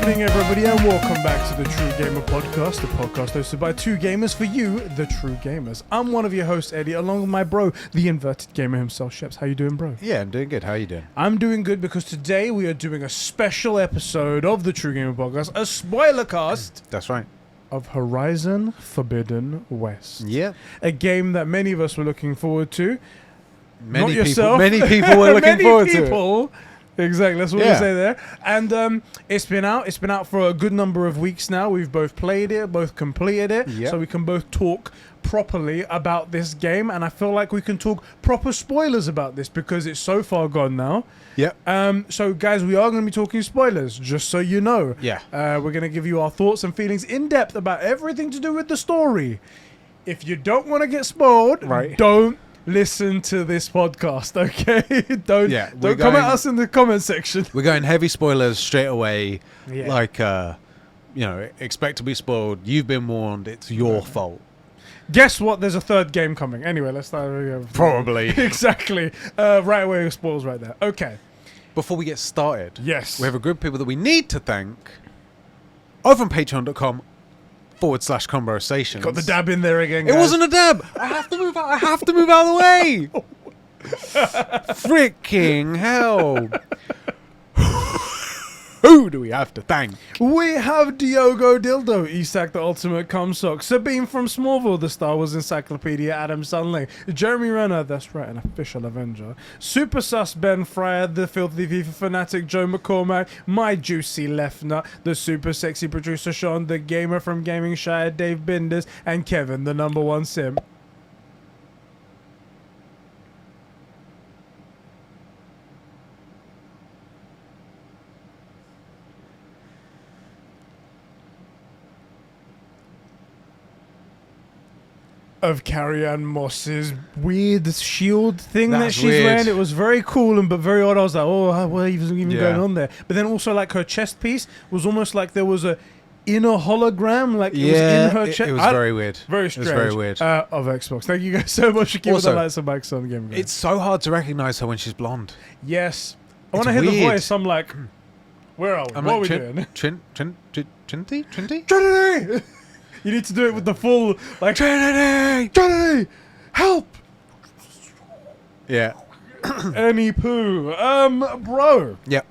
evening, everybody, and welcome back to the True Gamer Podcast, the podcast hosted by two gamers for you, the true gamers. I'm one of your hosts, Eddie, along with my bro, the inverted gamer himself, Sheps. How you doing, bro? Yeah, I'm doing good. How are you doing? I'm doing good because today we are doing a special episode of the True Gamer Podcast, a spoiler cast That's right. of Horizon Forbidden West. Yeah. A game that many of us were looking forward to. Many Not people, yourself. many people were looking forward to it. Exactly, that's what we say there. And it's been out. It's been out for a good number of weeks now. We've both played it, both completed it, so we can both talk properly about this game. And I feel like we can talk proper spoilers about this because it's so far gone now. Yep. So guys, we are going to be talking spoilers, just so you know. Yeah. We're going to give you our thoughts and feelings in depth about everything to do with the story. If you don't want to get spoiled, don't listen to this podcast, okay? don't come at us in the comment section. We're going heavy spoilers straight away. Yeah. Like, expect to be spoiled. You've been warned. It's your fault. Guess what? There's a third game coming. Anyway, let's start. Probably. Exactly. Right away, spoils right there. Okay. Before we get started, yes, we have a group of people that we need to thank over on patreon.com/Conbrosations. Got the dab in there again, It guys. wasn't a dab. I have to move out. I have to move out of the way. Freaking hell. Who do we have to thank? We have Diogo Dildo, Isak the Ultimate Cumsock, Sabine from Smallville, the Star Wars Encyclopedia, Adam Sunley, Jeremy Renner, that's right, an official Avenger, Super Sus Ben Fryer, the Filthy FIFA Fanatic Joe McCormack, My Juicy Left Nut, the Super Sexy Producer Sean, the Gamer from Gaming Shire, Dave Binders, and Kevin, the #1 Sim. Of Carrie-Anne Moss's weird shield thing that she's wearing. It was very cool and but very odd. I was like, oh, what is even going on there? But then also like her chest piece was almost like there was a inner hologram, like it was in her chest. It was very weird. Very strange. It was very weird. Of Xbox. Thank you guys so much for keeping the lights and mics on the game. It's so hard to recognize her when she's blonde. Yes. I want to hear the voice. I'm like, where are we? What are we doing? Trinity? Trinity! You need to do it with the full, like, Trinity, help! Yeah. Any poo. Bro. Yep.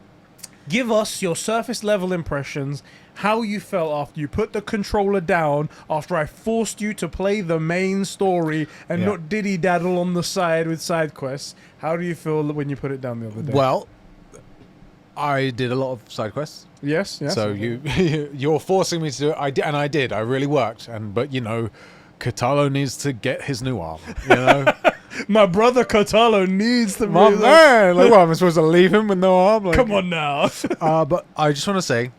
Give us your surface level impressions, how you felt after you put the controller down, after I forced you to play the main story and not diddy-daddle on the side with side quests. How do you feel when you put it down the other day? Well, I did a lot of side quests. Yes. So you're forcing me to do it. I did. I really worked. But Catalo needs to get his new arm. You know, my brother Catalo needs to. My man. Like, what, am I supposed to leave him with no arm? Like, come on now. But I just want to say,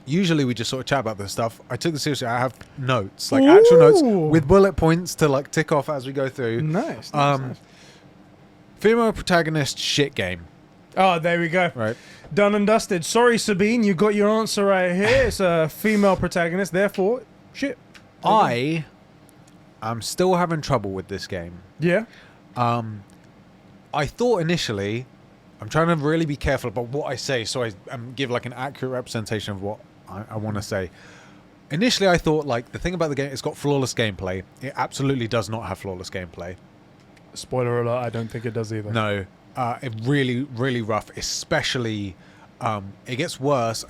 usually we just sort of chat about this stuff. I took this seriously. I have notes, like actual notes with bullet points to like tick off as we go through. Nice. Female protagonist shit game. Oh, there we go. Right. Done and dusted. Sorry, Sabine, you got your answer right here. It's a female protagonist, therefore, shit. I am still having trouble with this game. Yeah. I thought initially, I'm trying to really be careful about what I say so I give like an accurate representation of what I want to say. Initially, I thought like the thing about the game, it's got flawless gameplay. It absolutely does not have flawless gameplay. Spoiler alert, I don't think it does either. No. It really, really rough, especially it gets worse.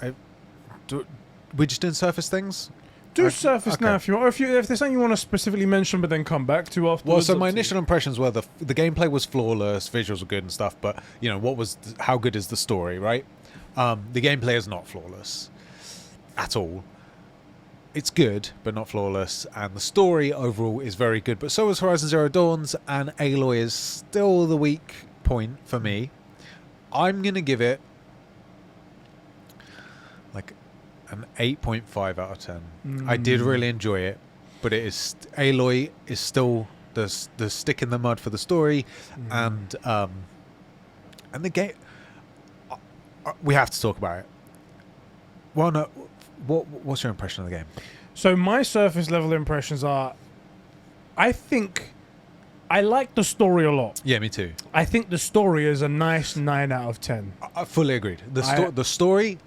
We're just doing surface things? Do surface now if you want. Or if there's something you want to specifically mention but then come back to afterwards. Well, so my initial impressions were the gameplay was flawless, visuals were good and stuff, but, how good is the story, right? The gameplay is not flawless at all. It's good, but not flawless, and the story overall is very good, but so is Horizon Zero Dawn's, and Aloy is still the weak point for me. I'm gonna give it like an 8.5 out of 10. I did really enjoy it, but it is Aloy is still the stick in the mud for the story, and the game. We have to talk about it. Well, no. What's your impression of the game? So my surface level impressions are, I think I like the story a lot. Yeah, me too. I think the story is a nice 9 out of 10. I fully agreed. The story,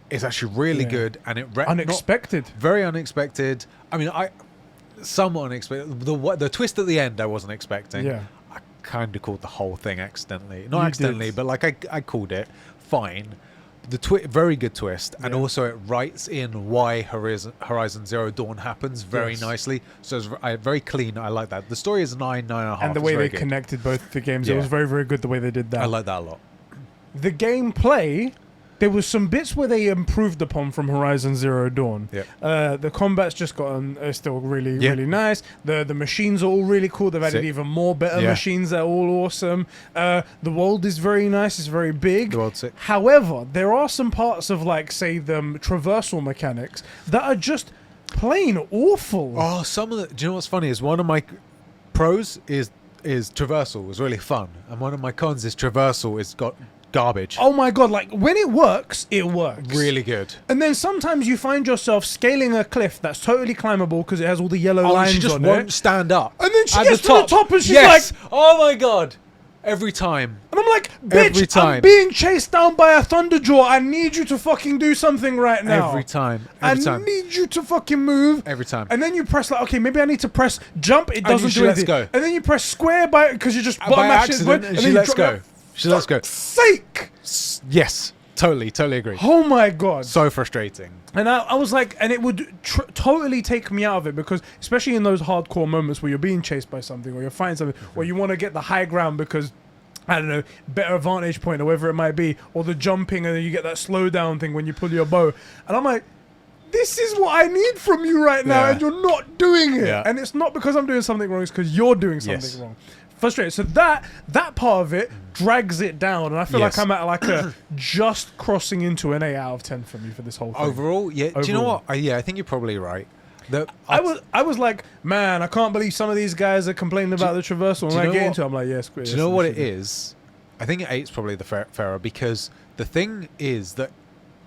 is actually really Yeah. good, and Unexpected. very unexpected. I mean, somewhat unexpected. The twist at the end, I wasn't expecting. Yeah. I kind of called the whole thing accidentally. Not You accidentally, did. but like I called it. Fine. Very good twist, and Yeah. also it writes in why Horizon Zero Dawn happens very Yes. nicely. So it's very clean. I like that. The story is 9.5. And the It's way very they good. connected both the games, it Yeah. was very, very good the way they did that. I like that a lot. The gameplay, there was some bits where they improved upon from Horizon Zero Dawn. Yep. The combat's just gotten still really, Yeah. really nice. The machines are all really cool. They've added Sick. even more better Yeah. machines that are all awesome. The world is very nice. It's very big. The world's sick. However, there are some parts of, like, say, the traversal mechanics that are just plain awful. Oh, some of the. Do you know what's funny? Is one of my pros is traversal was really fun, and one of my cons is traversal is got garbage. Oh my god, like, when it works, it works. Really good. And then sometimes you find yourself scaling a cliff that's totally climbable because it has all the yellow Oh, lines she just on won't it. stand up. And then she At gets to the top and she's yes! like... Oh my god! Every time. And I'm like, Every bitch, time. I'm being chased down by a thunderjaw. I need you to fucking do something right now. Every time. Every I time. need you to fucking move. Every time. And then you press, like, okay, maybe I need to press jump. It And doesn't she do lets anything. go. And then you press square because you just By bottom mash it, accident, and she then you lets drop go. it. She lets go. Fuck's sake. Yes. Totally agree. Oh my god. So frustrating. And I was like, and it would totally take me out of it because, especially in those hardcore moments where you're being chased by something or you're fighting something, or you want to get the high ground because, I don't know, better vantage point or whatever it might be, or the jumping and then you get that slow down thing when you pull your bow. And I'm like, this is what I need from you right now, Yeah. and you're not doing it. Yeah. And it's not because I'm doing something wrong, it's because you're doing something Yes. wrong. Frustrated. So that part of it drags it down, and I feel Yes. like I'm at like a just crossing into an 8 out of 10 for me for this whole thing. Overall, yeah. Do you know Overall. what? I think you're probably right. I was like, man, I can't believe some of these guys are complaining about the traversal. do When you I know get what- into it, I'm like, yes. Do you know what it is? I think 8's probably the fairer because the thing is that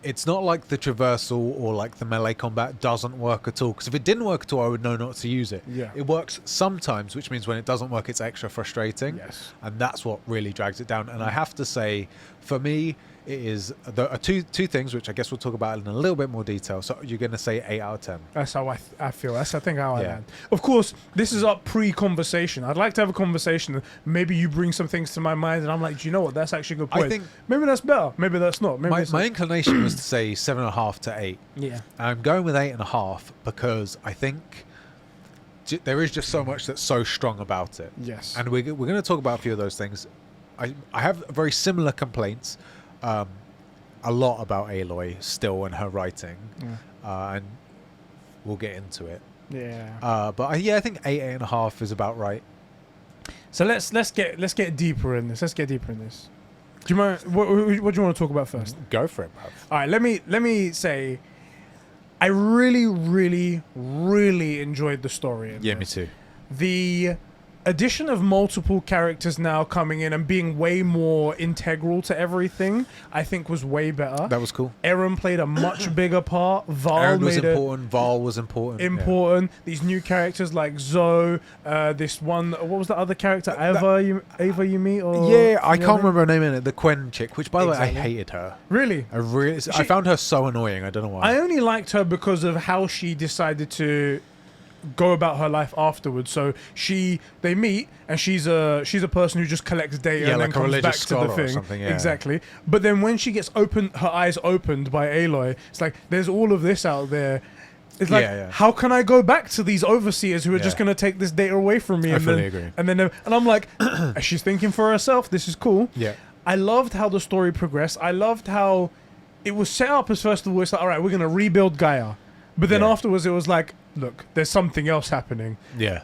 it's not like the traversal or like the melee combat doesn't work at all. Because if it didn't work at all, I would know not to use it. Yeah. It works sometimes, which means when it doesn't work, it's extra frustrating. Yes. And that's what really drags it down. And I have to say, for me, it is there are two things which I guess we'll talk about in a little bit more detail. So you're going to say 8 out of 10. That's how I feel. That's, I think, how I Yeah. land. Of course, this is up pre-conversation. I'd like to have a conversation. Maybe you bring some things to my mind, and I'm like, do you know what? That's actually a good point. I think maybe that's better. Maybe that's not. Maybe my inclination was to say 7.5 to 8. yeah. I'm going with 8.5 because I think there is just so much that's so strong about it. Yes. And we're going to talk about a few of those things. I have very similar complaints, a lot about Aloy still and her writing, and we'll get into it. Yeah. But I think 8.5 is about right. So let's get deeper in this. Let's get deeper in this. Do you mind? What do you want to talk about first? Go for it, bruv. All right. Let me say, I really, really, really enjoyed the story. In Yeah, me this. too. The addition of multiple characters now coming in and being way more integral to everything, I think was way better. That was cool. Aaron played a much bigger part. Varl Aaron was made it important. Varl was important. important. These new characters like Zoe, this one, what was the other character? Ava you meet? Or Yeah, I you know can't what remember her name in it. The Quen chick, which by the way, I Exactly. hated her. Really? I found her so annoying. I don't know why. I only liked her because of how she decided to go about her life afterwards. So they meet, and she's a person who just collects data Yeah, and like then a comes back religious to the scholar or thing. something, yeah. Exactly. But then when she gets her eyes opened by Aloy, it's like there's all of this out there. It's like, Yeah. how can I go back to these overseers who are just Yeah. going to take this data away from me? I and fully then, agree. And I'm like, she's thinking for herself. This is cool. Yeah. I loved how the story progressed. I loved how it was set up as, first of all, it's like, all right, we're going to rebuild Gaia. But then Yeah. afterwards, it was like, look, there's something else happening. Yeah.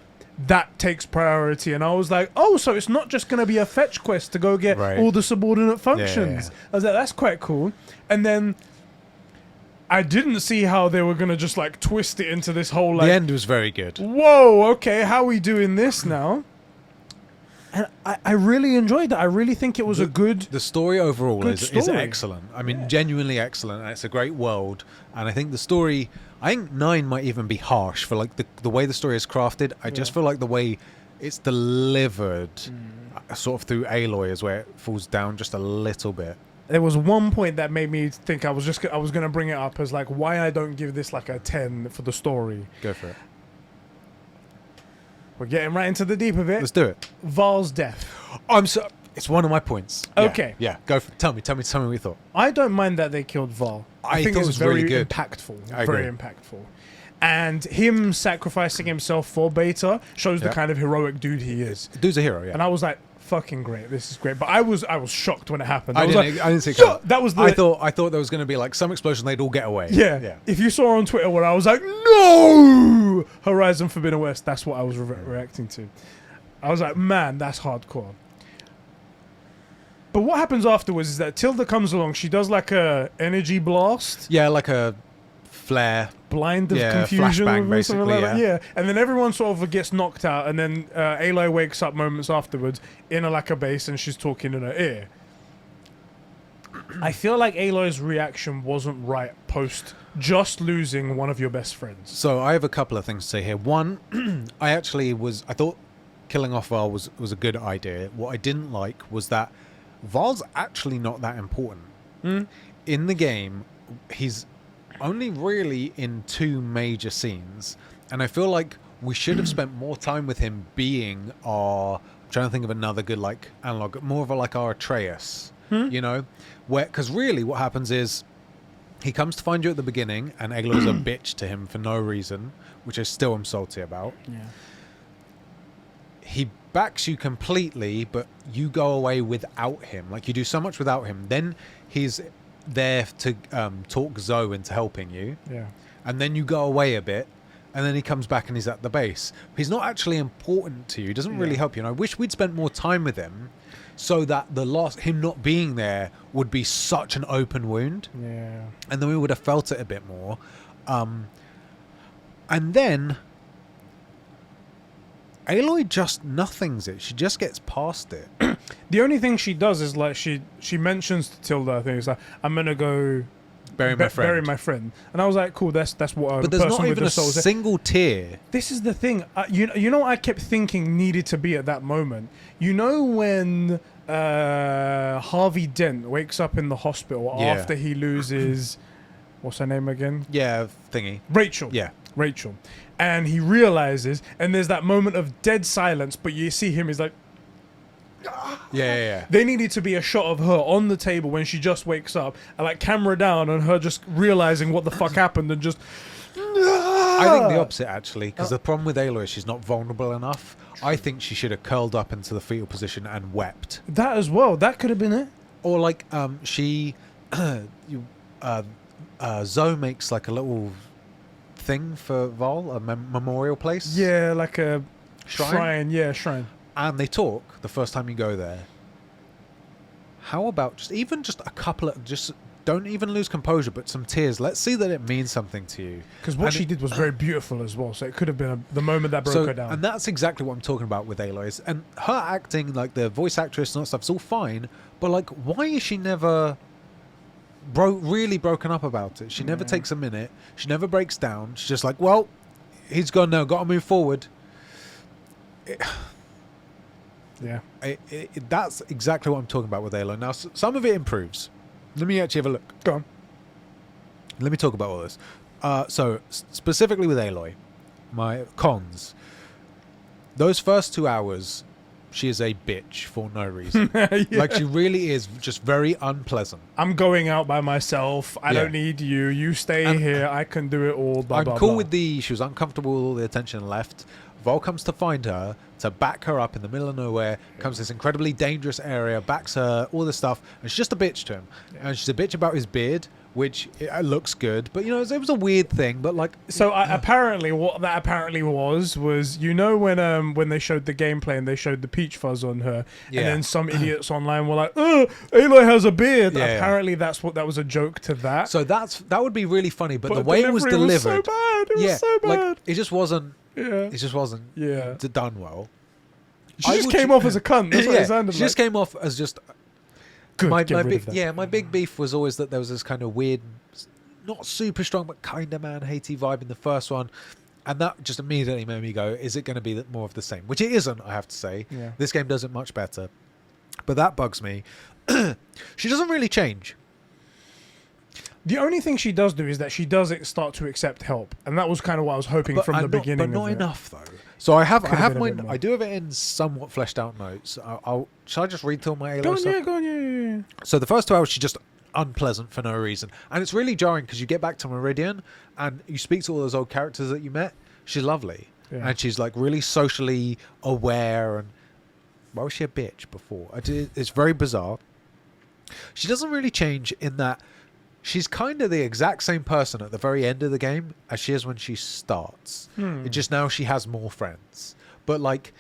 That takes priority. And I was like, oh, so it's not just going to be a fetch quest to go get Right. all the subordinate functions. Yeah. I was like, that's quite cool. And then I didn't see how they were going to just like twist it into this whole like, The end was very good. whoa, okay, how are we doing this now? And I really enjoyed that. I really think it was a good... The story overall Good is story. excellent. I mean, genuinely excellent, and it's a great world. And I think the story, I think 9 might even be harsh for like the way the story is crafted. I just Yeah. feel like the way it's delivered, sort of through Aloy, is where it falls down just a little bit. there was one point that made me think I was going to bring it up as like why I don't give this like a 10 for the story. Go for it. We're getting right into the deep of it. Let's do it. Varl's death. It's one of my points. Okay. Yeah. Go for it. Tell me what you thought. I don't mind that they killed Varl. I think thought it's it was very really good. impactful. I very agree. impactful. And him sacrificing himself for Beta shows the kind of heroic dude he is. Dude's a hero, yeah. And I was like, fucking great. This is great. But I was shocked when it happened. I didn't see it coming. That was the... I thought there was going to be like some explosion. They'd all get away. Yeah. If you saw on Twitter where I was like, no! Horizon Forbidden West. That's what I was reacting to. I was like, man, that's hardcore. But what happens afterwards is that Tilda comes along. She does like a energy blast. Yeah, like a flare. Blind of confusion. Flashbang, Or something like basically, that. Yeah. And then everyone sort of gets knocked out. And then Aloy wakes up moments afterwards in a lacquer base and she's talking in her ear. I feel like Aloy's reaction wasn't right post just losing one of your best friends. So I have a couple of things to say here. One, I thought killing off Varl was a good idea. What I didn't like was that Varl's actually not that important. In the game, he's only really in 2 major scenes, and I feel like we should have spent more time with him being I'm trying to think of another good like analog, more of our Atreus, you know, because really what happens is he comes to find you at the beginning, and Aloy's a bitch to him for no reason, which I still am salty about. Yeah. He backs you completely, but you go away without him. Like, you do so much without him. Then he's there to talk Zoe into helping you. Yeah. And then you go away a bit, and then he comes back and he's at the base. He's not actually important to you. He doesn't really help you. And I wish we'd spent more time with him so that him not being there would be such an open wound. Yeah. And then we would have felt it a bit more. And then Aloy just nothings it. She just gets past it. The only thing she does is like she mentions to Tilda, I think it's like, I'm gonna go Bury my friend. And I was like, cool, that's what But there's not even a single tear. This is the thing. You know what I kept thinking needed to be at that moment? You know when Harvey Dent wakes up in the hospital after he loses... What's her name again? Yeah, thingy. Rachel. Yeah. Rachel. And he realizes, and there's that moment of dead silence, but you see him, he's like... Yeah. They needed to be a shot of her on the table when she just wakes up, and like camera down and her just realizing what the fuck happened and just... I think the opposite, actually, because the problem with Aloy is she's not vulnerable enough. I think she should have curled up into the fetal position and wept. That as well. That could have been it. Or like Zoe makes like a little thing for Varl, a memorial place. Yeah, like a Shrine? Yeah, shrine. And they talk the first time you go there. How about just a couple of, just don't even lose composure, but some tears. Let's see that it means something to you. Because what she did was very beautiful as well, so it could have been the moment that broke her down. And that's exactly what I'm talking about with Aloy. And her acting, like the voice actress and all that stuff, it's all fine, but like, why is she never really broken up about it? She never takes a minute. She never breaks down. She's just like, well, he's gone now, got to move forward. That's exactly what I'm talking about with Aloy. Now, some of it improves. Let me actually have a look. Go on. Let me talk about all this. So, specifically with Aloy, my cons. Those first 2 hours, she is a bitch for no reason. Like, she really is just very unpleasant. I'm going out by myself. I don't need you. You stay here. I can do it all. Blah, I'm blah, cool blah. with she was uncomfortable with all the attention and left. Varl comes to find her, to back her up in the middle of nowhere, comes to this incredibly dangerous area, backs her, all this stuff, and she's just a bitch to him. And she's a bitch about his beard, which it looks good, but, you know, it was a weird thing, but, like... So, apparently, what that apparently was, you know, when they showed the gameplay and they showed the peach fuzz on her, and then some idiots online were like, oh, Aloy has a beard. Apparently, that was a joke to that. So, that would be really funny, but the way it was delivered... was so bad. It was so bad. Like, it just wasn't... Yeah. It just wasn't done well. She just came off as a cunt. That's what it sounded like. She just came off as just... Good, my big beef was always that there was this kind of weird, not super strong, but kind of man-hatey vibe in the first one. And that just immediately made me go, is it going to be more of the same? Which it isn't, I have to say. Yeah. This game does it much better. But that bugs me. She doesn't really change. The only thing she does do is that she does start to accept help, and that was kind of what I was hoping from the beginning. But not of it. enough though. So I have my bit more. I do have it in somewhat fleshed out notes. Shall I just read through my Aloy Go on, stuff? yeah, go on, yeah. So the first 2 hours she's just unpleasant for no reason, and it's really jarring because you get back to Meridian and you speak to all those old characters that you met. She's lovely, and she's like really socially aware. And why was she a bitch before? It's very bizarre. She doesn't really change in that she's kind of the exact same person at the very end of the game as she is when she starts. It's just now she has more friends. But like,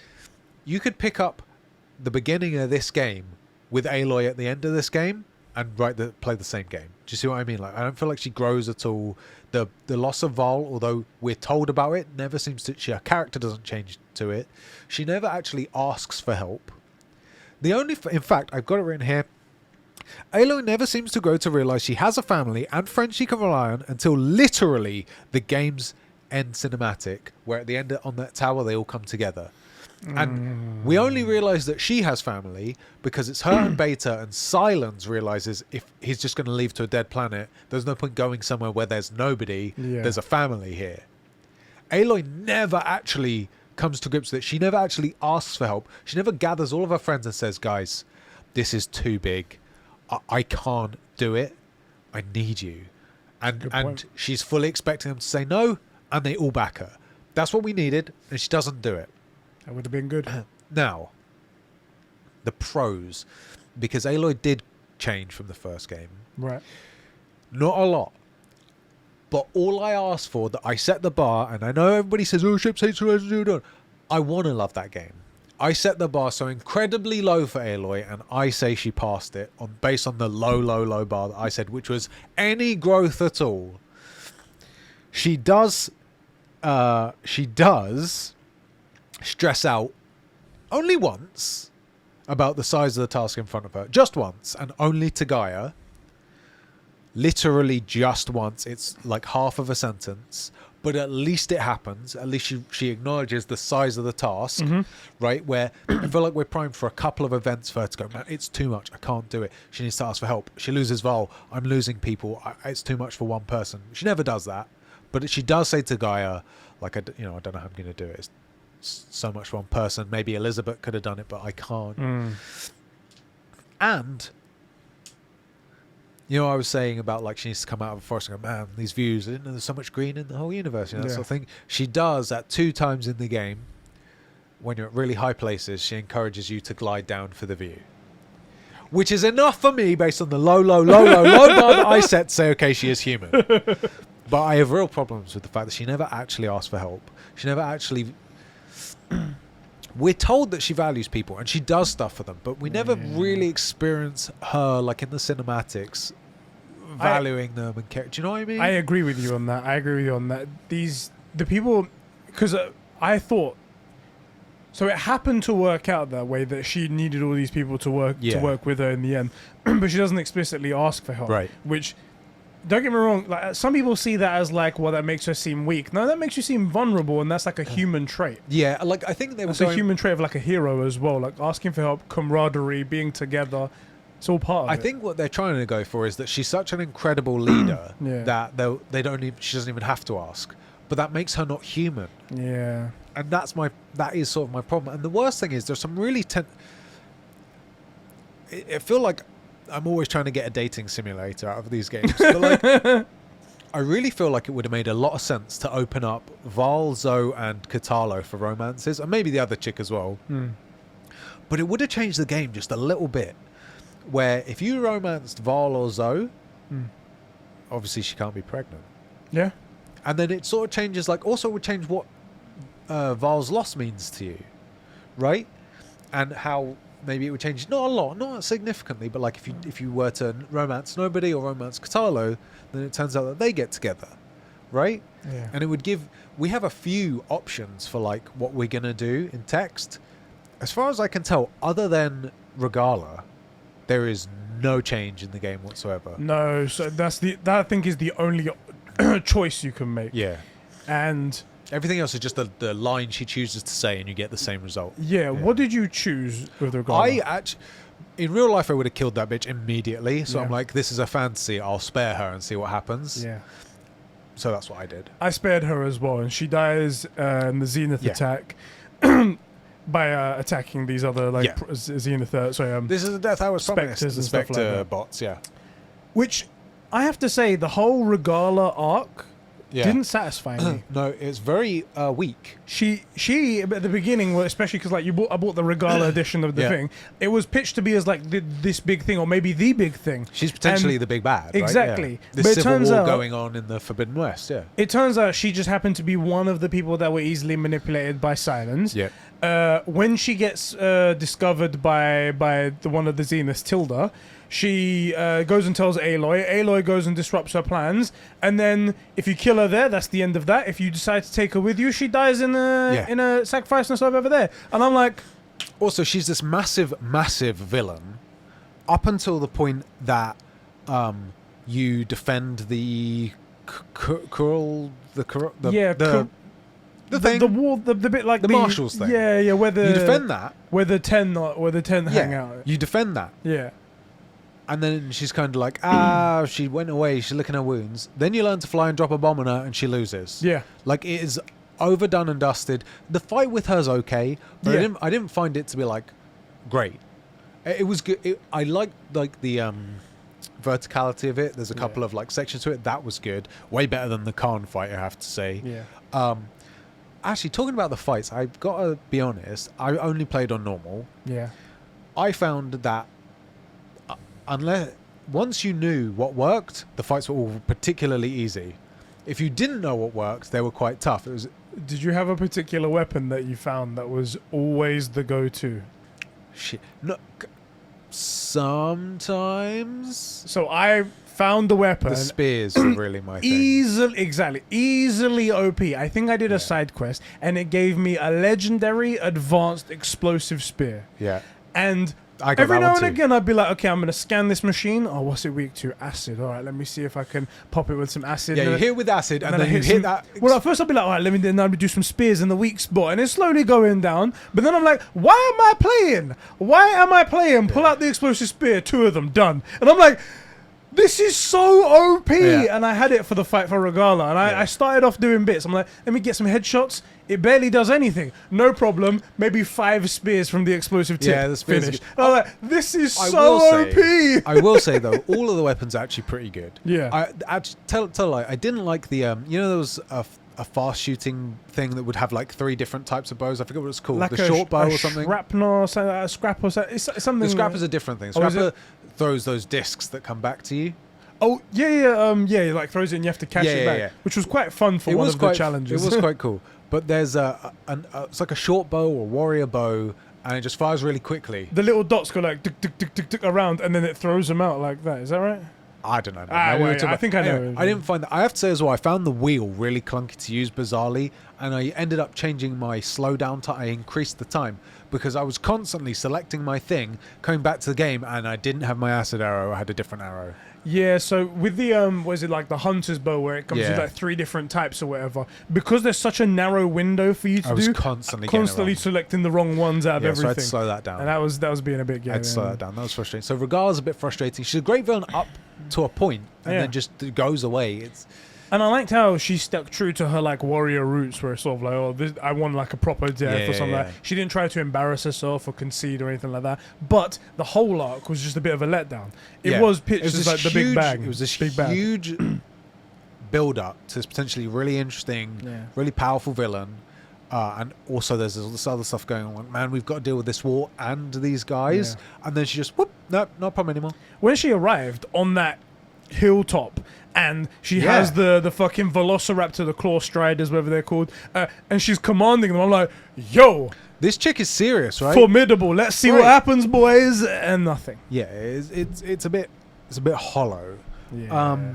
you could pick up the beginning of this game with Aloy at the end of this game and play the same game. Do you see what I mean? Like, I don't feel like she grows at all. The loss of Varl, although we're told about it, never seems to. Her character doesn't change to it. She never actually asks for help. In fact, I've got it written here. Aloy never seems to grow to realise she has a family and friends she can rely on until literally the game's end cinematic, where at the end on that tower they all come together. And we only realise that she has family because it's her and Beta, and Silence realises if he's just going to leave to a dead planet, there's no point going somewhere where there's nobody. There's a family here. Aloy never actually comes to grips with it. She never actually asks for help. She never gathers all of her friends and says, guys, this is too big. I can't do it. I need you. And she's fully expecting them to say no, and they all back her. That's what we needed, and she doesn't do it. That would have been good. Now, the pros, because Aloy did change from the first game. Right. Not a lot. But all I asked for, that I set the bar, and I know everybody says, oh, Ships hates Resident Evil. I want to love that game. I set the bar so incredibly low for Aloy, and I say she passed it based on the low bar that I said, which was any growth at all. She does stress out only once about the size of the task in front of her. Just once, and only to Gaia. Literally just once. It's like half of a sentence. But at least it happens. At least she acknowledges the size of the task, right? Where I feel like we're primed for a couple of events for her to go, man, it's too much. I can't do it. She needs to ask for help. She loses Varl. I'm losing people. It's too much for one person. She never does that. But she does say to Gaia, like, I don't know how I'm going to do it. It's so much for one person. Maybe Elizabeth could have done it, but I can't. And you know, I was saying about like she needs to come out of a forest and go, man, these views, I didn't know there's so much green in the whole universe, you know, that sort of thing. She does at 2 times in the game. When you're at really high places, she encourages you to glide down for the view. Which is enough for me based on the low bar that I set to say, okay, she is human. But I have real problems with the fact that she never actually asks for help. She never actually... We're told that she values people and she does stuff for them, but we never really experience her, like in the cinematics, valuing them and care. Do you know what I mean? I agree with you on that. The people, because I thought, so it happened to work out that way, that she needed all these people to work with her in the end, but she doesn't explicitly ask for help. Right. Which, don't get me wrong, like some people see that as like, well, that makes her seem weak. No, that makes you seem vulnerable, and that's like a human trait. Yeah, like I think they were. It's a human trait of like a hero as well, like asking for help, camaraderie, being together. It's all part of it. I think what they're trying to go for is that she's such an incredible leader that she doesn't even have to ask, but that makes her not human. Yeah, and that is sort of my problem. And the worst thing is there's some really I feel like I'm always trying to get a dating simulator out of these games. But like, I really feel like it would have made a lot of sense to open up Varl, Zoe, and Katalo for romances, and maybe the other chick as well. But it would have changed the game just a little bit. Where if you romanced Varl or Zoe, obviously she can't be pregnant. Yeah. And then it sort of changes, like, also would change what Varl's loss means to you, right? And how maybe it would change, not a lot, not significantly, but like if you were to romance nobody or romance Katalo, then it turns out that they get together, right? Yeah. And it would we have a few options for like what we're going to do in text. As far as I can tell, other than Regala, there is no change in the game whatsoever. No, so that I think is the only choice you can make. Yeah. And everything else is just the line she chooses to say, and you get the same result. Yeah. What did you choose with Regala? in real life, I would have killed that bitch immediately. So Yeah. I'm like, this is a fantasy. I'll spare her and see what happens. Yeah. So that's what I did. I spared her as well, and she dies in the Zenith Yeah. attack by attacking these other like Yeah. Zenith. This is the death I was promised. Spectres The and stuff like Spectre that. bots, yeah. Which I have to say, the whole Regala arc Yeah. didn't satisfy me. No, it's very weak. She at the beginning, well, especially because like I bought the Regala edition of the Yeah. thing. It was pitched to be as like this big thing, or maybe the big thing. She's potentially And- the big bad. Right? Exactly. Yeah. This But it civil turns war out- going on in the Forbidden West, yeah. It turns out she just happened to be one of the people that were easily manipulated by Silence. Yeah. When she gets discovered by one of the Zeniths, Tilda, she goes and tells Aloy. Aloy goes and disrupts her plans, and then if you kill her there, that's the end of that. If you decide to take her with you, she dies in a sacrifice and stuff over there. And I'm like, Also, she's this massive, massive villain up until the point that you defend the the thing. the wall, the bit like The Marshals thing. Yeah, where the You defend that. where the 10 hang out. You defend that. Yeah. And then she's kind of like, she went away, she's licking her wounds. Then you learn to fly and drop a bomb on her, and she loses. Yeah. Like, it is overdone and dusted. The fight with her's okay, but Yeah. I didn't find it to be, like, great. It was good. I liked, like, the verticality of it. There's a couple of, like, sections to it. That was good. Way better than the Khan fight, I have to say. Yeah. Actually, talking about the fights, I've got to be honest, I only played on normal. Yeah. I found that once you knew what worked, the fights were all particularly easy. If you didn't know what worked, they were quite tough. It was Did you have a particular weapon that you found that was always the go-to? shit. No, sometimes So I found the weapon. the spears were really my thing. Easily OP. I think I did a side quest, and it gave me a legendary advanced explosive spear. Yeah, And I got every that now one and too. again, I'd be like, okay, I'm going to scan this machine. Oh, what's it weak to? Acid. All right, let me see if I can pop it with some acid. Yeah, And you then- hit with acid, and then I you hit some- that. Well, at first I'd be like, all right, let me now do some spears in the weak spot, and it's slowly going down. But then I'm like, why am I playing? Why am I playing? Pull out the explosive spear, 2 of them, done. And I'm like, this is so OP. Yeah. And I had it for the fight for Regala, and I started off doing bits. I'm like, let me get some headshots. It barely does anything. No problem. Maybe 5 spears from the explosive tip. Yeah, the spears are finished. good. And I'm like, this is I so will OP. say- I will say though, all of the weapons are actually pretty good. Yeah. I actually tell a lie. I didn't like the you know there was a fast shooting thing that would have like 3 different types of bows. I forget what it's called. Like The short bow or something. Shrapnel or something, a scrap or something. It's something. The scrap is a different thing. Oh, is Scrapper throws those discs that come back to you. Oh yeah, he like throws it and you have to catch it back, which was quite fun for one of the challenges. It was quite cool. But there's it's like a short bow or warrior bow, and it just fires really quickly. The little dots go like tick, tick, tick, tick, tick around, and then it throws them out like that. Is that right? I don't know. I think I know. Anyway, I didn't find that. I have to say as well, I found the wheel really clunky to use bizarrely, and I ended up changing my slowdown time. I increased the time because I was constantly selecting my thing, coming back to the game, and I didn't have my acid arrow. I had a different arrow. Yeah, so with the was it like the hunter's bow where it comes with like 3 different types or whatever, because there's such a narrow window for you to I was do, constantly getting it wrong. selecting the wrong ones out of So I everything. had to slow that down. And that was being a bit gay. I had to slow that down. That was frustrating. So Regala's a bit frustrating. She's a great villain up to a point, and then just goes away. It's And I liked how she stuck true to her like warrior roots, where it's sort of like, oh, I want like a proper death or something like that. She didn't try to embarrass herself or concede or anything like that. But the whole arc was just a bit of a letdown. It was pitched as like the big bang. It was this big bang. huge build up to this potentially really interesting, really powerful villain. And also there's all this other stuff going on. Like, man, we've got to deal with this war and these guys. And then she just, whoop, no problem anymore. When she arrived on that hilltop, and she has the fucking Velociraptor, the Claw Striders, whatever they're called, and she's commanding them. I'm like, yo, this chick is serious, right? formidable. Let's see what happens, boys. And nothing. Yeah, it's a bit hollow. Yeah.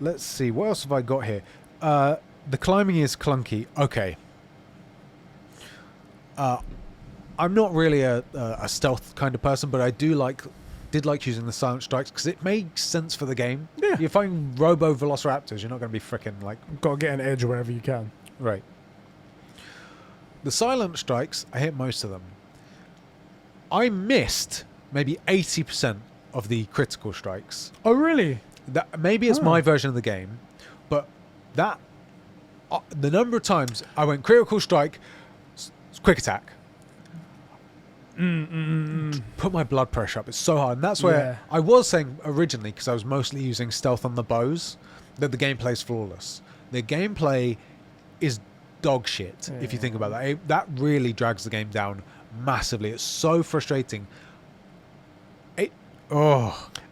Let's see, what else have I got here? The climbing is clunky. Okay. I'm not really a stealth kind of person, but I did like using the silent strikes because it makes sense for the game. Yeah. You're fighting robo velociraptors, you're not going to be freaking like... Got to get an edge wherever you can. Right. The silent strikes, I hit most of them. I missed maybe 80% of the critical strikes. Oh, really? That maybe it's my version of the game, but that the number of times I went critical strike, quick attack, put my blood pressure up. It's so hard, and that's where I was saying originally, because I was mostly using stealth on the bows, that the gameplay is flawless. The gameplay is dog shit if you think about that. That really drags the game down massively. It's so frustrating.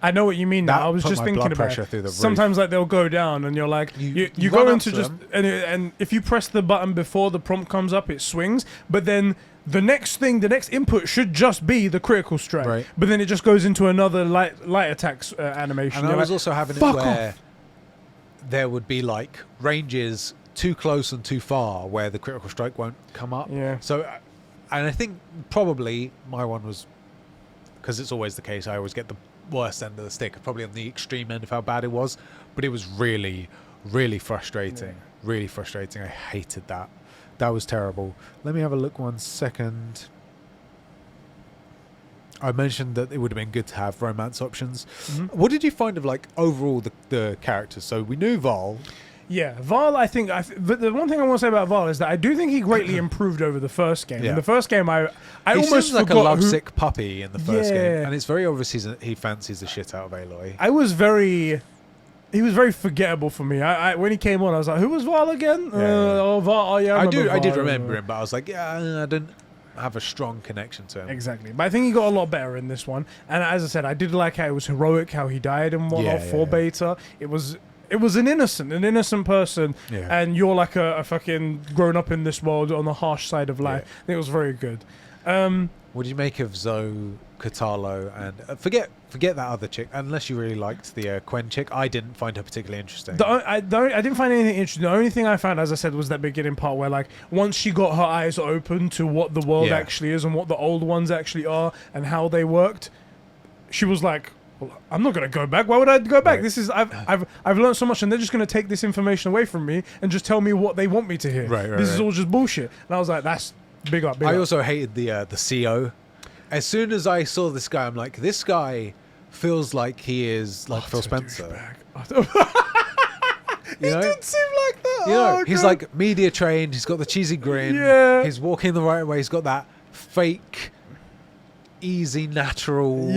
I know what you mean now. I was just thinking about it. Sometimes like they'll go down and you're like you go into just and if you press the button before the prompt comes up, it swings, but then the next input should just be the critical strike, right? But then it just goes into another light attacks animation. And I was also having it where there would be like ranges too close and too far where the critical strike won't come up. So, and I think probably my one was, because it's always the case, I always get the worst end of the stick, probably on the extreme end of how bad it was, but it was really, really frustrating. Really frustrating. I hated that. That was terrible. Let me have a look 1 second. I mentioned that it would have been good to have romance options. What did you find of like overall the characters? So we knew Varl. Yeah, Varl, I think... but the one thing I want to say about Varl is that I do think he greatly improved over the first game. In the first game, I almost seems like forgot a lovesick puppy in the first game. And it's very obvious he fancies the shit out of Aloy. He was very forgettable for me. When he came on, I was like, who was Varl again? Varl. I did remember him, but I was like, I didn't have a strong connection to him. Exactly. But I think he got a lot better in this one. And as I said, I did like how it was heroic, how he died and whatnot for Beta. It was an innocent person, and you're like a fucking grown up in this world on the harsh side of life. I think it was very good. What do you make of Zoe, Katalo, and forget that other chick? Unless you really liked the Quen chick, I didn't find her particularly interesting. I didn't find anything interesting. The only thing I found, as I said, was that beginning part where, like, once she got her eyes open to what the world actually is and what the old ones actually are and how they worked, she was like, well, I'm not gonna go back. Why would I go back? This is I've learned so much, and they're just gonna take this information away from me and just tell me what they want me to hear. This is all just bullshit. And I was like, that's big up. I also hated the CO. As soon as I saw this guy, I'm like, this guy feels like he is like Phil Spencer. He did seem like that. He's like media trained. He's got the cheesy grin. He's walking the right way. He's got that fake, easy, natural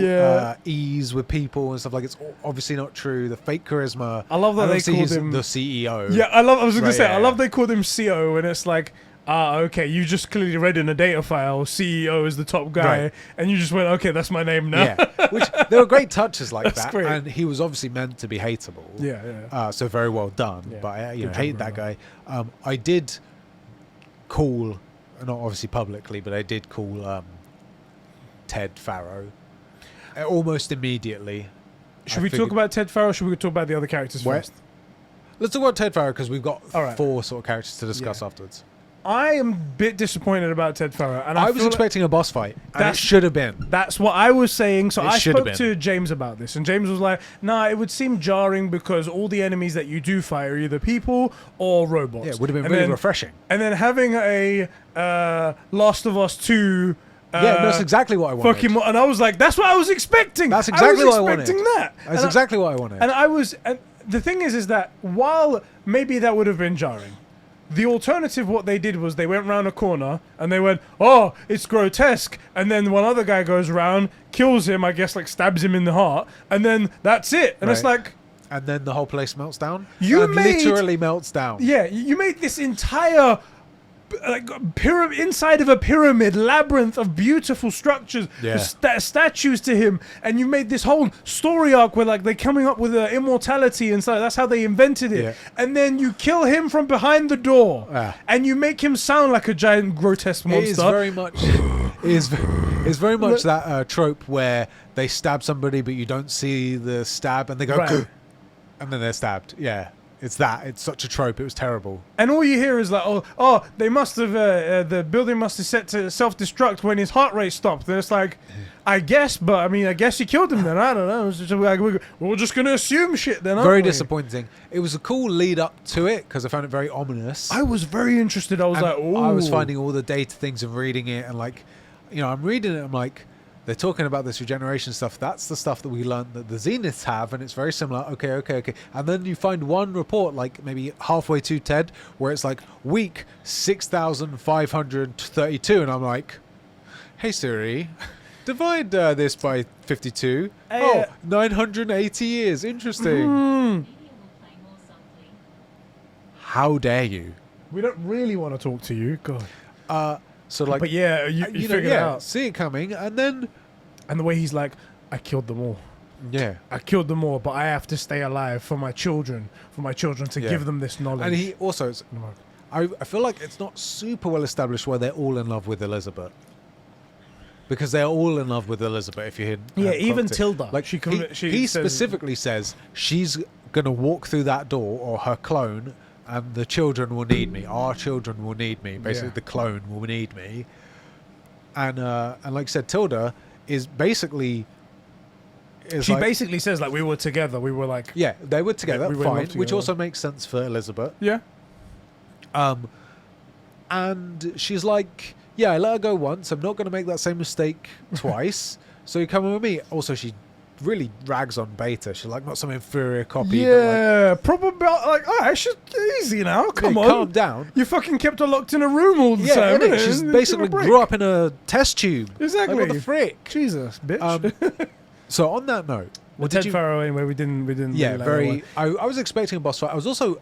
ease with people and stuff. Like, it's obviously not true. The fake charisma. I love that they called him the CEO. Yeah, I was gonna say, I love they called him CO, and it's like, okay, you just clearly read in a data file CEO is the top guy, and you just went, okay, that's my name now. Which there were great touches like that, great. and he was obviously meant to be hateable. So very well done. But I hated that guy. I did call, not obviously publicly, but I did call Ted Faro almost immediately. Should we talk about Ted Faro, or should we talk about the other characters first? Let's talk about Ted Faro, because we've got 4 sort of characters to discuss afterwards. I am a bit disappointed about Ted Faro, and I was expecting a boss fight, and it should have been. That's what I was saying. So I spoke to James about this, and James was like, nah, it would seem jarring because all the enemies that you do fight are either people or robots. Yeah, it would have been really refreshing. And then having a Last of Us 2... that's exactly what I wanted. And I was like, that's what I was expecting. That's exactly what I wanted. That's exactly what I wanted. And the thing is that while maybe that would have been jarring, the alternative, what they did was they went round a corner and they went, oh, it's grotesque. And then one other guy goes around, kills him, I guess, like stabs him in the heart. And then that's it. And it's like... And then the whole place melts down? Literally melts down. Yeah, you made this entire... inside of a pyramid labyrinth of beautiful structures, statues to him, and you made this whole story arc where like they're coming up with immortality and stuff. That's how they invented it. And then you kill him from behind the door, and you make him sound like a giant grotesque monster. It is very much that trope where they stab somebody but you don't see the stab and they go and then they're stabbed. It's such a trope. It was terrible. And all you hear is like, oh, they must have, the building must have set to self-destruct when his heart rate stopped. And it's like, I guess, but I mean, I guess you killed him then. I don't know. It's just like, we're just going to assume shit then, aren't we? Very disappointing. It was a cool lead up to it because I found it very ominous. I was very interested. I was like, ooh. I was finding all the data things and reading it and like, I'm reading it. I'm like, they're talking about this regeneration stuff. That's the stuff that we learned that the Zeniths have, and it's very similar. Okay. And then you find one report, like maybe halfway to TED, where it's like week 6,532, and I'm like, hey Siri, divide this by 52. Hey, 980 years. Interesting. How dare you? We don't really want to talk to you. God. So like, But yeah, you figured it out. see it coming, and then And the way he's like, I killed them all. yeah. I killed them all, but I have to stay alive for my children, to Yeah. give them this knowledge. And he also, I feel like it's not super well established why they're all in love with Elizabeth. Because they're all in love with Elizabeth. If you hear, Yeah, even clocked it. Tilda. Like She he says- specifically says she's gonna walk through that door, or her clone, and the children will need me. Our children will need me. Basically, Yeah. the clone will need me. And like I said, Tilda is basically. She basically says, like, we were together. We were like... Yeah, they were together, we were in love fine, which together. also makes sense for Elizabeth. Yeah. And she's like, yeah, I let her go once. I'm not going to make that same mistake twice. So you come with me. Also, she really rags on Beta. She's like, not some inferior copy. Yeah, probably like, all right, she's easy now. But like, Come yeah, on. calm down. You fucking kept her locked in a room all the Yeah, time. innit? innit? She's Give her basically a break. grew up in a test tube. Exactly. Like, what the frick? Jesus, bitch. So on that note, Well, Ted Faro, anyway, we didn't. Yeah, really like that very. one. I was expecting a boss fight. I was also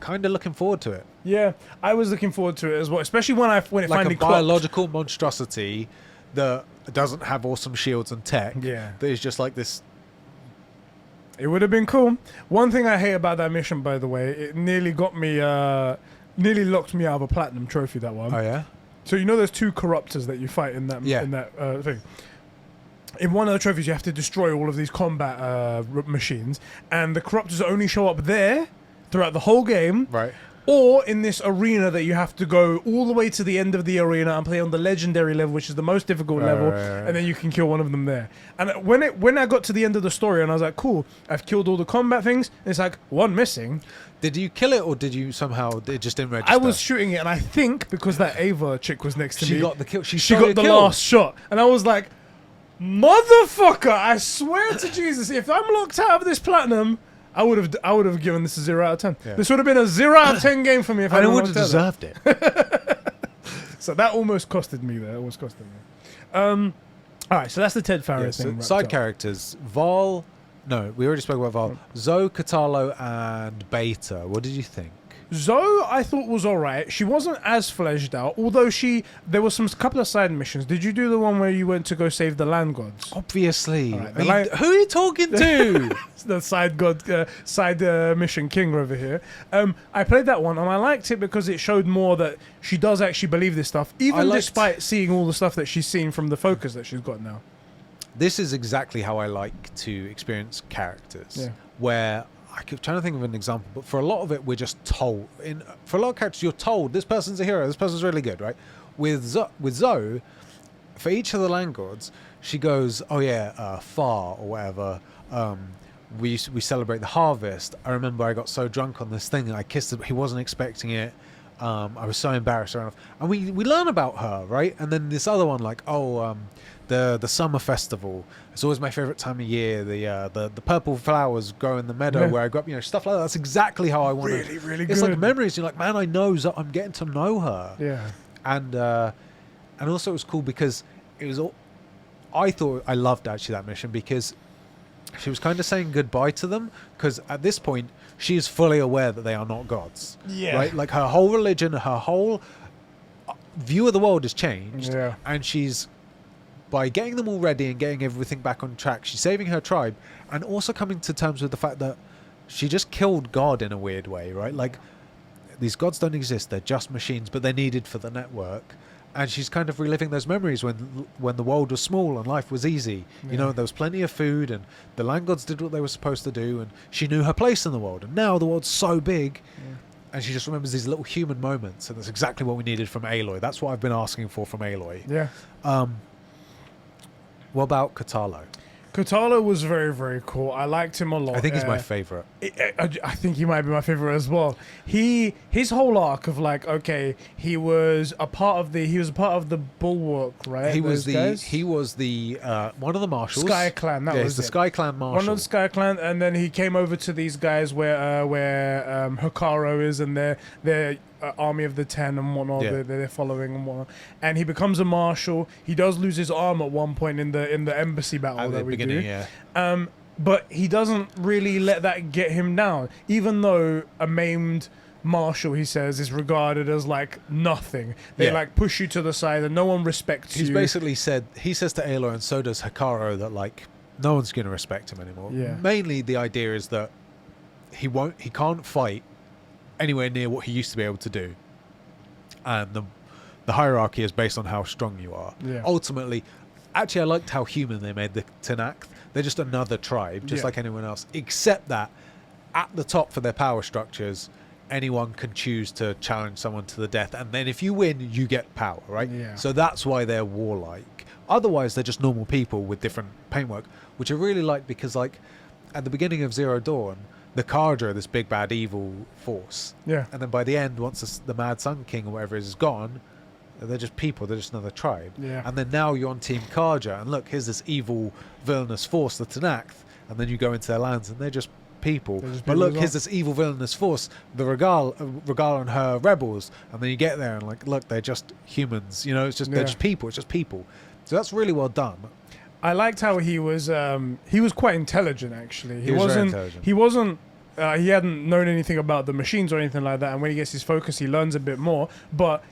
kind of looking forward to it. Yeah, I was looking forward to it as well, especially when it Like finally a clocked. biological monstrosity that doesn't have awesome shields and tech. Yeah. That is just like this. It would have been cool. One thing I hate about that mission, by the way, it nearly got me, nearly locked me out of a platinum trophy. That one. Oh yeah. So you know, there's two corruptors that you fight in that thing. In one of the trophies, you have to destroy all of these combat machines, and the corruptors only show up there throughout the whole game, Right. or in this arena that you have to go all the way to the end of the arena and play on the legendary level, which is the most difficult level, right. and then you can kill one of them there. And when I got to the end of the story, and I was like, cool, I've killed all the combat things, and it's like, one missing. Did you kill it, or did you somehow? It just didn't register. I was shooting it, and I think because that Ava chick was next to She me, got the kill. She got the last shot, and I was like, motherfucker, I swear to Jesus, if I'm locked out of this platinum, I would have given this a 0 out of 10. Yeah. This would have been a 0 out of 10 game for me if I And it hadn't would have locked out deserved it. So that almost costed me there. Almost costed me. All right, so that's the Ted Faro Yeah, thing. so wrapped side up. characters: Varl. No, we already spoke about Varl. Zoe, Katalo, and Beta. What did you think? Zoe, I thought was alright. She wasn't as fleshed out, although there was some couple of side missions. Did you do the one where you went to go save the land gods? Obviously. All right, Who are you talking to? The side mission king over here. I played that one and I liked it because it showed more that she does actually believe this stuff, even despite seeing all the stuff that she's seen from the focus that she's got now. This is exactly how I like to experience characters. Yeah. Where I keep trying to think of an example, but for a lot of it, we're just told. For a lot of characters, you're told this person's a hero, this person's really good, right? With Zoe, for each of the land gods, she goes, "Oh yeah, Far or whatever. We celebrate the harvest. I remember I got so drunk on this thing, and I kissed him. He wasn't expecting it. I was so embarrassed." And we learn about her, right? And then this other one, like, the summer festival. It's always my favorite time of year. The purple flowers grow in the meadow where I grew up. Stuff like that. That's exactly how I want to. Really, really It's good. like memories. You're like, man, I know. I'm getting to know her. Yeah. And also it was cool because it was all. I thought I loved actually that mission because she was kind of saying goodbye to them, because at this point she is fully aware that they are not gods. Yeah. Right. Like her whole religion, her whole view of the world has changed. Yeah. And she's, by getting them all ready and getting everything back on track, she's saving her tribe and also coming to terms with the fact that she just killed God in a weird way, right? Like, these gods don't exist, they're just machines, but they're needed for the network. And she's kind of reliving those memories when the world was small and life was easy. Yeah. You know, there was plenty of food and the land gods did what they were supposed to do, and she knew her place in the world. And now the world's so big, and she just remembers these little human moments, and that's exactly what we needed from Aloy. That's what I've been asking for from Aloy. Yeah. What about Katalo? Katala was very, very cool. I liked him a lot. I think he's my favorite. I think he might be my favorite as well. His whole arc of like, okay, he was a part of the Bulwark, right? He was the one of the marshals. Sky Clan. That was the it. Sky Clan marshal. One of the Sky Clan, and then he came over to these guys where Hikaru is, and their army of the 10 and whatnot. Yeah. They're following and whatnot. And he becomes a marshal. He does lose his arm at one point in the embassy battle At the that we beginning, do. yeah. But he doesn't really let that get him down, even though a maimed marshal, he says, is regarded as like nothing. They like push you to the side and no one respects you. He's basically said, he says to Aloy, and so does Hikaru, that like no one's going to respect him anymore. Yeah. Mainly the idea is that he can't fight anywhere near what he used to be able to do. And the hierarchy is based on how strong you are. Yeah. Ultimately, actually I liked how human they made the Tenakth. They're just another tribe, just like anyone else, except that at the top for their power structures, anyone can choose to challenge someone to the death, and then if you win, you get power, right? Yeah. So that's why they're warlike. Otherwise, they're just normal people with different paintwork, which I really like because, like, at the beginning of Zero Dawn, the Karja are this big bad evil force. Yeah. And then by the end, once the Mad Sun King or whatever is gone, they're just people. They're just another tribe. Yeah. And then now you're on Team Karja, and look, here's this evil, villainous force, the Tenakth, and then you go into their lands, and they're just people. But look, here's this evil, villainous force, the Regala and her rebels, and then you get there, and like, look, they're just humans. You know, it's just they're just people. It's just people. So that's really well done. I liked how he was quite intelligent, actually. He was very wasn't. intelligent. He wasn't. He hadn't known anything about the machines or anything like that. And when he gets his focus, he learns a bit more. But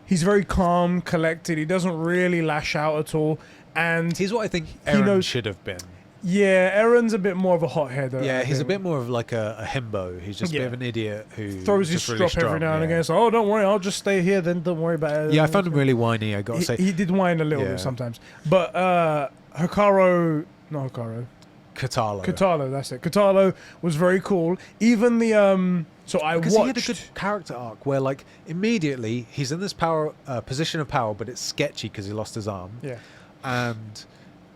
he's very calm, collected. He doesn't really lash out at all. And He's what I think Eren should have been. yeah, Eren's a bit more of a hothead. Yeah, he's a think. bit more of like a himbo. He's just a bit of an idiot who Throws his just really strop every strong, now and yeah. again. So, oh, don't worry, I'll just stay here. Then don't worry about it. Yeah, I found him really whiny. I got to say, He did whine a little bit sometimes. But Katalo, that's it. Katalo was very cool. Even the so I because watched. he had a good character arc where like immediately he's in this position of power, but it's sketchy because he lost his arm. Yeah. And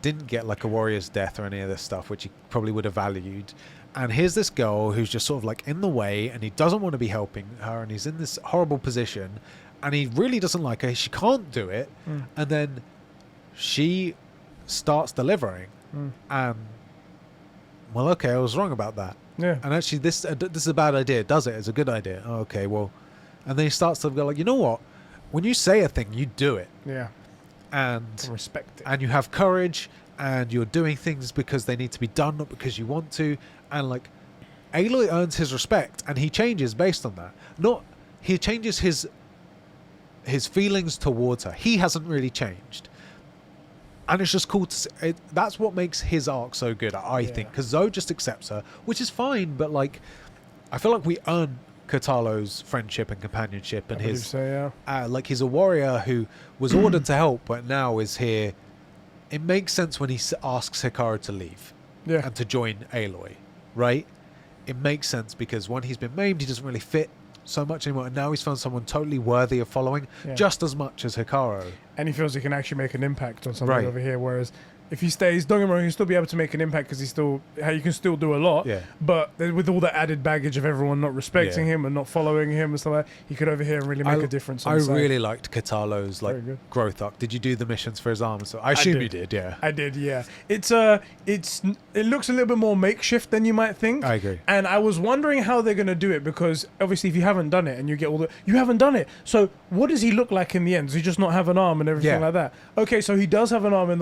didn't get like a warrior's death or any of this stuff, which he probably would have valued. And here's this girl who's just sort of like in the way, and he doesn't want to be helping her, and he's in this horrible position, and he really doesn't like her. She can't do it, and then she starts delivering, and well, okay, I was wrong about that. Yeah. And actually, this is a bad idea. Does it? It's a good idea. Oh, okay, well, and then he starts to go like, you know what? When you say a thing, you do it. Yeah. And Respect it. and you have courage, and you're doing things because they need to be done, not because you want to. And like, Aloy earns his respect, and he changes based on that. He changes his feelings towards her. He hasn't really changed, and it's just cool to see. That's what makes his arc so good, I think, because Zoe just accepts her, which is fine. But like, I feel like we earn Katalo's friendship and companionship, and like he's a warrior who was ordered to help, but now is here. It makes sense when he asks Hikaru to leave and to join Aloy, right? It makes sense because when he's been maimed, he doesn't really fit so much anymore, and now he's found someone totally worthy of following, just as much as Hikaru. And he feels he can actually make an impact on something over here, whereas if he stays, don't get me wrong, he'll still be able to make an impact because you can still do a lot. Yeah. But with all the added baggage of everyone not respecting him and not following him and stuff like that, he could over here and really make a difference. I really liked Katalo's like growth arc. Did you do the missions for his arm? So I assume you did. Yeah. I did. Yeah. It looks a little bit more makeshift than you might think. I agree. And I was wondering how they're gonna do it because obviously if you haven't done it and you get you haven't done it. So what does he look like in the end? Does he just not have an arm and everything like that? Okay, so he does have an arm in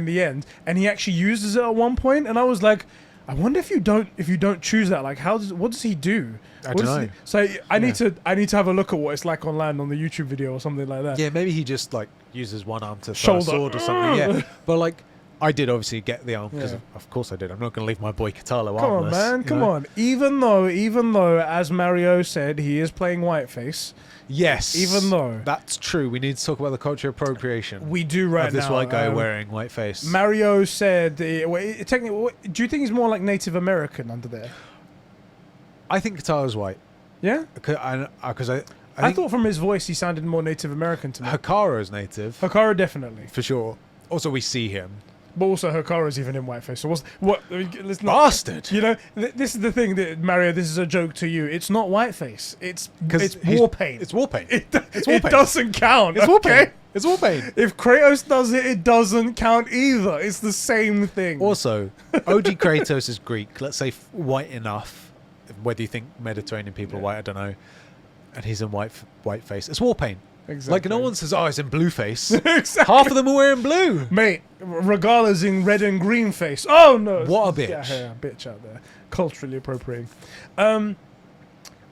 the end, and he actually uses it at one point, and I was like, I wonder if you don't choose that, like what does he do? I don't know. So I need to have a look at what it's like online on the YouTube video or something like that. Yeah, maybe he just like uses one arm to throw a sword or something. Yeah, but like I did obviously get the arm because of course I did. I'm not going to leave my boy Katalo armless. Come on, man, come on. Even though, as Mario said, he is playing whiteface. Yes. Even though that's true, we need to talk about the culture appropriation. We do right now. Of this white guy wearing whiteface. Mario said, technically, do you think he's more like Native American under there? I think Katalo's white. Yeah? Because I thought from his voice he sounded more Native American to me. Hikaru's native. Hikaru definitely. For sure. Also, we see him. But also Hikaru's even in whiteface. So what? Let's not, Bastard. You know, this is the thing that Mario. This is a joke to you. It's not whiteface. It's he's- war paint. It's war paint. It war paint. doesn't count. It's war okay? paint. It's war paint. If Kratos does it, it doesn't count either. It's the same thing. Also, OG Kratos is Greek. Let's say white enough. Whether you think Mediterranean people are white, I don't know. And he's in whiteface. It's war paint. Exactly. Like no one says, "Oh, it's in blue face." Exactly. Half of them are wearing blue. Mate, Regala's in red and green face. Oh no! What a bitch. Yeah, bitch out there. Culturally appropriating.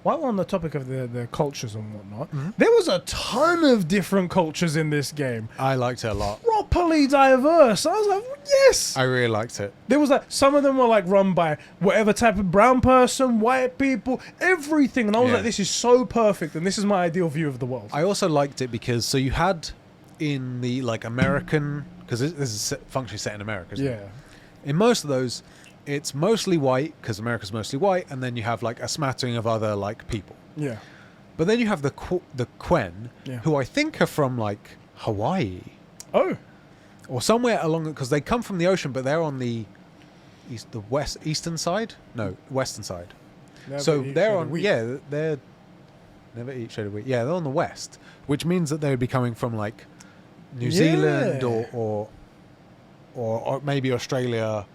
While we're on the topic of the cultures and whatnot, there was a ton of different cultures in this game. I liked it a lot. Properly diverse. I was like, yes! I really liked it. There was like, some of them were like run by whatever type of brown person, white people, everything. And I was Yeah. like, this is so perfect. And this is my ideal view of the world. I also liked it because so you had in the like American, because this is functionally set in America, isn't it? Yeah. In most of those, it's mostly white because America's mostly white, and then you have like a smattering of other like people. Yeah. But then you have the Quen, Yeah. who I think are from like Hawaii Oh. or somewhere along, because they come from the ocean, but they're on the eastern side. No, western side. Never So eat they're shredded on. wheat. Yeah, they're never eat shredded wheat. Yeah, they're on the west, which means that they would be coming from like New Zealand Yeah. or maybe Australia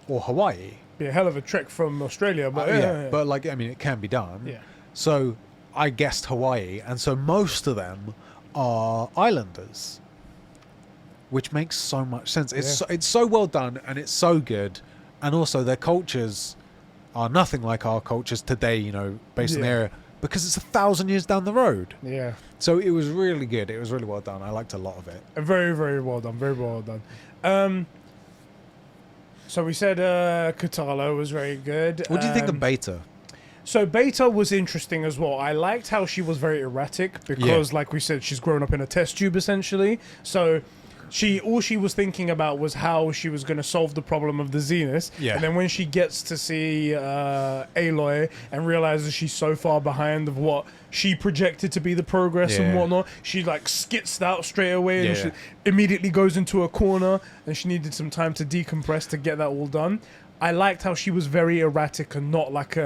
or Hawaii. Be a hell of a trek from Australia, but yeah. But like I mean, it can be done. Yeah. So I guessed Hawaii, and so most of them are islanders, which makes so much sense. It's so well done, and it's so good, and also their cultures are nothing like our cultures today. You know, based on the Yeah. area, because it's 1,000 years down the road. Yeah. So it was really good. It was really well done. I liked a lot of it. Very, very well done. Very well done. So we said Katala was very good. What do you think of Beta? So Beta was interesting as well. I liked how she was very erratic because, like we said, she's grown up in a test tube essentially. So all she was thinking about was how she was going to solve the problem of the Zenith. Yeah. And then when she gets to see Aloy and realizes she's so far behind of what she projected to be the progress and Yeah. whatnot, she like skits out straight away and Yeah. she immediately goes into a corner, and she needed some time to decompress to get that all done. I liked how she was very erratic and not like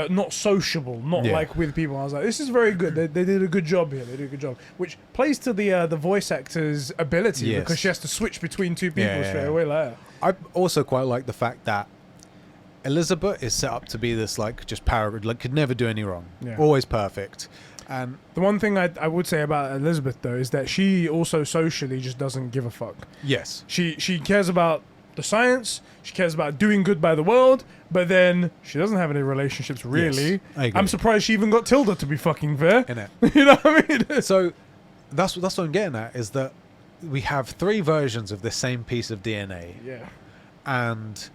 not sociable, not Yeah. like with people. I was like, this is very good. They did a good job here. They did a good job, which plays to the voice actor's ability Yes. because she has to switch between two people Yeah. straight away like that. I also quite like the fact that Elizabeth is set up to be this like just power, like could never do any wrong, Yeah. always perfect. And The one thing I would say about Elizabeth though is that she also socially just doesn't give a fuck. yes, She cares about the science. She cares about doing good by the world, but then she doesn't have any relationships really. Yes, I agree. I'm surprised she even got Tilda, to be fucking fair. innit? You know what I mean? So that's what I'm getting at, is that we have 3 versions of the same piece of DNA, Yeah. and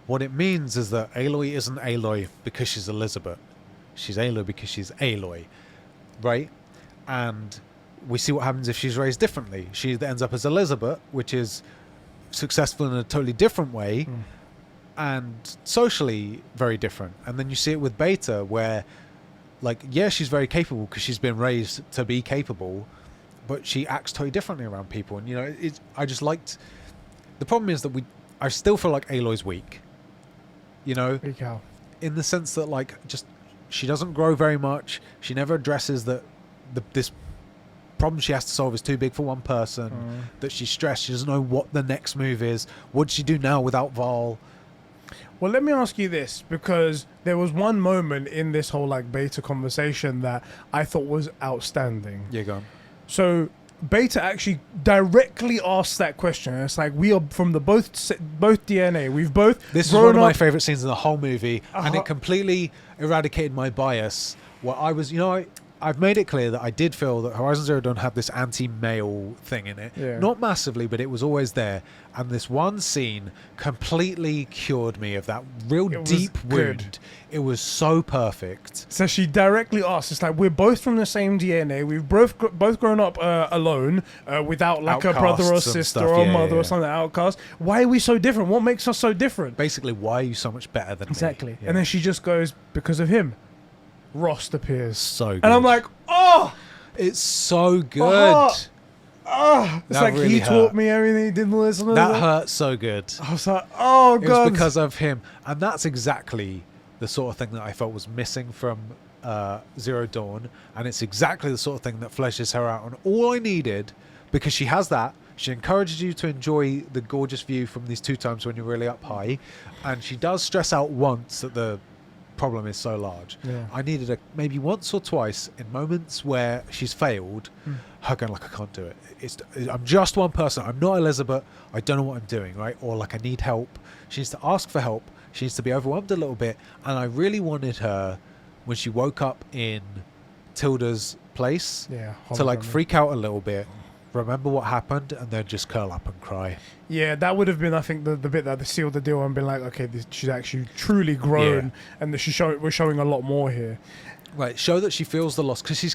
what it means is that Aloy isn't Aloy because she's Elizabeth. She's Aloy because she's Aloy, right? And we see what happens if she's raised differently. She ends up as Elizabeth, which is successful in a totally different way and socially very different. And then you see it with Beta, where like, yeah, she's very capable because she's been raised to be capable, but she acts totally differently around people. And you know, I just liked, the problem is that I still feel like Aloy's weak, you know, Big cow. in the sense that like just she doesn't grow very much. She never addresses that this problem she has to solve is too big for one person, that she's stressed, she doesn't know what the next move is. What'd she do now without Varl? Well, let me ask you this, because there was one moment in this whole like Beta conversation that I thought was outstanding. Yeah, go on. So Beta actually directly asked that question. And it's like, we are from the both DNA. We've both This is grown one of my up- favorite scenes in the whole movie, and Uh-huh. it completely eradicated my bias. Where I was, you know, I've made it clear that I did feel that Horizon Zero Dawn had this anti-male thing in it. Yeah. Not massively, but it was always there. And this one scene completely cured me of that real It was deep good. wound. It was so perfect. So she directly asked, it's like, we're both from the same DNA. We've both grown up alone, without like a brother or Outcasts and sister stuff, or yeah, mother yeah. or something, outcast. Why are we so different? What makes us so different? Basically, why are you so much better than me? Exactly. Yeah. And then she just goes, because of him. Rost appears. So good. And I'm like, oh! it's so good. My heart. oh, it's That like really he hurt. taught me everything. He didn't listen. That hurt so good. I was like, oh It god. was because of him, and that's exactly the sort of thing that I felt was missing from Zero Dawn, and it's exactly the sort of thing that fleshes her out. And all I needed, because she has that, she encourages you to enjoy the gorgeous view from these 2 times when you're really up high, and she does stress out once that the problem is so large. Yeah. I needed her maybe once or twice in moments where she's failed, her going like, I can't do it. I'm just one person. I'm not Elizabeth. I don't know what I'm doing, right? Or like, I need help. She needs to ask for help. She needs to be overwhelmed a little bit. And I really wanted her, when she woke up in Tilda's place, to like freak out a little bit, remember what happened, and then just curl up and cry. Yeah, that would have been, I think, the bit that sealed the deal and been like, okay, she's actually truly grown, and that we're showing a lot more here. Right, show that she feels the loss, because she's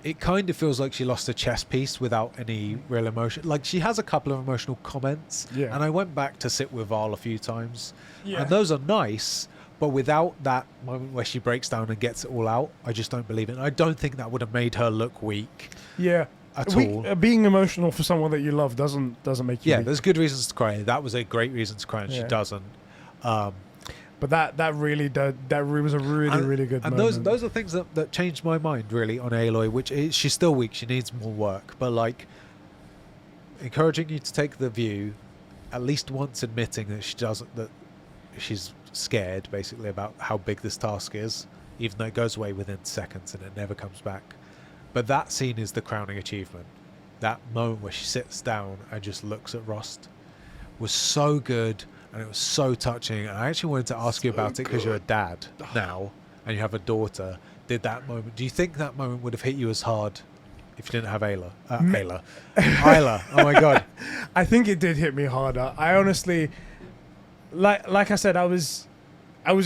it kind of feels like she lost a chess piece without any real emotion. Like, she has a couple of emotional comments, and I went back to sit with Varl a few times, and those are nice, but without that moment where she breaks down and gets it all out, I just don't believe it. And I don't think that would have made her look weak. Yeah. At all. Being emotional for someone that you love doesn't make you weak. There's good reasons to cry. That was a great reason to cry, and she doesn't. But that really was a really good and moment. those are things that changed my mind really on Aloy, which is, she's still weak, she needs more work, but like encouraging you to take the view, at least once admitting that she's scared basically about how big this task is, even though it goes away within seconds and it never comes back. But that scene is the crowning achievement. That moment where she sits down and just looks at Rost was so good, and it was so touching. And I actually wanted to ask you about it because you're a dad now and you have a daughter. Do you think that moment would have hit you as hard if you didn't have Ayla? Ayla. Oh my god. I think it did hit me harder. I honestly, like I said, I was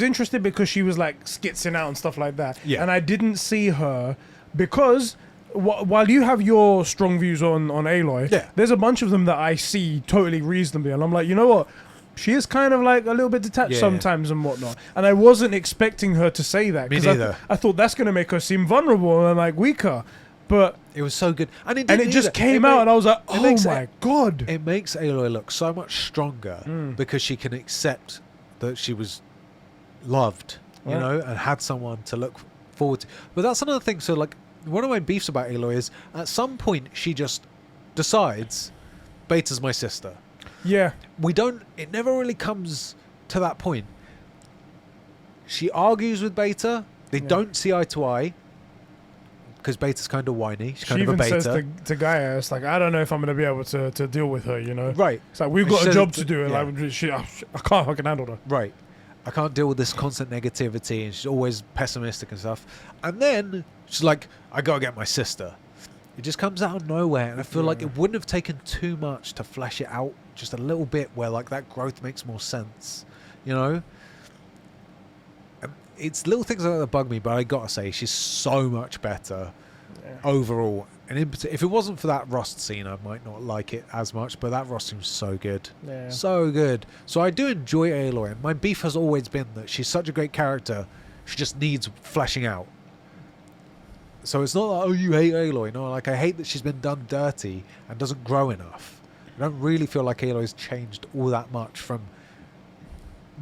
interested because she was like skitzing out and stuff like that. Yeah. And I didn't see her because while you have your strong views on Aloy, there's a bunch of them that I see totally reasonably, and I'm like, you know what? She is kind of like a little bit detached sometimes and whatnot. And I wasn't expecting her to say that. Me neither. I thought that's going to make her seem vulnerable and like weaker. But it was so good. And it just came out and I was like, oh my God. It makes Aloy look so much stronger because she can accept that she was loved, you know, and had someone to look forward to. But that's another thing. So like, one of my beefs about Aloy is at some point she just decides Beta's my sister. Yeah. It never really comes to that point. She argues with Beta. They don't see eye to eye because Beta's kind of whiny. She's kind of a beta. She even says to Gaia, it's like, I don't know if I'm going to be able to deal with her, you know? Right. It's like, we've got a job to do. And like, I can't fucking handle her. Right. I can't deal with this constant negativity, and she's always pessimistic and stuff. And then she's like, I got to get my sister. It just comes out of nowhere, and I feel like it wouldn't have taken too much to flesh it out just a little bit where like that growth makes more sense, you know? It's little things like that bug me, but I gotta say, she's so much better overall. And if it wasn't for that Rost scene, I might not like it as much, but that Rost seems so good. Yeah. So good. So I do enjoy Aloy, and my beef has always been that she's such a great character, she just needs fleshing out. So it's not like, oh, you hate Aloy. No, like, I hate that she's been done dirty and doesn't grow enough. I don't really feel like Aloy's changed all that much from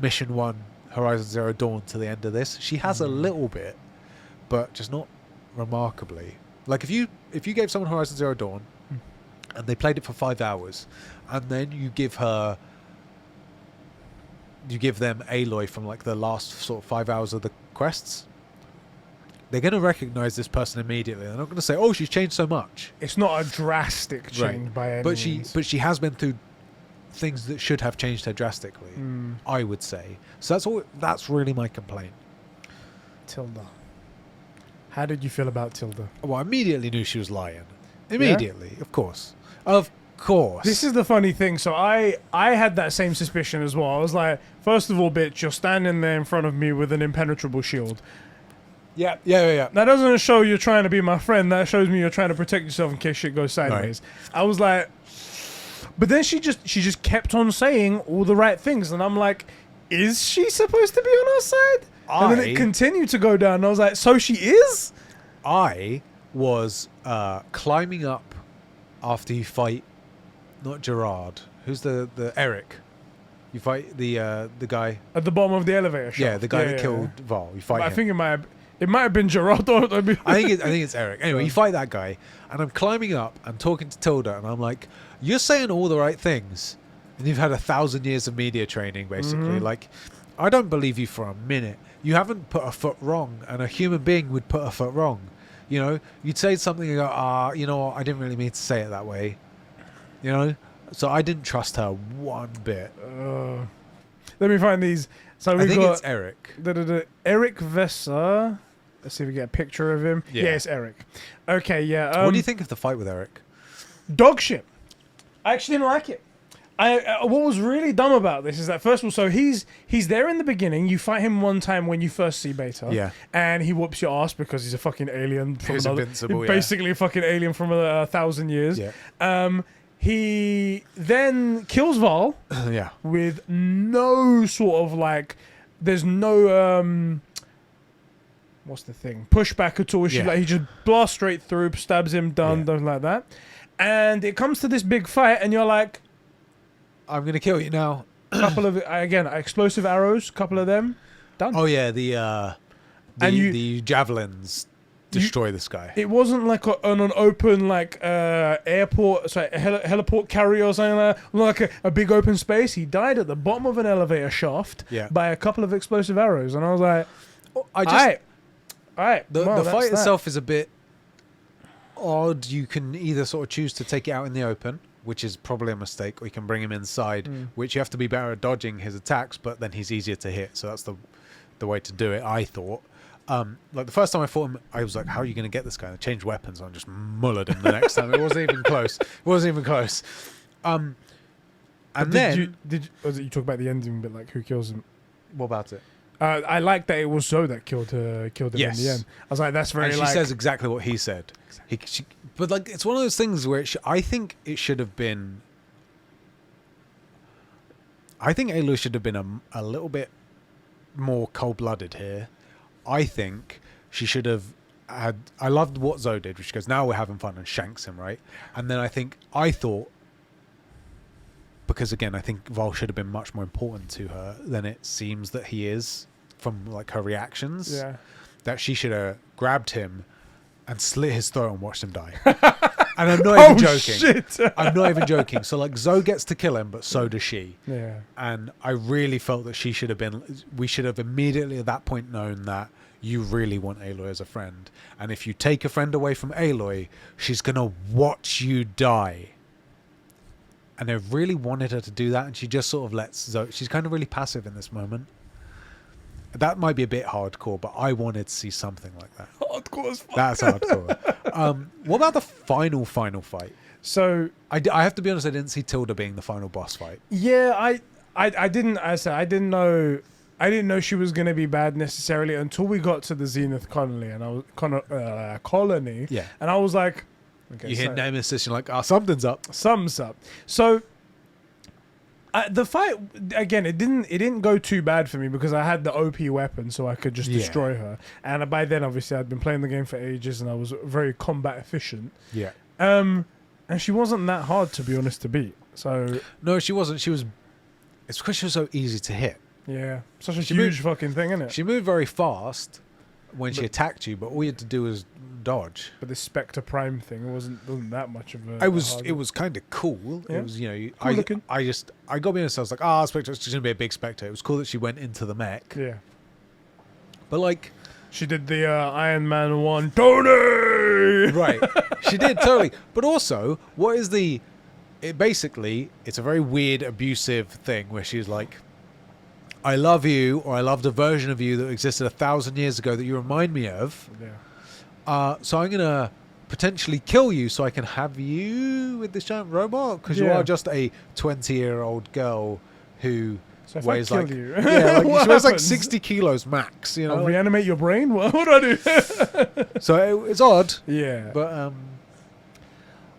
Mission 1, Horizon Zero Dawn to the end of this. She has a little bit, but just not remarkably. Like, if you gave someone Horizon Zero Dawn and they played it for 5 hours, and then you give them Aloy from like the last sort of 5 hours of the quests, they're going to recognize this person immediately. They're not going to say, "Oh, she's changed so much." It's not a drastic change by any means. But she has been through things that should have changed her drastically. I would say. So that's really my complaint. Tilda. How did you feel about Tilda? Well, I immediately knew she was lying. Immediately, of course. Of course. This is the funny thing. So I had that same suspicion as well. I was like, first of all, bitch, you're standing there in front of me with an impenetrable shield. Yeah. That doesn't show you're trying to be my friend. That shows me you're trying to protect yourself in case shit goes sideways. Right. I was like, but then she just kept on saying all the right things, and I'm like, is she supposed to be on our side? And then it continued to go down, and I was like, so she is? I was climbing up after you fight, not Gerard, who's the Eric. You fight the guy At the bottom of the elevator shaft. Yeah, the guy that killed Varl. You fight I him. think it might have been Gerard. I think it's Eric. Anyway, you fight that guy, and I'm climbing up and talking to Tilda, and I'm like, "You're saying all the right things, and you've had 1,000 years of media training, basically. Like, I don't believe you for a minute. You haven't put a foot wrong, and a human being would put a foot wrong. You know, you'd say something and go, you know what? I didn't really mean to say it that way. You know." So I didn't trust her one bit. Let me find these. So I think it's Eric. Eric Vesser. Let's see if we get a picture of him. Yeah, it's Eric. Okay, yeah. What do you think of the fight with Eric? Dog shit. I actually didn't like it. What was really dumb about this is that, first of all, so he's there in the beginning. You fight him one time when you first see Beta. Yeah. And he whoops your ass because he's a fucking alien. He's invincible, basically a fucking alien from 1,000 years. Yeah. He then kills Varl. Yeah. With no sort of like, there's no what's the thing? Pushback at all. Like, he just blasts straight through, stabs him, done, nothing like that. And it comes to this big fight, and you're like, I'm gonna kill you now. Couple of explosive arrows, couple of them, done. Oh yeah, the javelins destroy this guy. It wasn't like on an open airport, sorry, a heliport carrier or something like that. Like a big open space. He died at the bottom of an elevator shaft by a couple of explosive arrows, and I was like, all right. The fight itself is a bit odd. You can either sort of choose to take it out in the open, which is probably a mistake, or you can bring him inside, which you have to be better at dodging his attacks, but then he's easier to hit, so that's the way to do it, I thought. Like the first time I fought him, I was like, how are you going to get this guy? I changed weapons, and I just mullered him the next time. It wasn't even close. And then... you talk about the ending bit, like who kills him? What about it? I like that it was Zoe that killed him in the end. I was like, that's very. And she says exactly what he said. Exactly. But like, it's one of those things where I think it should have been. I think Aloy should have been a little bit more cold-blooded here. I think she should have had. I loved what Zoe did, which goes, now we're having fun, and shanks him, right? And then I thought. Because again, I think Varl should have been much more important to her than it seems that he is from like her reactions. Yeah. That she should have grabbed him and slit his throat and watched him die. And I'm not even joking. Shit. I'm not even joking. So like Zoe gets to kill him, but so does she. Yeah. And I really felt that we should have immediately at that point known that you really want Aloy as a friend. And if you take a friend away from Aloy, she's going to watch you die. And I really wanted her to do that, and she just sort of lets Zoe. She's kind of really passive in this moment. That might be a bit hardcore, but I wanted to see something like that. Hardcore as fuck. That's hardcore. What about the final fight? So I have to be honest, I didn't see Tilda being the final boss fight. Yeah, I didn't. I said I didn't know. I didn't know she was going to be bad necessarily until we got to the Zenith colony, and I was colony. Yeah, and I was like. Okay, you hit Nemesis, you're like, something's up. Something's up. So the fight again, it didn't go too bad for me because I had the OP weapon, so I could just destroy her. And by then, obviously, I'd been playing the game for ages, and I was very combat efficient. Yeah. And she wasn't that hard, to be honest, to beat. So no, she wasn't. It's because she was so easy to hit. Yeah, such a huge fucking thing, isn't it? She moved very fast when she attacked you, but all you had to do was dodge. But the Spectre Prime thing wasn't that much of a. It was kind of cool. Yeah. It was cool looking. I got me honest. I was like, Spectre, she's gonna be a big Spectre. It was cool that she went into the mech. Yeah. But like, she did the Iron Man 1 Tony. Right. She did totally. But also, what is it's a very weird abusive thing where she's like, I love you, or I loved a version of you that existed 1,000 years ago that you remind me of. Yeah. So I'm going to potentially kill you so I can have you with this giant robot? Because you are just a 20-year-old girl who weighs like... you? Yeah, like she weighs like 60 kilos max. You know, I'll reanimate your brain? What do I do? So it's odd. Yeah. But...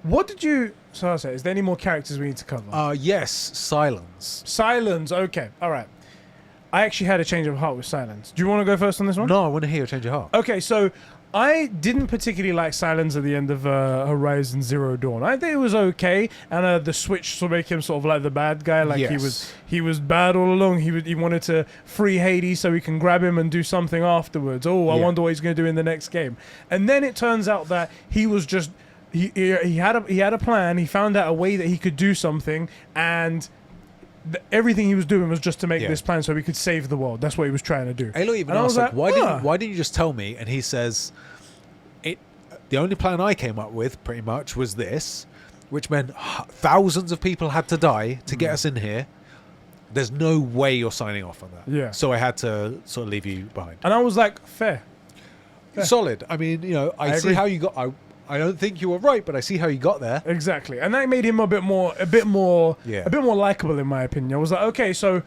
what did you... So I say, is there any more characters we need to cover? Yes, Silence. Silence, okay. All right. I actually had a change of heart with Silence. Do you want to go first on this one? No, I want to hear a change of heart. Okay, so I didn't particularly like Silence at the end of Horizon Zero Dawn. I think it was okay, and the switch to make him sort of like the bad guy, like he was bad all along. He wanted to free Hades so he can grab him and do something afterwards. Oh, I wonder what he's going to do in the next game. And then it turns out that he was just he had a plan. He found out a way that he could do something, and everything he was doing was just to make this plan so he could save the world. That's what he was trying to do. Aloy even asked, like, why didn't you just tell me? And he says, the only plan I came up with, pretty much, was this, which meant thousands of people had to die to get us in here. There's no way you're signing off on that. Yeah. So I had to sort of leave you behind. And I was like, fair. Solid. I mean, I see how you got... I don't think you were right, but I see how you got there. Exactly, and that made him a bit more likable, in my opinion. I was like, okay, so,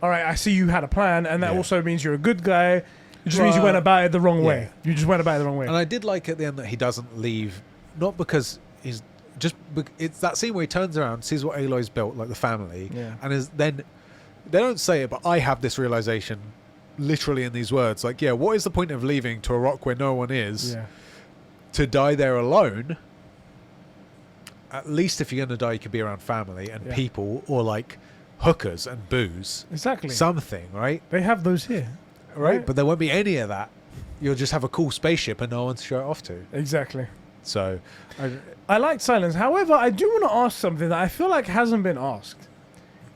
all right, I see you had a plan, and that also means you're a good guy. It just means you went about it the wrong way. You just went about it the wrong way. And I did like at the end that he doesn't leave, not because he's just. It's that scene where he turns around, sees what Aloy's built, like the family, and then they don't say it, but I have this realization, literally in these words, like, what is the point of leaving to a rock where no one is? Yeah. To die there alone, at least if you're going to die, you could be around family and people, or like hookers and booze. Exactly. Something, right? They have those here. Right? But there won't be any of that. You'll just have a cool spaceship and no one to show it off to. Exactly. So, I liked Silence. However, I do want to ask something that I feel like hasn't been asked.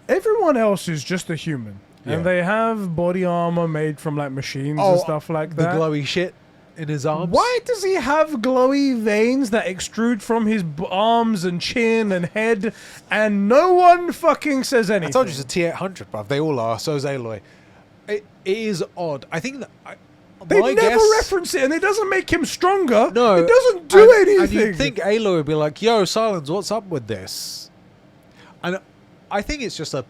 Everyone else is just a human. And they have body armor made from like machines and stuff like that. The glowy shit in his arms. Why does he have glowy veins that extrude from his arms and chin and head, and no one fucking says anything? I told you it's a T-800, bruv. They all are. So is Aloy. It is odd. I think that... They never reference it, and it doesn't make him stronger. No. It doesn't do anything. And you'd think Aloy would be like, yo, Silence, what's up with this? And I think it's just a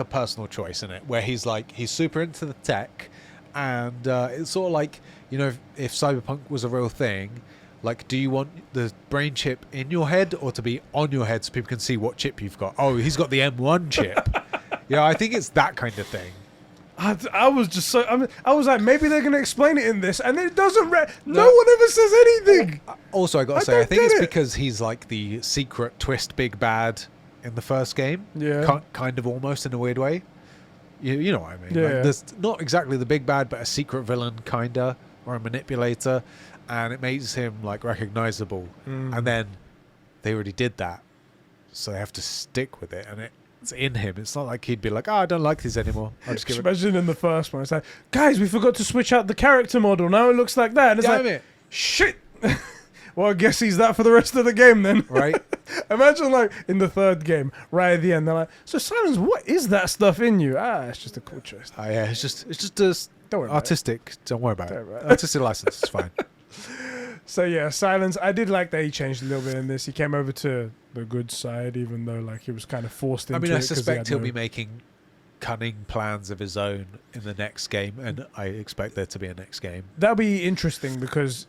personal choice, in it, where he's super into the tech, and it's sort of like, if Cyberpunk was a real thing, like, do you want the brain chip in your head or to be on your head so people can see what chip you've got? Oh, he's got the M1 chip. I think it's that kind of thing. I was just so... I was like, maybe they're going to explain it in this, and it doesn't... No one ever says anything! Also, I got to say, I think it's because he's like the secret twist big bad in the first game. Yeah. Kind of almost in a weird way. You know what I mean? Yeah. There's not exactly the big bad, but a secret villain, kinda, or a manipulator, and it makes him like recognizable. And then they already did that, so they have to stick with it, and it's in him. It's not like he'd be like, I don't like these anymore. I'll just give it. Imagine in the first one, it's like, guys, we forgot to switch out the character model. Now it looks like that. And it's Damn like, it. Shit. Well, I guess he's that for the rest of the game then. Right. Imagine like in the third game, right at the end, they're like, so Silence, what is that stuff in you? It's just a cool choice. Oh yeah, it's just don't worry artistic. Don't worry about it. Artistic license is fine. So yeah, Silence, I did like that he changed a little bit in this. He came over to the good side, even though like he was kind of forced into it. I suspect he'll be making cunning plans of his own in the next game, and I expect there to be a next game. That'll be interesting because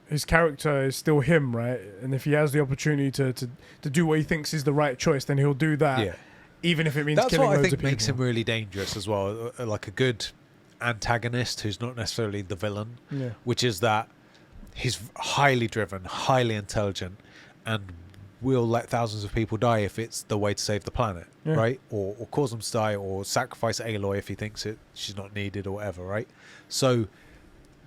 his character is still him, right? And if he has the opportunity to do what he thinks is the right choice, then he'll do that. Yeah. Even if it means killing loads of people. That's what I think makes him really dangerous as well. Like a good antagonist who's not necessarily the villain, which is that he's highly driven, highly intelligent, and will let thousands of people die if it's the way to save the planet, right? Or cause them to die, or sacrifice Aloy if he thinks she's not needed or whatever, right? So,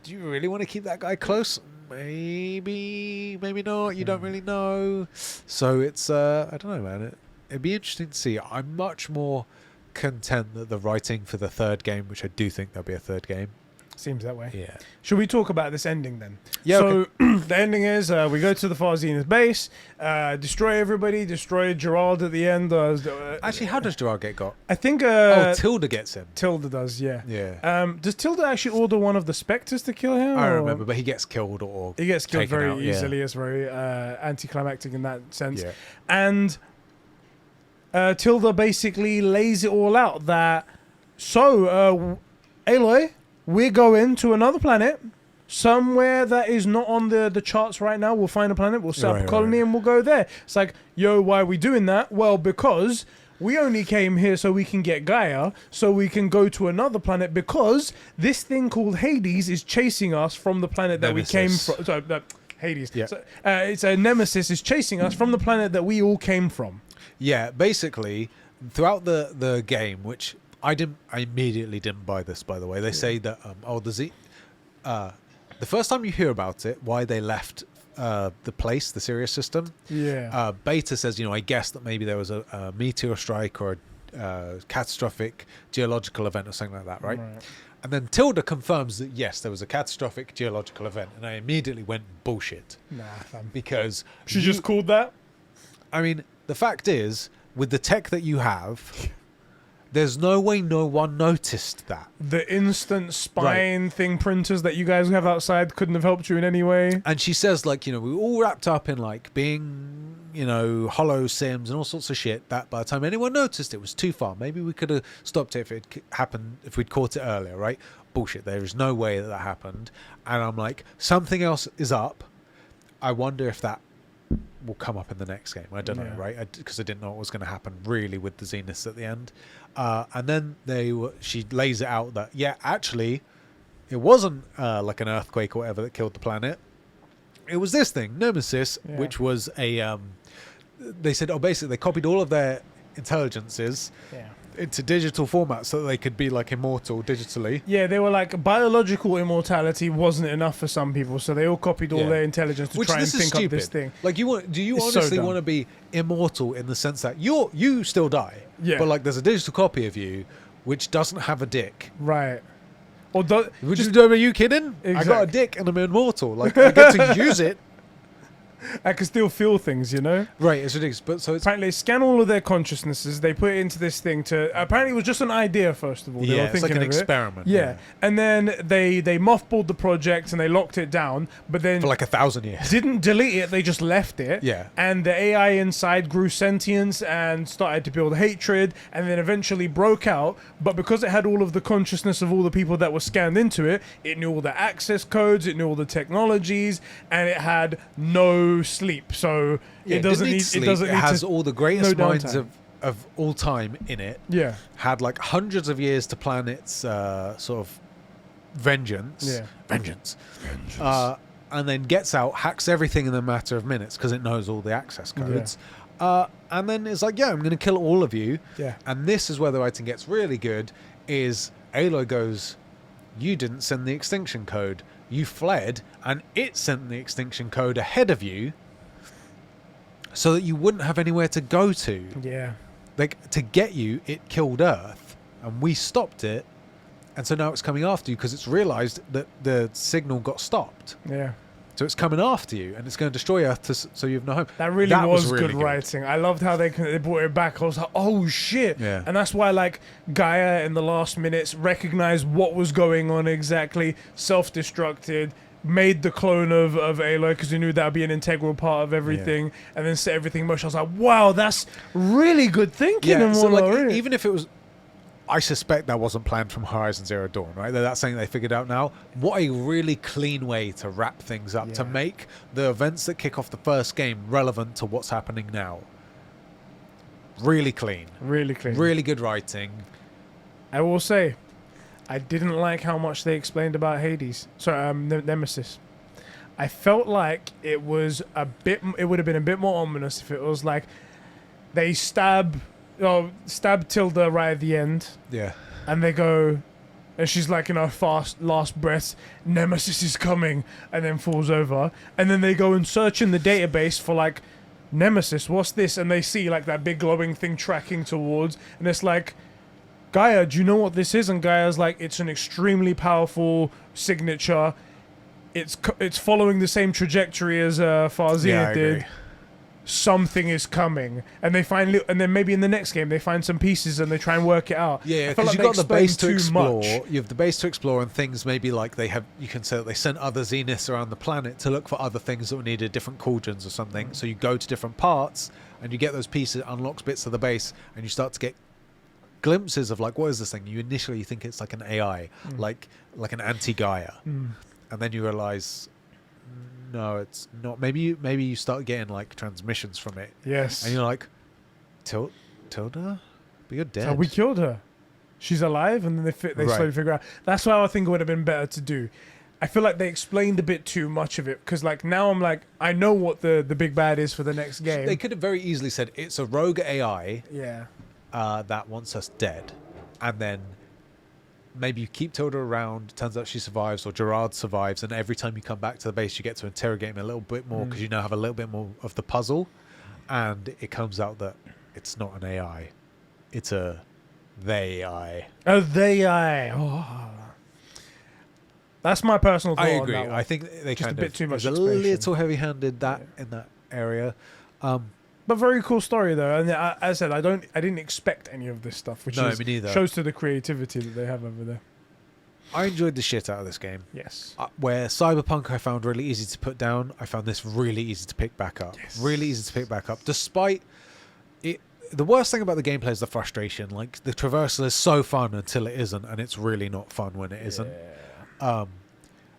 do you really want to keep that guy close? Maybe not. You don't really know. So it's I don't know, man. It'd be interesting to see. I'm much more content that the writing for the third game, which I do think there'll be a third game. Seems that way. Yeah. Should we talk about this ending then? Yeah. So okay. The ending is we go to the Far Zenith base, destroy everybody, destroy Gerald at the end. Actually, how does Gerald get got? I think. Tilda gets him. Tilda does, yeah. Yeah. Does Tilda actually order one of the Spectres to kill him? I don't remember, but he gets killed or he gets killed very easily. Yeah. It's very anticlimactic in that sense. Yeah. And Tilda basically lays it all out that Aloy, we're going to another planet, somewhere that is not on the charts right now. We'll find a planet, we'll set up a colony, and we'll go there. It's like, yo, why are we doing that? Well, because we only came here so we can get Gaia, so we can go to another planet because this thing called Hades is chasing us from the planet that we came from. Sorry, Hades. Yeah. So, it's a Nemesis is chasing us from the planet that we all came from. Yeah, basically, throughout the game, which I immediately didn't buy this, by the way. They say that, the first time you hear about it, why they left the place, the Sirius system, Beta says, I guess that maybe there was a meteor strike or a catastrophic geological event or something like that, right? And then Tilda confirms that, yes, there was a catastrophic geological event. And I immediately went, bullshit. Nah, fam. Because... She just called that? I mean, the fact is, with the tech that you have... There's no way no one noticed that. The instant spine thing printers that you guys have outside couldn't have helped you in any way. And she says, we were all wrapped up in, being, hollow sims and all sorts of shit that by the time anyone noticed, it was too far. Maybe we could have stopped it if it happened, if we'd caught it earlier, right? Bullshit. There is no way that happened. And I'm like, something else is up. I wonder if that will come up in the next game. I don't know, right? Because I didn't know what was going to happen really with the Zeniths at the end. And then she lays it out that, actually, it wasn't like an earthquake or whatever that killed the planet. It was this thing, Nemesis, which was a... they said, basically, they copied all of their intelligences into digital format so that they could be immortal digitally. Yeah, they were biological immortality wasn't enough for some people, so they all copied all their intelligence to try and think up this thing. Do you honestly want to be immortal in the sense that you still die, but there's a digital copy of you which doesn't have a dick, right? Or are you kidding? Exactly. I got a dick and I'm immortal. I get to use it. I can still feel things, Right, it's ridiculous. But so apparently they scan all of their consciousnesses, they put it into this thing to... Apparently it was just an idea, first of all. They were it's like an experiment. Yeah. And then they mothballed the project and they locked it down, but then... For 1,000 years. Didn't delete it, they just left it. Yeah. And the AI inside grew sentience and started to build hatred and then eventually broke out. But because it had all of the consciousness of all the people that were scanned into it, it knew all the access codes, it knew all the technologies, and it had no sleep, so it doesn't need sleep. It has all the greatest minds of all time in it. Had hundreds of years to plan its sort of vengeance, and then gets out, hacks everything in a matter of minutes because it knows all the access codes. And then it's I'm going to kill all of you. And this is where the writing gets really good. Is Aloy goes, you didn't send the extinction code. You fled, and it sent the extinction code ahead of you so that you wouldn't have anywhere to go to. Yeah. To get you, it killed Earth, and we stopped it, and so now it's coming after you because it's realized that the signal got stopped. Yeah. So it's coming after you, and it's going to destroy Earth so you have no home. That was really good writing. I loved how they brought it back. I was like, oh, shit. Yeah. And that's why, Gaia in the last minutes recognized what was going on exactly, self-destructed, made the clone of Aloy because he knew that would be an integral part of everything, and then set everything in motion. I was like, wow, that's really good thinking. Yeah, so even if it was... I suspect that wasn't planned from Horizon Zero Dawn, right? That's something they figured out now. What a really clean way to wrap things up, to make the events that kick off the first game relevant to what's happening now. Really clean. Really clean. Really good writing. I will say, I didn't like how much they explained about Hades. Sorry, Nemesis. I felt like it was it would have been a bit more ominous if it was they stab Tilda right at the end. Yeah. And they go, and she's in her last breath, Nemesis is coming, and then falls over. And then they go and search in the database for Nemesis, what's this? And they see that big glowing thing tracking towards, and it's Gaia, do you know what this is? And Gaia's it's an extremely powerful signature. It's following the same trajectory as Zenith did. Something is coming, and they find, and then maybe in the next game they find some pieces and they try and work it out. Yeah, because you've got the base to explore. You have the base to explore, and things maybe they have. You can say that they sent other Zeniths around the planet to look for other things that needed different cauldrons or something. So you go to different parts, and you get those pieces, unlocks bits of the base, and you start to get glimpses of what is this thing? You initially think it's an AI, like an anti-Gaia, and then you realize. No, it's not. Maybe you start getting transmissions from it. Yes. And you're like, Tilda? But you're dead. So we killed her. She's alive, and then they Right. slowly figure out. That's why I think it would have been better to do. I feel like they explained a bit too much of it, because like now I'm like, I know what the big bad is for the next game. They could have very easily said it's a rogue AI Yeah. that wants us dead, and then maybe you keep Tilda around. Turns out she survives, or Gerard survives, and every time you come back to the base, you get to interrogate him a little bit more because you now have a little bit more of the puzzle, and it comes out that it's not an AI, it's a they AI. Oh, Oh. That's my personal thought. I on agree. that one. I think they Just kind a bit of too much it was a expansion. little heavy-handed in that area. But very cool story though, and as I said, I didn't expect any of this stuff, which No, me neither. shows to the creativity that they have over there. I enjoyed the shit out of this game. Yes. Where Cyberpunk I found really easy to put down, I found this really easy to pick back up. Yes. Really easy to pick back up, despite it. The worst thing about the gameplay is the frustration. Like, the traversal is so fun until it isn't, and it's really not fun when it isn't.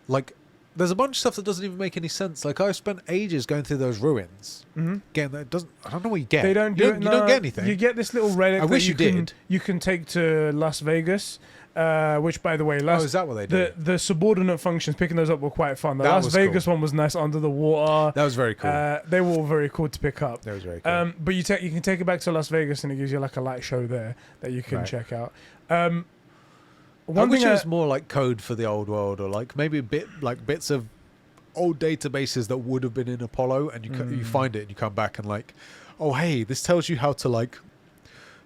Like, there's a bunch of stuff that doesn't even make any sense. Like, I've spent ages going through those ruins. Again, that doesn't. I don't know what you get. They don't do it. You don't get anything. You get this little relic. I that wish you did. You can take to Las Vegas, which, by the way, Oh, is that what they do? the subordinate functions picking those up were quite fun. The That Las was Vegas cool. one was nice under the water. That was very cool. They were all very cool to pick up. That was very cool. But you can take it back to Las Vegas, and it gives you like a light show there that you can Right. check out. I One wish thing it was more like code for the old world, or like maybe a bit like bits of old databases that would have been in Apollo, and you find it and you come back and like, oh hey, this tells you how to like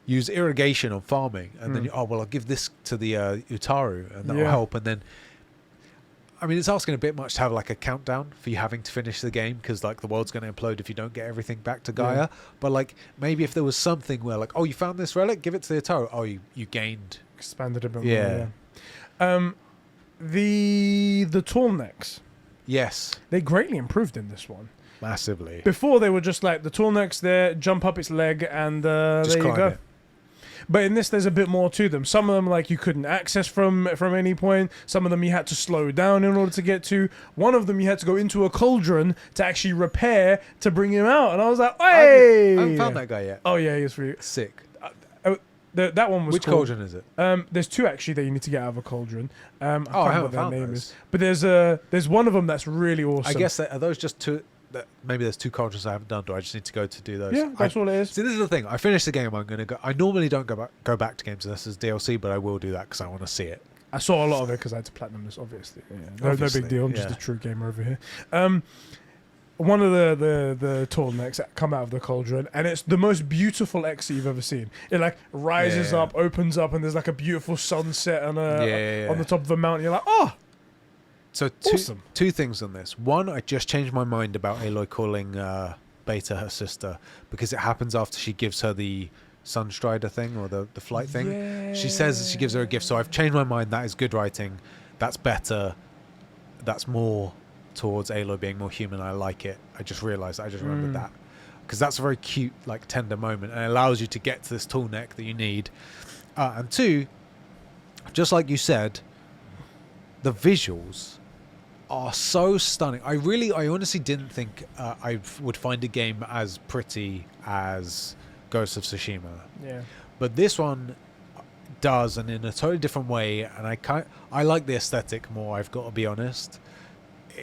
use irrigation on farming, and then I'll give this to the Utaru, and that'll help. And then, I mean, it's asking a bit much to have like a countdown for you having to finish the game, because like the world's going to implode if you don't get everything back to Gaia. Yeah. But like maybe if there was something where like, oh, you found this relic, give it to the Utaru. Oh, you gained. expanded a bit Yeah. more. The tall necks, Yes, they greatly improved in this one. massively. Before they were just like the tall necks there, jump up its leg, and there Just you climb go. it. But in this, there's a bit more to them. Some of them, like, you couldn't access from any point. Some of them you had to slow down in order to get to. One of them you had to go into a cauldron to actually repair to bring him out. And I was like, hey! I haven't found that guy yet. Oh, yeah, he's really... Sick. That one was Which cool. cauldron is it? There's two, actually, that you need to get out of a cauldron. I can't I remember haven't what their found name those. is. But there's one of them that's really awesome. I guess are those just two? Maybe there's two cauldrons I haven't done. Do I just need to go to do those? Yeah, that's all it is. See, this is the thing. I finished the game. I'm gonna go. I normally don't go back to games unless it's DLC, but I will do that because I want to see it. I saw a lot of it because I had to platinum this, obviously. Yeah. No big deal. I'm just a true gamer over here. One of the tall necks that come out of the cauldron, and it's the most beautiful X you've ever seen. It like rises up, opens up, and there's like a beautiful sunset on on the top of the mountain. You're like, oh, So awesome. Two things on this. One, I just changed my mind about Aloy calling Beta her sister, because it happens after she gives her the Sunstrider thing, or the flight thing. Yeah. She says she gives her a gift, so I've changed my mind. That is good writing. That's better. That's more towards Aloy being more human. I like it. I just realized, I just remembered that, because that's a very cute, like, tender moment, and it allows you to get to this tall neck that you need. And two, just like you said, the visuals are so stunning. I honestly didn't think I would find a game as pretty as Ghost of Tsushima, Yeah. but this one does, and in a totally different way. And I like the aesthetic more, I've got to be honest.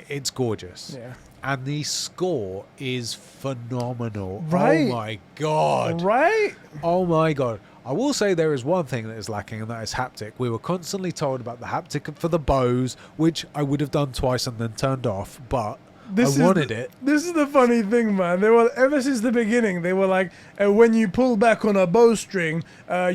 It's gorgeous. Yeah. And the score is phenomenal. Right. Oh my god. Right? Oh my god. I will say there is one thing that is lacking, and that is haptic. We were constantly told about the haptic for the bows, which I would have done twice and then turned off, but I wanted it. This is the funny thing, man. They were, ever since the beginning, they were like, when you pull back on a bowstring,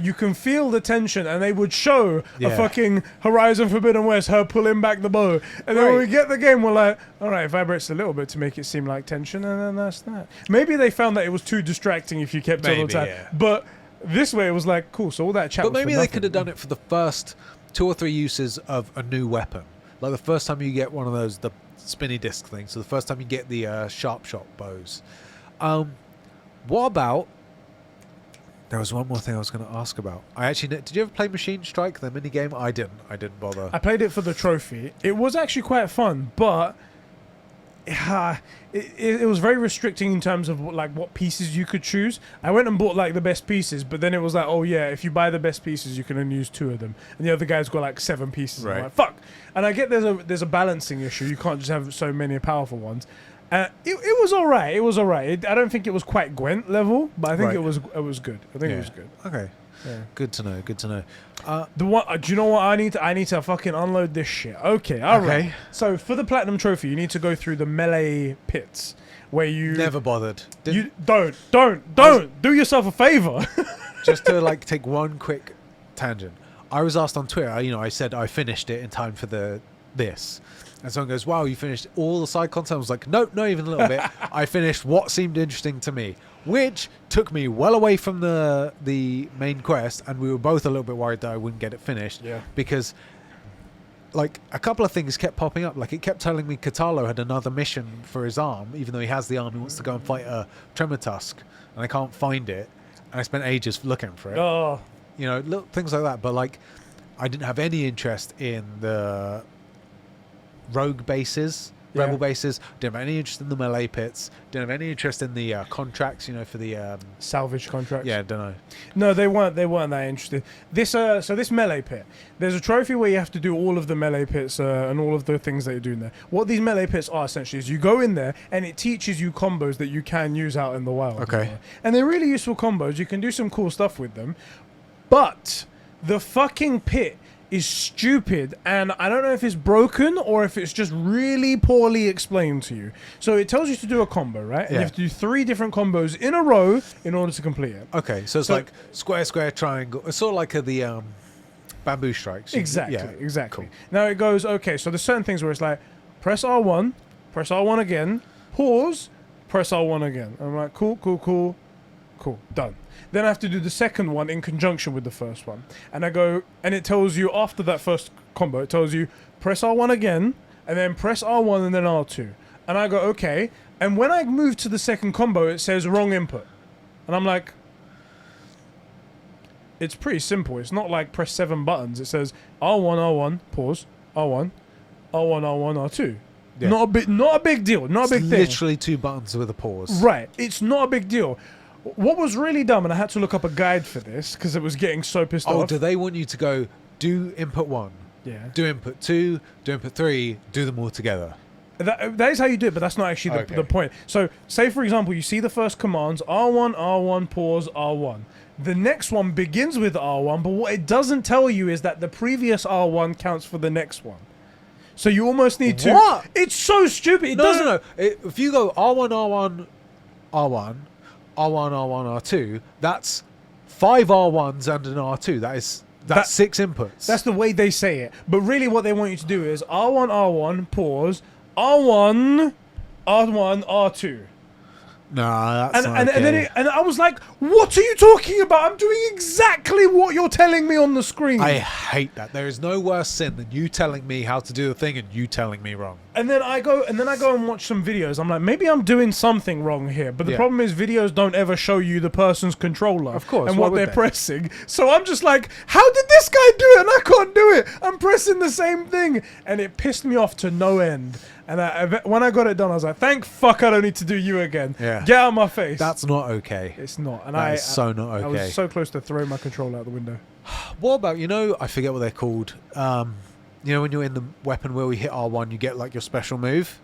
you can feel the tension, and they would show a fucking Horizon Forbidden West, her pulling back the bow. And then when we get the game, we're like, all right, it vibrates a little bit to make it seem like tension, and then that's that. Maybe they found that it was too distracting if you kept it all the time. Yeah. But this way, it was like, cool, so all that chat But was maybe for they nothing. could have done it for the first 2 or 3 uses of a new weapon. Like the first time you get one of those, the spinny disc things. So the first time you get the sharp shot bows. What about... There was one more thing I was going to ask about. Did you ever play Machine Strike, the minigame? I didn't bother. I played it for the trophy. It was actually quite fun, but it was very restricting in terms of like what pieces you could choose. I went and bought like the best pieces, but then it was like, oh yeah, if you buy the best pieces, you can only use 2 of them, and the other guy's got like 7 pieces. Right. I'm like, fuck. And I get there's a balancing issue. You can't just have so many powerful ones. It was alright. It was alright. I don't think it was quite Gwent level, but I think it was good. I think it was good. Okay. Yeah. Good to know. Good to know. The one, do you know what I need to? I need to fucking unload this shit. Okay, all right. Okay. So for the platinum trophy, you need to go through the melee pits where you Never bothered. You don't do yourself a favor. Just to like take one quick tangent. I was asked on Twitter. I said I finished it in time for this. And someone goes, wow, you finished all the side content? I was like, nope, not even a little bit. I finished what seemed interesting to me, which took me well away from the main quest, and we were both a little bit worried that I wouldn't get it finished. Yeah. Because, like, a couple of things kept popping up. Like, it kept telling me Katalo had another mission for his arm, even though he has the arm, he wants to go and fight a Tremortusk, and I can't find it. And I spent ages looking for it. Oh. Little things like that. But, like, I didn't have any interest in the rogue bases, rebel bases. Didn't have any interest in the melee pits. Didn't have any interest in the contracts, for the Salvage contracts. yeah, don't know. No, they weren't that interested. This this melee pit, there's a trophy where you have to do all of the melee pits and all of the things that you're doing there. What these melee pits are essentially is you go in there and it teaches you combos that you can use out in the wild. Okay. And they're really useful combos. You can do some cool stuff with them. But the fucking pit is stupid, and I don't know if it's broken or if it's just really poorly explained to you. So it tells you to do a combo, right? And you have to do 3 different combos in a row in order to complete it. Okay, so it's like square, square, triangle. It's sort of like the bamboo strikes. Exactly. Cool. Now it goes, okay, so there's certain things where it's like, press R1 again, pause, press R1 again. I'm like, cool, done. Then I have to do the second one in conjunction with the first one. And I go, and it tells you after that first combo, it tells you press R1 again, and then press R1 and then R2. And I go, okay. And when I move to the second combo, it says wrong input. And I'm like, it's pretty simple. It's not like press 7 buttons. It says R1, pause, R1, R2. Yeah. Not a big deal. Not a big thing. Literally 2 buttons with a pause. Right. It's not a big deal. What was really dumb, and I had to look up a guide for this because it was getting so pissed off. Oh, do they want you to go do input 1? Yeah. Do input 2, do input 3, do them all together? That is how you do it, but that's not actually the point. So, say for example, you see the first commands, R1, pause, R1. The next one begins with R1, but what it doesn't tell you is that the previous R1 counts for the next one. So you almost need to... What? It's so stupid. No. If you go R1, R1, R2, that's 5 R1s and an R2. That's 6 inputs. That's the way they say it. But really what they want you to do is R1, pause, R1, R2. Nah, that's not okay. And I was like, what are you talking about? I'm doing exactly what you're telling me on the screen. I hate that. There is no worse sin than you telling me how to do the thing and you telling me wrong. And then I go and watch some videos. I'm like, maybe I'm doing something wrong here. But the problem is videos don't ever show you the person's controller. Of course. And what they're pressing. So I'm just like, how did this guy do it and I can't do it? I'm pressing the same thing. And it pissed me off to no end. And when I got it done, I was like, thank fuck I don't need to do you again. Yeah. Get out of my face. That's not okay. It's not. And that is so not okay. I was so close to throwing my controller out the window. What about, I forget what they're called. When you're in the weapon where we hit R1, you get like your special move.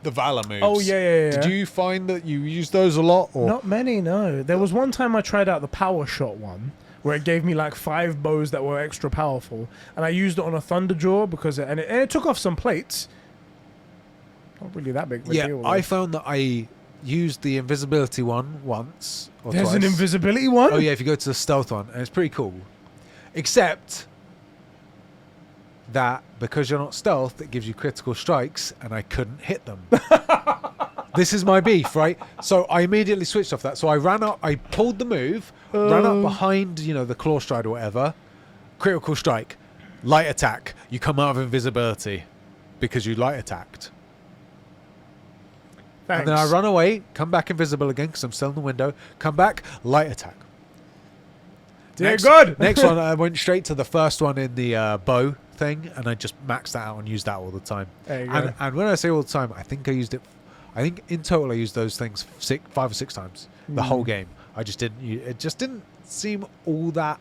The Valor moves. Oh, yeah. Did you find that you use those a lot? Or? Not many, no. There was one time I tried out the power shot one, where it gave me like 5 bows that were extra powerful. And I used it on a Thunderjaw because it took off some plates. Not really that big of a deal. Yeah, I found that I used the invisibility one once or twice. There's an invisibility one? Oh yeah, if you go to the stealth one, and it's pretty cool. Except that because you're not stealth, it gives you critical strikes, and I couldn't hit them. This is my beef, right? So I immediately switched off that. So I ran up, I pulled the move, ran up behind, the claw stride or whatever, critical strike, light attack. You come out of invisibility because you light attacked. Thanks. And then I run away, come back invisible again because I'm still in the window, come back, light attack. Dear God! Next one, I went straight to the first one in the bow thing, and I just maxed that out and used that all the time. There you go. And when I say all the time, I think I used it. I think in total I used those things 5 or 6 times the whole game. I just didn't. It just didn't seem all that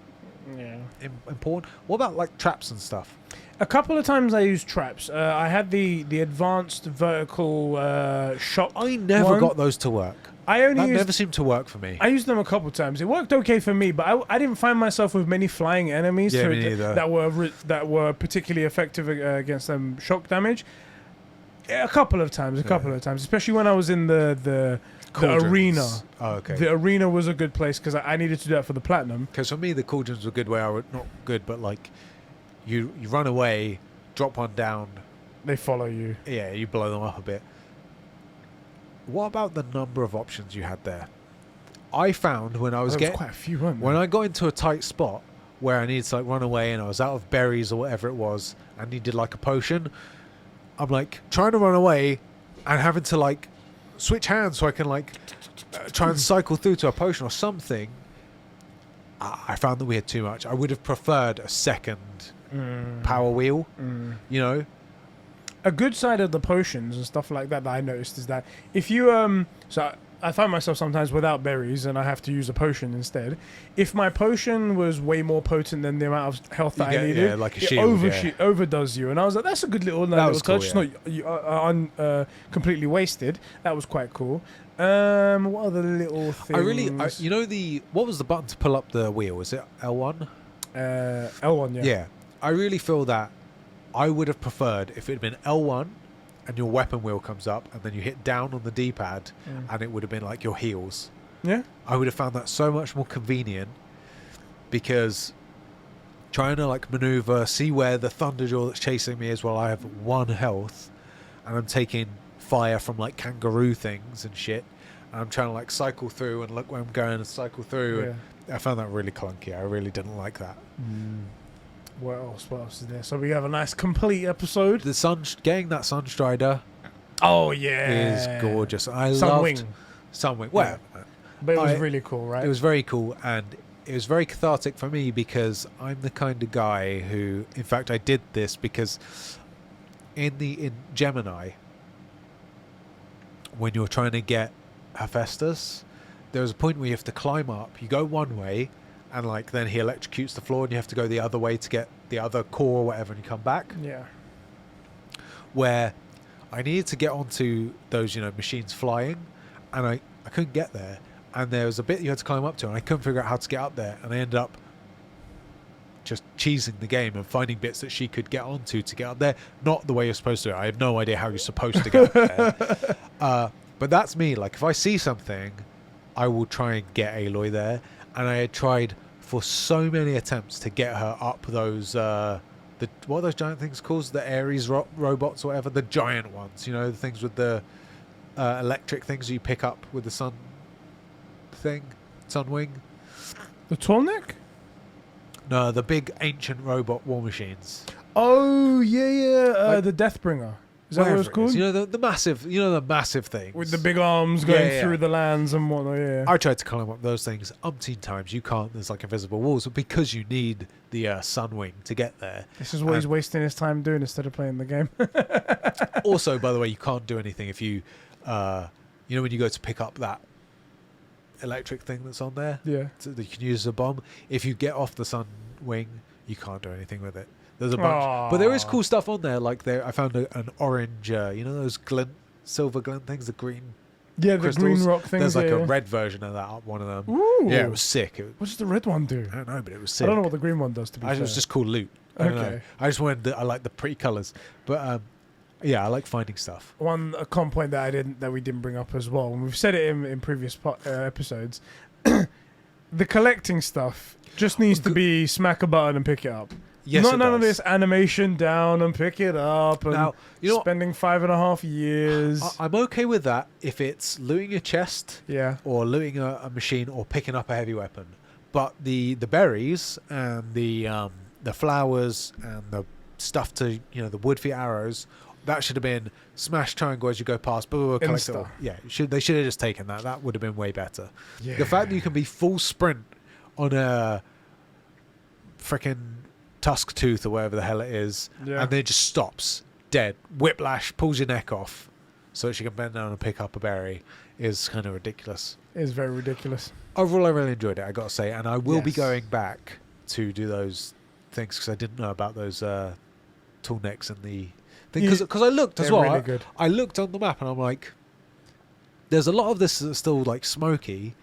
important. What about like traps and stuff? A couple of times I used traps. I had the advanced vertical shot. I never got those to work. That never seemed to work for me. I used them a couple of times. It worked okay for me, but I didn't find myself with many flying enemies Me neither. that were particularly effective against them shock damage. A couple of times, especially when I was in the arena. Oh, okay. The arena was a good place because I needed to do that for the platinum. Because for me, the cauldrons were good where I would not good, but like you run away, drop one down. They follow you. Yeah, you blow them up a bit. What about the number of options you had there? I found when I was getting quite a few, weren't there? when I got into a tight spot where I needed to like run away and I was out of berries or whatever it was and needed like a potion, I'm like trying to run away and having to like switch hands so I can like try and cycle through to a potion or something. I found that we had too much. I would have preferred a second power wheel, you know. A good side of the potions and stuff like that I noticed is that if you so I find myself sometimes without berries and I have to use a potion instead. If my potion was way more potent than the amount of health that I needed, like a shield, it overdoes you. And I was like, that's a good little touch. Cool, It's not completely wasted. That was quite cool. What other little things? You know what was the button to pull up the wheel? Is it L1? L1, yeah. Yeah, I really feel that I would have preferred if it had been L1 and your weapon wheel comes up and then you hit down on the D-pad and it would have been like your heals. Yeah. I would have found that so much more convenient because trying to like maneuver, see where the thunderjaw that's chasing me is while I have 1 health and I'm taking fire from like kangaroo things and shit and I'm trying to like cycle through and look where I'm going and cycle through. And I found that really clunky. I really didn't like that. What else is there? So we have a nice complete episode. The getting that Sunstrider Oh yeah, is gorgeous. I Sunwing. loved Sunwing. Well, but it was really cool, right? It was very cool, and it was very cathartic for me because I'm the kind of guy who, in fact, I did this because in Gemini, when you're trying to get Hephaestus, there's a point where you have to climb up. You go one way, and like then he electrocutes the floor, and you have to go the other way to get the other core or whatever, and you come back. Yeah. Where I needed to get onto those, machines flying, and I couldn't get there. And there was a bit you had to climb up to, and I couldn't figure out how to get up there. And I ended up just cheesing the game and finding bits that she could get onto to get up there. Not the way you're supposed to. I have no idea how you're supposed to get up there. But that's me. Like, if I see something, I will try and get Aloy there. And I had tried for so many attempts to get her up those... what are those giant things called? The Ares robots or whatever? The giant ones. The things with the electric things you pick up with the sun wing. The Tallneck? No, the big ancient robot war machines. Oh yeah. The Deathbringer. Is that what it's called? The massive things with the big arms going through the lands and whatnot. Yeah. I tried to climb up those things umpteen times. You can't. There's like invisible walls, but because you need the Sunwing to get there. This is what he's wasting his time doing instead of playing the game. Also, by the way, you can't do anything if you, when you go to pick up that electric thing that's on there. Yeah. That you can use as a bomb. If you get off the Sunwing, you can't do anything with it. There's a bunch, but there is cool stuff on there. Like I found an orange, those silver glint things, the green. Yeah, crystals. the green rock things. There's like a red version of that. One of them. Ooh. Yeah, it was sick. What does the red one do? I don't know, but it was sick. I don't know what the green one does. To be fair, it was just cool loot. I don't know. I just wanted. I like the pretty colors, but I like finding stuff. A comp point that we didn't bring up as well, and we've said it in previous episodes. The collecting stuff just needs to be smack a button and pick it up. Yes, none of this animation down and pick it up and now, spending 5.5 years. I'm okay with that if it's looting a chest, or looting a machine, or picking up a heavy weapon. But the berries and the flowers and the stuff to the wood for your arrows, that should have been smash triangle as you go past. Collect it all. Yeah, they should have just taken that. That would have been way better. Yeah. The fact that you can be full sprint on a freaking tusk tooth or whatever the hell it is, Yeah. and then it just stops dead. Whiplash, pulls your neck off, so that she can bend down and pick up a berry. Is kind of ridiculous. It is very ridiculous. Overall, I really enjoyed it. I got to say, and I will be Yes. going back to do those things because I didn't know about those tall necks and the thing. Because I looked as They're well. really good. I looked on the map and I'm like, there's a lot of this that's still like smoky,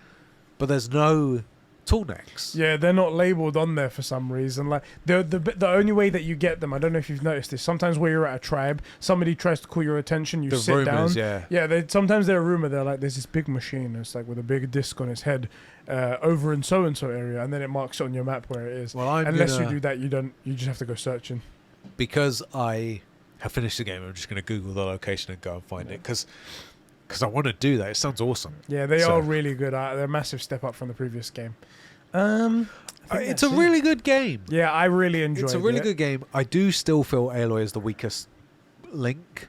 but there's no tall necks. Yeah, they're not labeled on there for some reason. Like the only way that you get them, I don't know if you've noticed this. Sometimes where you're at a tribe, somebody tries to call your attention. You The sit rumors, down. yeah. Sometimes they're a rumor. They're like, there's this big machine. It's like with a big disc on its head, over in so and so area, and then it marks it on your map where it is. Well, Unless you do that, you don't. You just have to go searching. Because I have finished the game. I'm just going to Google the location and go and find it because I want to do that. It sounds awesome. Yeah, they So- are really good. They're a massive step up from the previous game. I think It's that's a it. really good game. Yeah, I really enjoyed it. It's a really good game. I do still feel Aloy is the weakest link.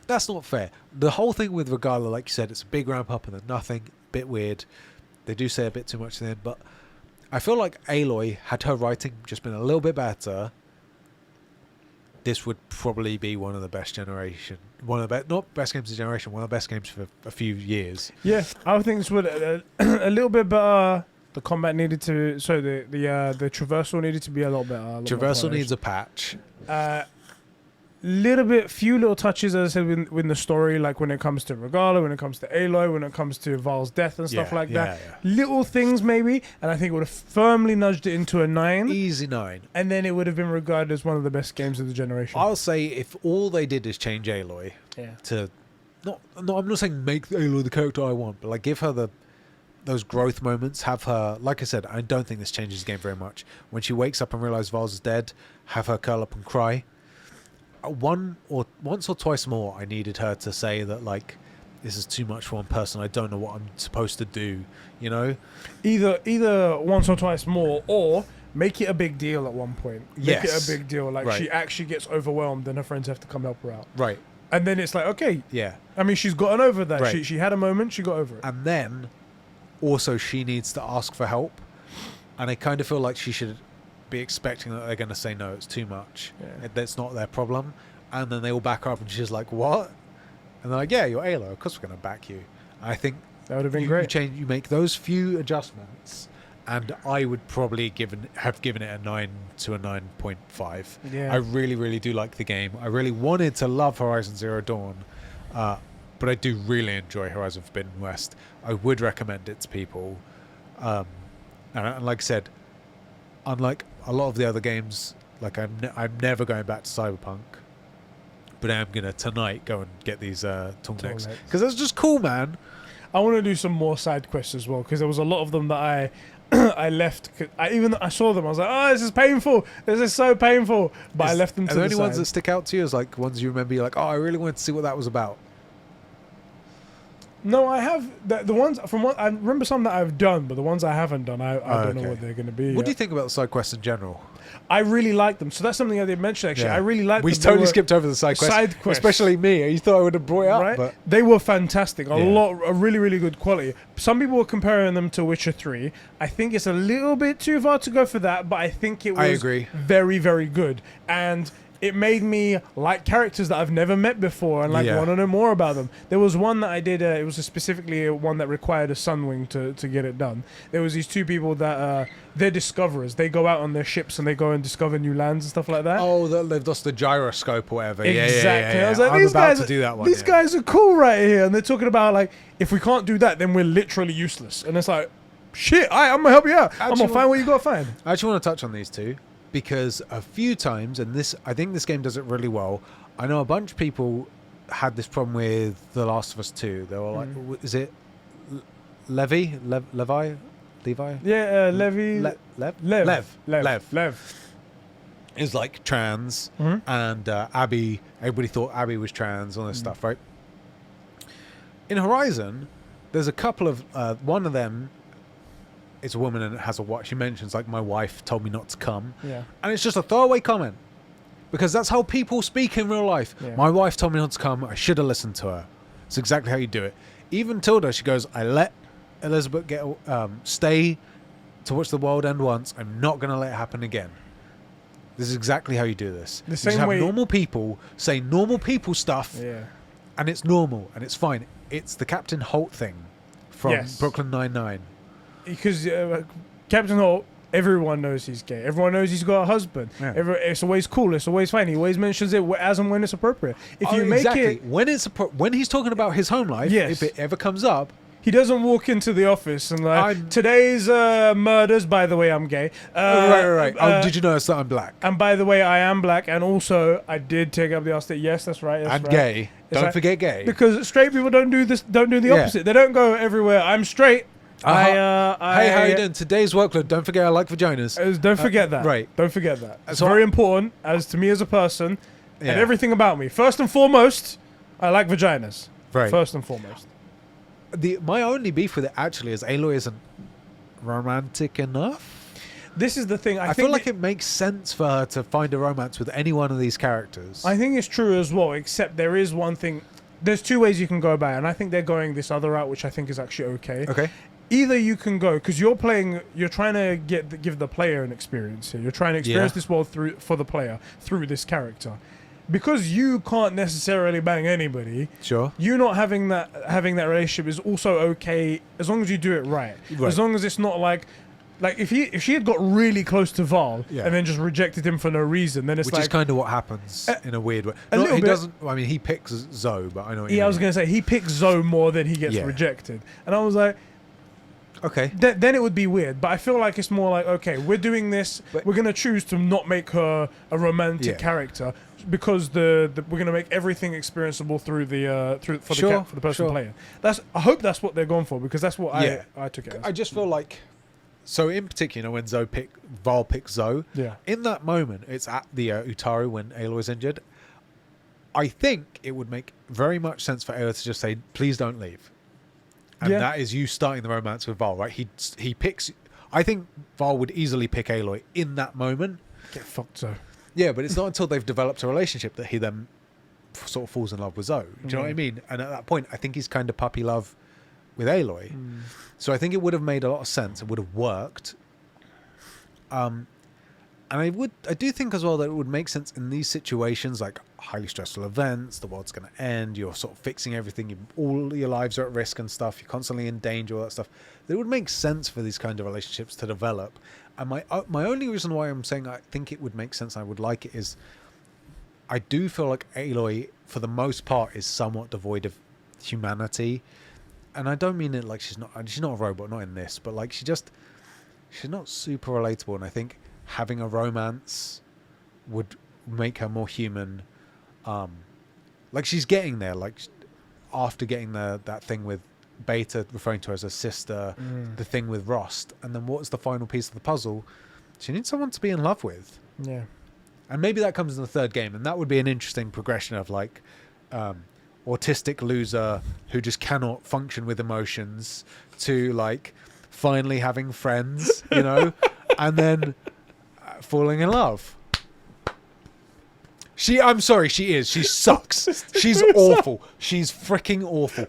That's not fair. The whole thing with Regala, like you said, it's a big ramp up and then nothing. Bit weird. They do say a bit too much then, but I feel like Aloy, had her writing just been a little bit better, this would probably be one of the best generation. One of the not best games of the generation. One of the best games for a few years. Yeah, I would think this would a little bit better. The combat needed to, so the traversal needed to be a lot better. Traversal needs a patch. Few little touches, as I said, with the story, like when it comes to Regala, when it comes to Aloy, when it comes to Varl's death and stuff like that. Yeah. Little things maybe, and I think it would have firmly nudged it into a 9, Easy 9. and then it would have been regarded as one of the best games of the generation. I'll say if all they did is change Aloy Yeah. to I'm not saying make Aloy the character I want, but like give her those growth moments, have her, like I said, I don't think this changes the game very much. When she wakes up and realizes Varl's is dead, have her curl up and cry. Once or twice more, I needed her to say that like, this is too much for one person. I don't know what I'm supposed to do. You know, Either once or twice more, or make it a big deal at one point. Make it Yes. a big deal, like Right. she actually gets overwhelmed, and her friends have to come help her out. right? And then it's like, okay, Yeah, I mean, she's gotten over that. Right. She had a moment, she got over it. and then also she needs to ask for help, and I kind of feel like she should be expecting that they're going to say no, it's too much. Yeah. That's not their problem, and then they all back her up, and she's like, "What?" And they're like, "Yeah, you're Aloy. Of course we're going to back you." I think That would have been you great. you make those few adjustments, and I would probably have given it a 9 to a 9.5. Yeah. I really, really do like the game. I really wanted to love Horizon Zero Dawn, but I do really enjoy Horizon Forbidden West. I would recommend it to people. And like I said, unlike a lot of the other games, like I'm never going back to Cyberpunk, but I'm gonna tonight go and get these tall necks necks. because that's just cool, man. I want to do some more side quests as well, because there was a lot of them that I I left. I saw them, I was like, oh, this is painful. This is so painful. But I left them to Are the there any ones side. that stick out to you as like ones you remember? You're like, oh, I really wanted to see what that was about. No, I have the ones from what I remember some that I've done, but the ones I haven't done, I don't know okay. what they're going to be. What do you think about the side quests in general? I really like them. So that's something I didn't mention actually. Yeah. I really like. We them. totally skipped over the side quests, side quests. especially me. You thought I would have brought it up, Right? but They were fantastic. Yeah. A really, really good quality. Some people were comparing them to Witcher 3. I think it's a little bit too far to go for that, but I think it was I agree. very, very good. And it made me like characters that I've never met before and like Yeah. want to know more about them. There was one that I did, it was specifically one that required a sunwing to get it done. There was these two people that, they're discoverers. They go out on their ships and they go and discover new lands and stuff like that. oh, they've lost the gyroscope or whatever. Exactly. Yeah. I was like, I'm these about guys, to do that one. These yeah. guys are cool right here, and they're talking about like, if we can't do that, then we're literally useless. And it's like, shit, I'm gonna help you out. I'm Actually, gonna find what you gotta find. I actually want to touch on these two because a few times, and I think this game does it really well. I know a bunch of people had this problem with The Last of Us 2. They were like, is it Levi? Yeah, Levi. Lev. Is like trans, Mhm. and Abby. Everybody thought Abby was trans, all this stuff, right? In Horizon, there's a couple of one of them. It's a woman and it has a wife. She mentions like my wife told me not to come, Yeah. and it's just a throwaway comment because that's how people speak in real life. Yeah. My wife told me not to come. I should have listened to her. It's exactly how you do it. Even Tilda, she goes, I let Elizabeth stay to watch the world end once. I'm not going to let it happen again. This is exactly how you do this. The You same just have way- normal people say normal people stuff, Yeah. and it's normal and it's fine. It's the Captain Holt thing from Yes. Brooklyn Nine-Nine. Because Captain Holt, everyone knows he's gay. Everyone knows he's got a husband. Yeah. It's always cool. It's always fine. He always mentions it as and when it's appropriate. If you make it, when when he's talking about his home life, Yes. if it ever comes up, he doesn't walk into the office and like, I'm- today's murders. By the way, I'm gay. right. Oh, did you notice that I'm black And by the way, I am black, and also I did take up the arse. Yes, that's right. That's and right. gay? It's Don't like- forget gay. Because straight people don't do this. Don't do the Yeah. opposite. They don't go everywhere. I'm straight. Hey, how you doing? Today's workload. Don't forget I like vaginas. Don't forget that. right. Don't forget that. It's So very important as to me as a person Yeah. and everything about me. First and foremost, I like vaginas. Right. First and foremost. My only beef with it actually is Aloy isn't romantic enough. This is the thing. I feel like it makes sense for her to find a romance with any one of these characters. I think it's true as well, except there is one thing. There's two ways you can go about it, and I think they're going this other route, which I think is actually okay. Okay. Either you can go, because you're trying to give the player an experience here. You're trying to experience Yeah. this world for the player through this character. Because you can't necessarily bang anybody, Sure. you not having that relationship is also okay as long as you do it right. Right. As long as it's not like if she had got really close to Varl Yeah. and then just rejected him for no reason, then it's Which like is kind of what happens in a weird way. a little he bit. doesn't. I mean, he picks Zoe, but I know. What you I was mean. gonna say he picks Zoe more than he gets Yeah. rejected, and I was like, Okay. then it would be weird. But I feel like it's more like, okay, we're doing this. But- We're gonna choose to not make her a romantic Yeah. character because we're gonna make everything experienceable through the for Sure, the person sure. playing. I hope that's what they're going for because that's what Yeah. I took it as. I just feel like. So in particular, when Varl picks Zoe, Yeah. in that moment, it's at the Utaru when Aloy's injured. I think it would make very much sense for Aloy to just say, "Please don't leave," and Yeah. that is you starting the romance with Varl, right? He picks. I think Varl would easily pick Aloy in that moment. Get fucked, so. Yeah, but it's not until they've developed a relationship that he then sort of falls in love with Zoe. Do you know what I Yeah. mean? And at that point, I think he's kind of puppy love with Aloy. So I think it would have made a lot of sense. It would have worked. And I do think as well that it would make sense in these situations, like highly stressful events, the world's going to end, you're sort of fixing everything, all your lives are at risk and stuff, you're constantly in danger, all that stuff. That it would make sense for these kind of relationships to develop. And my only reason why I'm saying I think it would make sense and I would like it is I do feel like Aloy, for the most part, is somewhat devoid of humanity. And I don't mean it like she's not a robot, not in this, but like she's not super relatable. And I think having a romance would make her more human. Like she's getting there, like after getting that thing with Beta referring to her as a sister, the thing with Rost, and then what's the final piece of the puzzle? She needs someone to be in love with. Yeah. And maybe that comes in the third game, and that would be an interesting progression of like autistic loser who just cannot function with emotions to like finally having friends, you know, and then falling in love. I'm sorry, she is. She sucks. She's awful. She's freaking awful.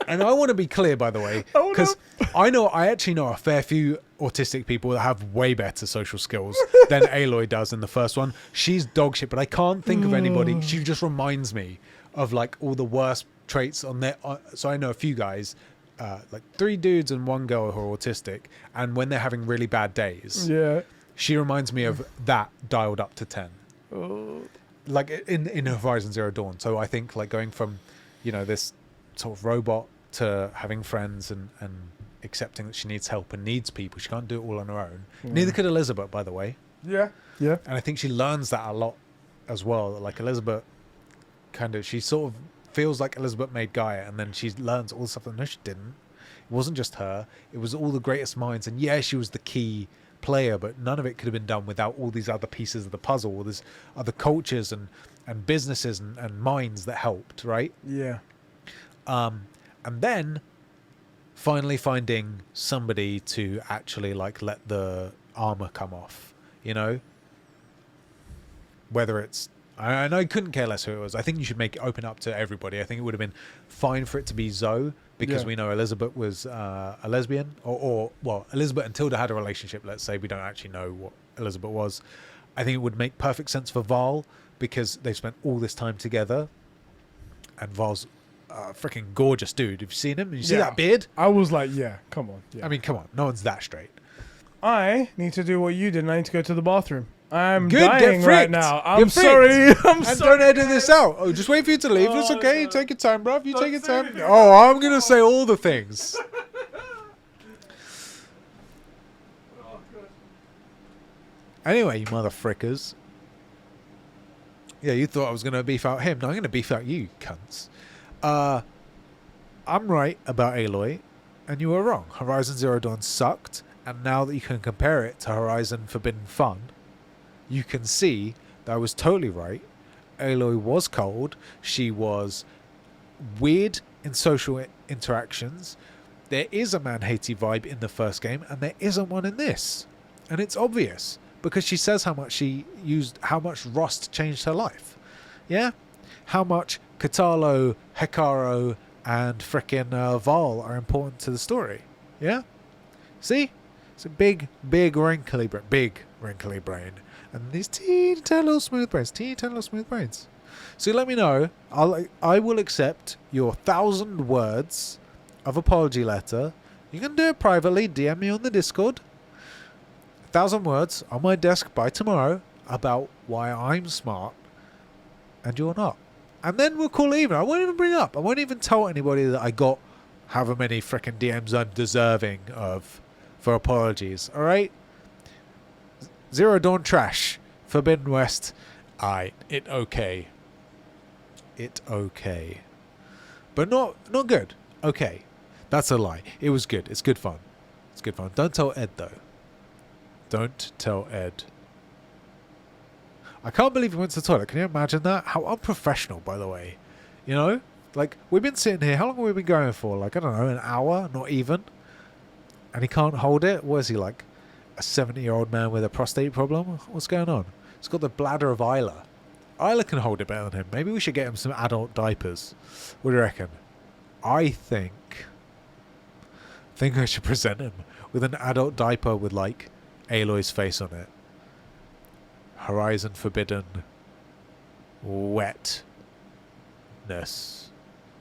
And I want to be clear, by the way, because I actually know a fair few autistic people that have way better social skills than Aloy does in the first one. She's dog shit, but I can't think of anybody. She just reminds me of like all the worst traits on their. So I know a few guys, like 3 dudes and 1 girl who are autistic, and when they're having really bad days, Yeah. she reminds me of that dialed up to 10. Like in Horizon Zero Dawn. So I think like going from, this sort of robot to having friends and accepting that she needs help and needs people. She can't do it all on her own. Neither could Elizabeth, by the way. Yeah. Yeah. And I think she learns that a lot as well. Like Elizabeth she sort of feels like Elizabeth made Gaia, and then she learns all the stuff that no, she didn't. It wasn't just her. It was all the greatest minds. And yeah, she was the key player, but none of it could have been done without all these other pieces of the puzzle, all these other cultures and businesses and minds that helped, right? Yeah. And then finally finding somebody to actually like let the armor come off, whether it's, I know you couldn't care less who it was. I think you should make it open up to everybody. I think it would have been fine for it to be Zoe, because Yeah. we know Elizabeth was a lesbian, or well, Elizabeth and Tilda had a relationship. Let's say we don't actually know what Elizabeth was. I think it would make perfect sense for Varl because they've spent all this time together, and Varl's a freaking gorgeous dude. Have you seen him? You see that beard? I was like, yeah, come on. Yeah. I mean, come on, no one's that straight. I need to do what you did, and I need to go to the bathroom. I'm Good, dying get right freaked. now. Get I'm freaked. sorry. I'm And sorry. don't edit this out. Oh, just wait for you to leave. It's Oh, okay. You no. take your time, bruv. You Don't take your say time. anything Oh, about I'm gonna say all the things. Anyway, you mother frickers. Yeah, you thought I was gonna beef out him. No, I'm gonna beef out you, cunts. I'm right about Aloy, and you were wrong. Horizon Zero Dawn sucked, and now that you can compare it to Horizon Forbidden Fun, you can see that I was totally right. Aloy was cold. She was weird in social interactions. There is a man-hatey vibe in the first game, and there isn't one in this. And it's obvious, because she says how much Rost changed her life. Yeah? How much Katalo, Hekaro, and frickin' Varl are important to the story. Yeah? See? It's a big wrinkly brain. And these teeny tiny little smooth brains. So let me know. I will accept your 1,000 words of apology letter. You can do it privately. DM me on the Discord. 1,000 words on my desk by tomorrow about why I'm smart and you're not. And then we'll call it even. I won't even bring up. I won't even tell anybody that I got however many frickin' DMs I'm deserving of for apologies. Alright? Zero Dawn trash. Forbidden West. It okay. It okay. But not good. Okay. That's a lie. It was good. It's good fun. It's good fun. Don't tell Ed though. Don't tell Ed. I can't believe he went to the toilet. Can you imagine that? How unprofessional, by the way. You know? Like, we've been sitting here. How long have we been going for? Like, I don't know, an hour? Not even. And he can't hold it? What is he, like a 70-year-old man with a prostate problem? What's going on? He's got the bladder of Isla. Isla can hold it better than him. Maybe we should get him some adult diapers. What do you reckon? I think I should present him with an adult diaper with, like, Aloy's face on it. Horizon Forbidden Wetness.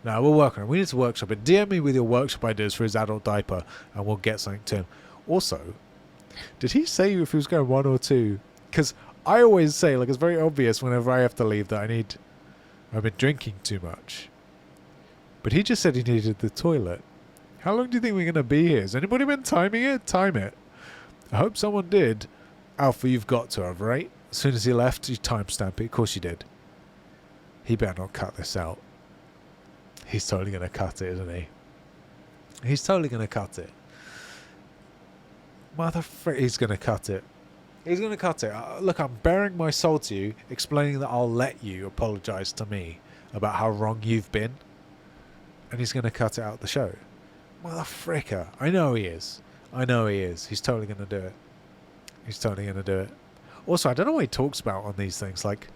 Now we'll work on it. We need to workshop it. DM me with your workshop ideas for his adult diaper and we'll get something to him. Also, did he say if he was going 1 or 2? Because I always say, like, it's very obvious whenever I have to leave that I've been drinking too much. But he just said he needed the toilet. How long do you think we're going to be here? Has anybody been timing it? Time it. I hope someone did. Alpha, you've got to have, right? As soon as he left, you timestamp it. Of course you did. He better not cut this out. He's totally going to cut it, isn't he? He's totally going to cut it. He's going to cut it. He's going to cut it. Look, I'm bearing my soul to you, explaining that I'll let you apologise to me about how wrong you've been. And he's going to cut it out the show. Motherfricker. I know he is. He's totally going to do it. Also, I don't know what he talks about on these things. Like,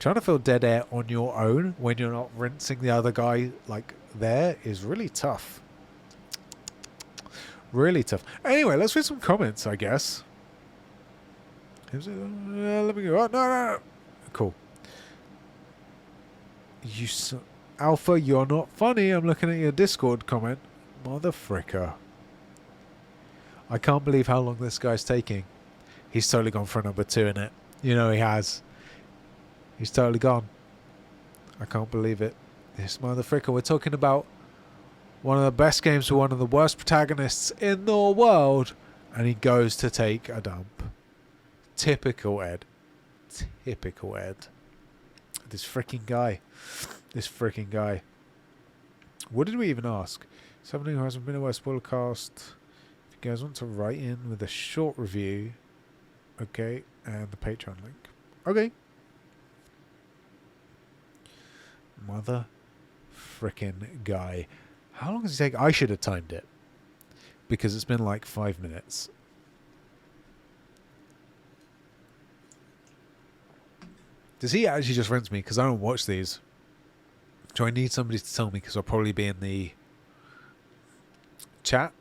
trying to fill dead air on your own when you're not rinsing the other guy, like, there is really tough. Really tough. Anyway, let's read some comments, I guess. Let me go. Oh, no. Cool. Alpha, you're not funny. I'm looking at your Discord comment. Motherfricker. I can't believe how long this guy's taking. He's totally gone for a number 2 in it. You know he has. He's totally gone. I can't believe it. This motherfricker. We're talking about one of the best games with one of the worst protagonists in the world. And he goes to take a dump. Typical Ed. This freaking guy. What did we even ask? Somebody who hasn't been aware of SPOILERCAST. If you guys want to write in with a short review. Okay. And the Patreon link. Okay. Mother frickin' guy. How long does it take? I should have timed it. Because it's been like 5 minutes. Does he actually just rinse me? Because I don't watch these. Do I need somebody to tell me? Because I'll probably be in the chat.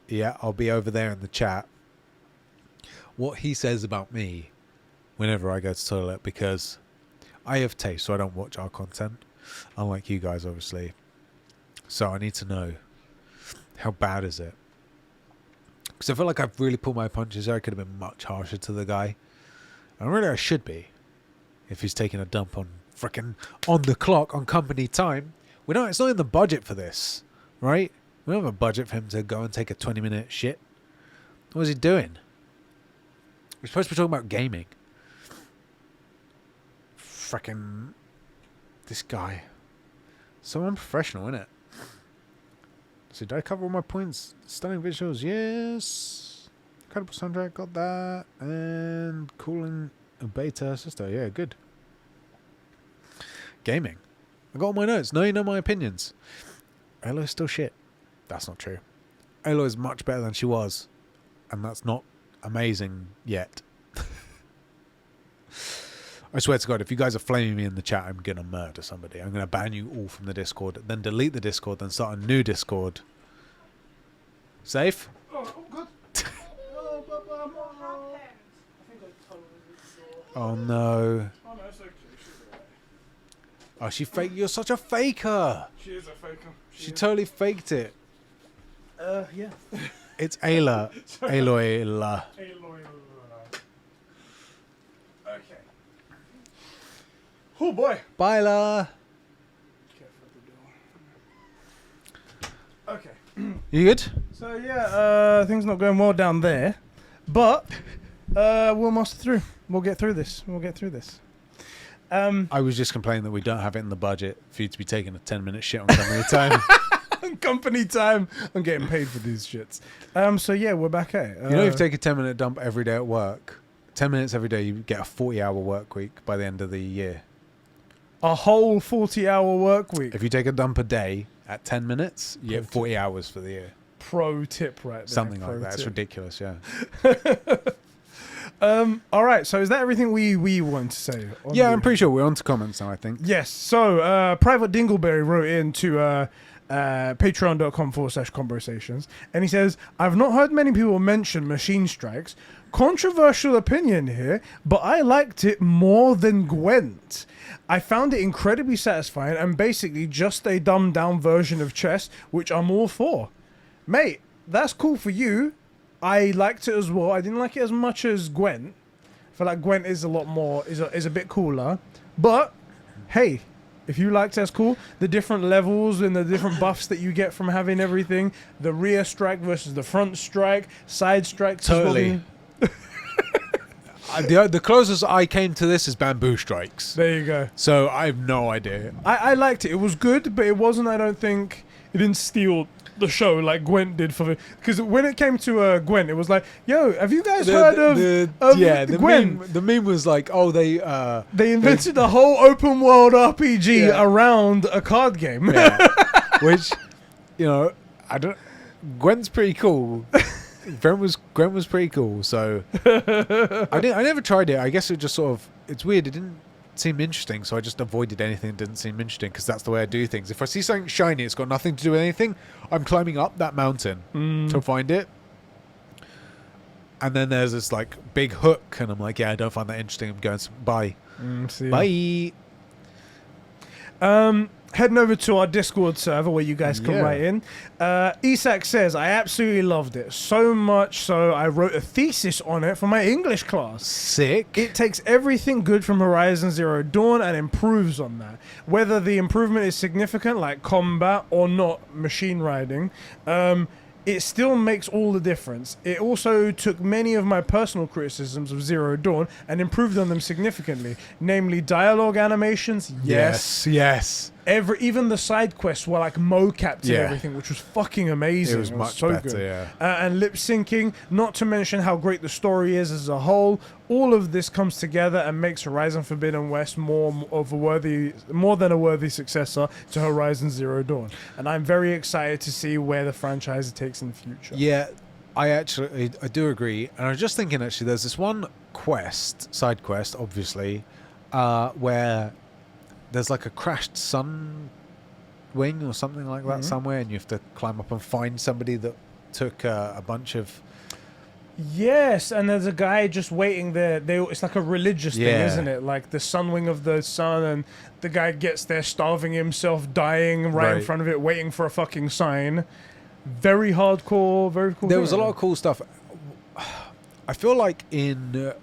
Yeah, I'll be over there in the chat. What he says about me whenever I go to the toilet, because I have taste, so I don't watch our content, unlike you guys, obviously. So I need to know, how bad is it? Because I feel like I've really pulled my punches there. I could have been much harsher to the guy. And really I should be, if he's taking a dump on frickin' on the clock, on company time. It's not in the budget for this, right? We don't have a budget for him to go and take a 20-minute shit. What is he doing? We're supposed to be talking about gaming. Frickin' this guy. So unprofessional, isn't it? So did I cover all my points? Stunning visuals, yes. Incredible soundtrack, got that. And cooling a beta sister, yeah, good. Gaming. I got all my notes. No, you know my opinions. Aloy's still shit. That's not true. Aloy's much better than she was. And that's not amazing yet. I swear to God, if you guys are flaming me in the chat, I'm going to murder somebody. I'm going to ban you all from the Discord, then delete the Discord, then start a new Discord. Safe? Oh, good. Oh, no. Oh, no, it's okay. Oh, she faked. You're such a faker. She is a faker. She totally faked it. Yeah. It's Ayla. Aloy. Aloy. Okay. Oh boy. Byla. Okay. You good? So yeah, things not going well down there, but we'll muster through. We'll get through this. I was just complaining that we don't have it in the budget for you to be taking a 10-minute shit on company time. Company time. I'm getting paid for these shits. So yeah, we're back at it. You know, if you take a 10-minute dump every day at work, 10 minutes every day, you get a 40-hour work week by the end of the year. A whole 40-hour work week. If you take a dump a day at 10 minutes, you get 40 hours for the year. Pro tip right there. Something like that. It's ridiculous, yeah. All right, so is that everything we want to say? Yeah, I'm pretty sure we're on to comments now, I think. Yes, so Private Dingleberry wrote into patreon.com/Conbrosations, and he says, I've not heard many people mention machine strikes. Controversial opinion here, but I liked it more than Gwent. I found it incredibly satisfying and basically just a dumbed down version of chess, which I'm all for. Mate, that's cool for you. I liked it as well. I didn't like it as much as Gwent. I feel like Gwent is a lot more, is a bit cooler. But, hey, if you liked it as cool, the different levels and the different buffs that you get from having everything, the rear strike versus the front strike, side strike. Totally. The closest I came to this is bamboo strikes. There you go. So I have no idea. I liked it. It was good, but it wasn't, I don't think, it didn't steal the show like Gwent did for the, because when it came to Gwent, it was like, yo, have you guys heard of Gwent? The meme was like, oh, they invented a whole open world RPG around a card game. Yeah. Which, you know, Gwent's pretty cool. Gwent was pretty cool. So I never tried it. I guess it just sort of, it's weird. It didn't seem interesting, so I just avoided anything that didn't seem interesting, because that's the way I do things. If I see something shiny, it's got nothing to do with anything, I'm climbing up that mountain to find it. And then there's this like big hook, and I'm like, yeah, I don't find that interesting. I'm going, bye. Bye. Heading over to our Discord server where you guys can write in. Isak says, I absolutely loved it. So much so I wrote a thesis on it for my English class. Sick. It takes everything good from Horizon Zero Dawn and improves on that. Whether the improvement is significant, like combat, or not, machine riding, it still makes all the difference. It also took many of my personal criticisms of Zero Dawn and improved on them significantly. Namely, dialogue animations, Yes. Even the side quests were like mocapped and everything, which was fucking amazing. It was much so better, good. yeah. And lip syncing, not to mention how great the story is as a whole. All of this comes together and makes Horizon Forbidden West more than a worthy successor to Horizon Zero Dawn. And I'm very excited to see where the franchise takes in the future. Yeah, I do agree. And I was just thinking, actually, there's this one side quest, obviously, where there's like a crashed sun wing or something like that somewhere, and you have to climb up and find somebody that took a bunch of. Yes, and there's a guy just waiting there. It's like a religious thing, isn't it? Like the sun wing of the sun, and the guy gets there starving himself, dying right in front of it, waiting for a fucking sign. Very hardcore, very cool. There was a lot of cool stuff. I feel like in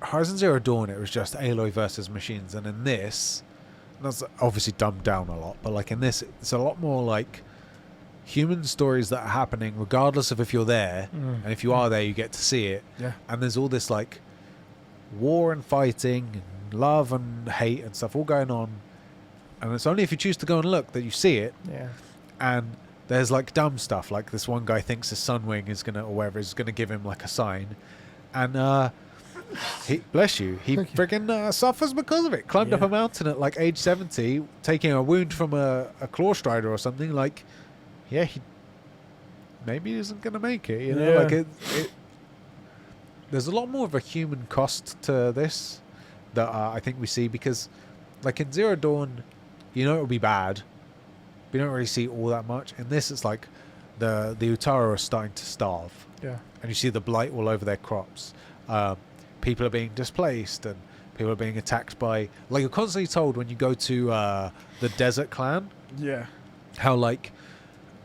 Horizon Zero Dawn, it was just Aloy versus machines, and in this, that's obviously dumbed down a lot, but like in this, it's a lot more like human stories that are happening regardless of if you're there, and if you are there you get to see it, and there's all this like war and fighting and love and hate and stuff all going on, and it's only if you choose to go and look that you see it. And there's like dumb stuff, like this one guy thinks his sunwing is gonna, or whatever, is gonna give him like a sign, and he, bless you, he friggin' suffers because of it. Climbed up a mountain at like age 70, taking a wound from a claw strider or something. Like, yeah, maybe he isn't going to make it, you know? Like there's a lot more of a human cost to this that I think we see, because like in Zero Dawn, you know it'll be bad. We don't really see all that much. In this, it's like the Utara are starting to starve. And you see the blight all over their crops. People are being displaced, and people are being attacked by... Like, you're constantly told when you go to the Desert Clan, how, like,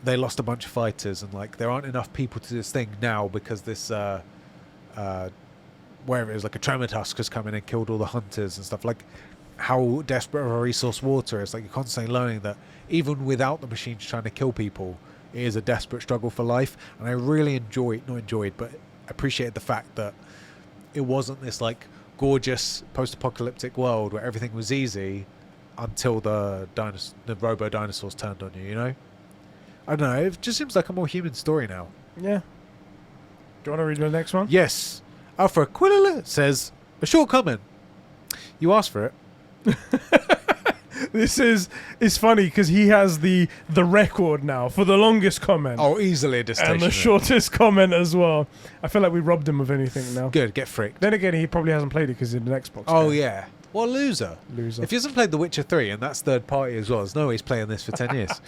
they lost a bunch of fighters, and, like, there aren't enough people to do this thing now because this... wherever it is, like, a Tremortusk has come in and killed all the hunters and stuff. Like, how desperate of a resource water is. Like, you're constantly learning that even without the machines trying to kill people, it is a desperate struggle for life. And I really but appreciated the fact that it wasn't this like gorgeous post-apocalyptic world where everything was easy until the robo dinosaurs turned on you, you know? I don't know, it just seems like a more human story now. Do you want to read the next one? Yes. Alpha Quillala says, a short comment. You asked for it. It's funny because he has the record now for the longest comment. Oh, easily a distinction. And the shortest comment as well. I feel like we robbed him of anything now. Good, get fricked. Then again, he probably hasn't played it because it's an Xbox Oh, game. yeah. What a loser. If he hasn't played The Witcher 3, and that's third party as well, there's no way he's playing this for 10 years.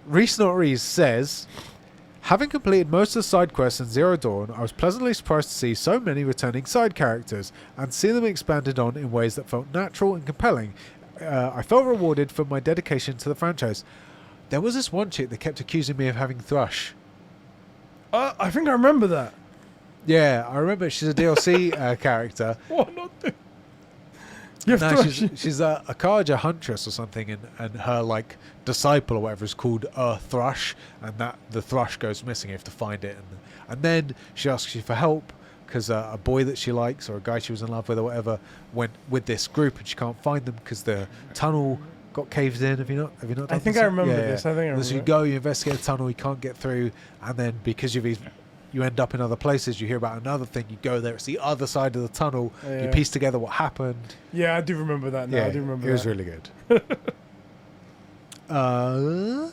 Reese Not Reese says, having completed most of the side quests in Zero Dawn, I was pleasantly surprised to see so many returning side characters and see them expanded on in ways that felt natural and compelling. I felt rewarded for my dedication to the franchise. There was this one chick that kept accusing me of having Thrush. I think I remember that. Yeah, I remember. She's a DLC character. What? Not she's a Karja huntress or something, and her like disciple or whatever is called Thrush, and that the Thrush goes missing. You have to find it, and then she asks you for help because a boy that she likes or a guy she was in love with or whatever went with this group, and she can't find them because the tunnel got caved in. Have you not? Done I think I remember this. I think I remember. So you go, you investigate the tunnel, you can't get through, and then because you end up in other places, you hear about another thing, you go there, it's the other side of the tunnel, you piece together what happened. Yeah, I do remember that now. I do remember it was really good. I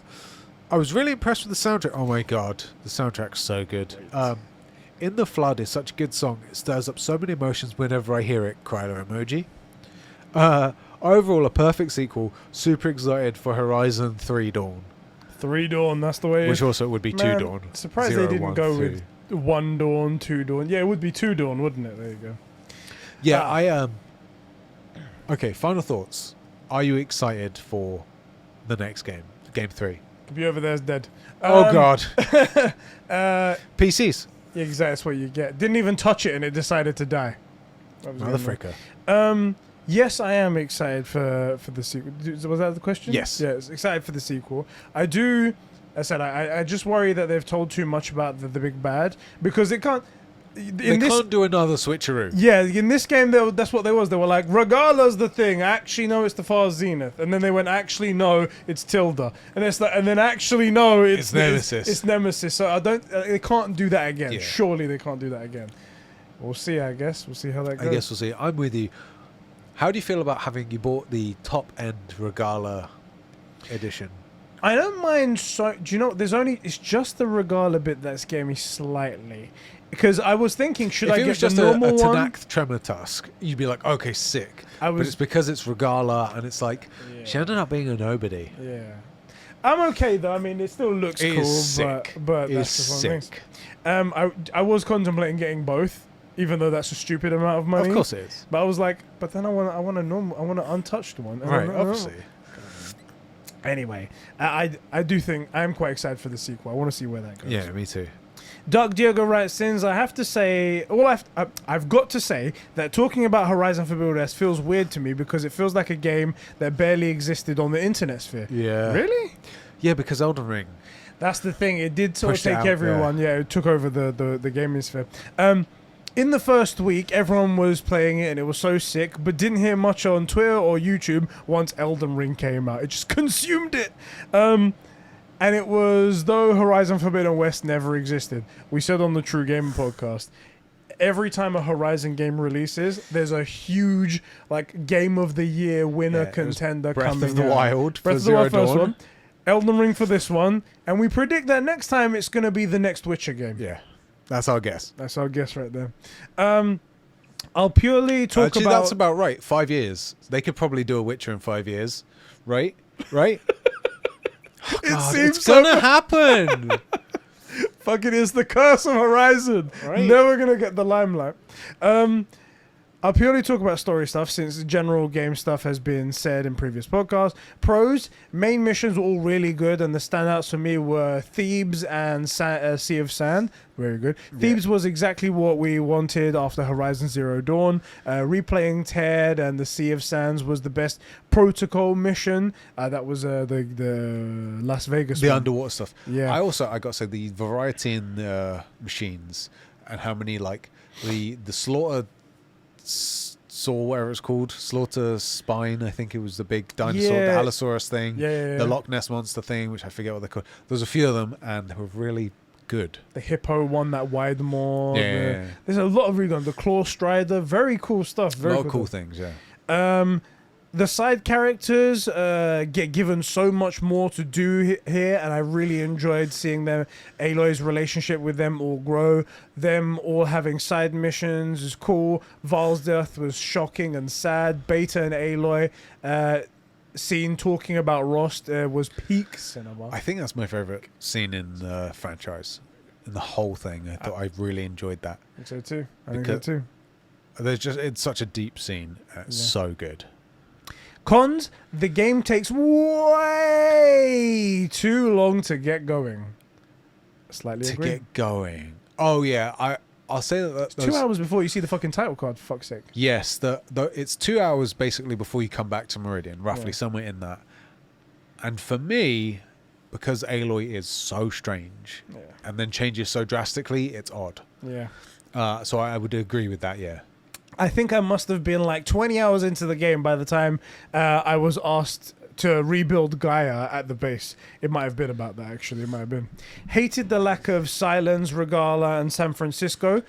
was really impressed with the soundtrack. Oh my god, the soundtrack's so good. In the Flood is such a good song, it stirs up so many emotions whenever I hear it. Kryler emoji. Overall, a perfect sequel. Super excited for Horizon 3 Dawn. 3 Dawn, that's the way. Which also would be 2 Dawn. Surprised 0, they didn't 1, go 2. with 1 Dawn, 2 Dawn. Yeah, it would be 2 Dawn, wouldn't it? There you go. Yeah, okay, final thoughts. Are you excited for the next game? Game 3? Be over there's dead. Oh god. PCs. Yeah, exactly. That's what you get. Didn't even touch it and it decided to die. Another fricker. Yes, I am excited for the sequel. Was that the question? Yes. Yes, excited for the sequel. I do. I said I just worry that they've told too much about the big bad because it can't. They can't do another switcheroo. Yeah, in this game, that's what they was. They were like, Regala's the thing. Actually, no, it's the far Zenith. And then they went, actually, no, it's Tilda. And it's like, and then actually, no, it's Nemesis. It's Nemesis. So I don't. They can't do that again. Yeah. Surely they can't do that again. We'll see. I guess we'll see how that goes. I guess we'll see. I'm with you. How do you feel about having you bought the top end Regala edition? I don't mind. So do you know? It's just the Regala bit that scared me slightly, because I was thinking, should I If it get was just the normal a one? Tanakh Tremor Tusk, you'd be like, okay, sick. I But was- it's because it's Regala, and it's like, Yeah. she ended up being a nobody. Yeah, I'm okay though. I mean, it still looks It cool, is sick. but It that's is just one of the sick. things. I was contemplating getting both, even though that's a stupid amount of money. Of course it is. But I was like, but then I want an untouched one. I Right, don't know. obviously. Anyway, I do think I'm quite excited for the sequel. I want to see where that goes. Yeah, me too. Doug Diego writes, Sins, I have to say, I've got to say that talking about Horizon Forbidden West feels weird to me because it feels like a game that barely existed on the internet sphere. Yeah. Really? Yeah, because Elden Ring. That's the thing. It did sort of Pushed it take out, everyone. Yeah, it took over the gaming sphere. In the first week, everyone was playing it and it was so sick, but didn't hear much on Twitter or YouTube once Elden Ring came out. It just consumed it. And it was though Horizon Forbidden West never existed. We said on the True Gamer podcast, every time a Horizon game releases, there's a huge like Game of the Year winner Yeah, it was contender Breath coming of the out. Wild Breath for of the Wild Zero first Dawn. one, Elden Ring for this one, and we predict that next time it's going to be the next Witcher game. Yeah, that's our guess. That's our guess right there. I'll purely talk Actually, about... that's about right. 5 years. They could probably do a Witcher in 5 years, right? Right? Oh, God, seems it's so gonna happen. Fucking is the curse of Horizon. Right. Never going to get the limelight. I'll purely talk about story stuff since general game stuff has been said in previous podcasts. Pros, main missions were all really good, and the standouts for me were Thebes and Sea of Sand. Very good. Yeah. Thebes was exactly what we wanted after Horizon Zero Dawn. Replaying Ted and the Sea of Sands was the best protocol mission. That was the Las Vegas The one. underwater stuff. Yeah. I got to say the variety in machines and how many like the slaughter saw whatever it's called, slaughter spine. I think it was the big dinosaur, Yeah. the Allosaurus thing, Yeah. the Loch Ness monster thing, which I forget what they're called. There's a few of them, and they were really good. The hippo one, that wide maw. Yeah. There's a lot of really good. The claw strider, very cool stuff. A Very lot of cool stuff. things. Yeah. The side characters get given so much more to do here, and I really enjoyed seeing them. Aloy's relationship with them all grow. Them all having side missions is cool. Varl's death was shocking and sad. Beta and Aloy scene talking about Rost was peak cinema. I think that's my favorite scene in the franchise, in the whole thing. I thought I really enjoyed that. I think so too. I think Because- so too. It's such a deep scene. It's so good. Cons, the game takes way too long to get going. Slightly To agree. get going. Oh yeah, I'll say that. It's 2 hours before you see the fucking title card, for fuck's sake. Yes, it's 2 hours basically before you come back to Meridian, roughly Yeah. somewhere in that. And for me, because Aloy is so strange Yeah. and then changes so drastically, it's odd. Yeah. So I would agree with that. Yeah. I think I must have been like 20 hours into the game by the time I was asked to rebuild Gaia at the base. It might have been about that, actually. It might have been. Hated the lack of Silence, Regala, and San Francisco.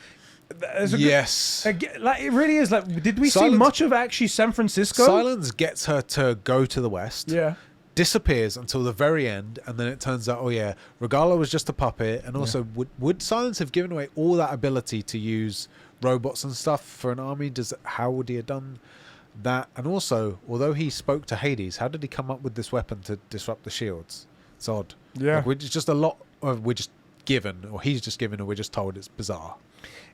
There's a good- Yes. like it really is. Like, did we see Silence- much of actually San Francisco? Silence gets her to go to the west. Yeah. Disappears until the very end, and then it turns out, oh yeah, Regala was just a puppet, and also would Silence have given away all that ability to use robots and stuff for an army? How would he have done that? And also, although he spoke to Hades, how did he come up with this weapon to disrupt the shields? It's odd. Yeah. Like, it's just a lot of we're just given, or he's just given, or we're just told. It's bizarre.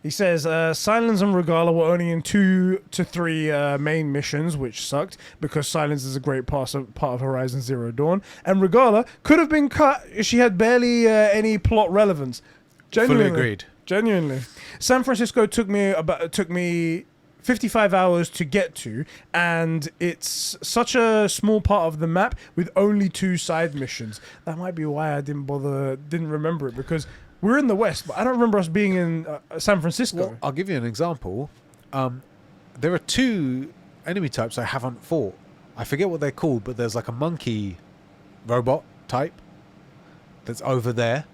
He says, Silence and Regala were only in 2 to 3 main missions, which sucked, because Silence is a great part of Horizon Zero Dawn. And Regala could have been cut. She had barely any plot relevance. Genuinely. Fully agreed. Genuinely. San Francisco took me 55 hours to get to, and it's such a small part of the map with only 2 side missions. That might be why I didn't remember it, because we're in the West, but I don't remember us being in San Francisco. Well, I'll give you an example. There are 2 enemy types I haven't fought. I forget what they're called, but there's like a monkey robot type that's over there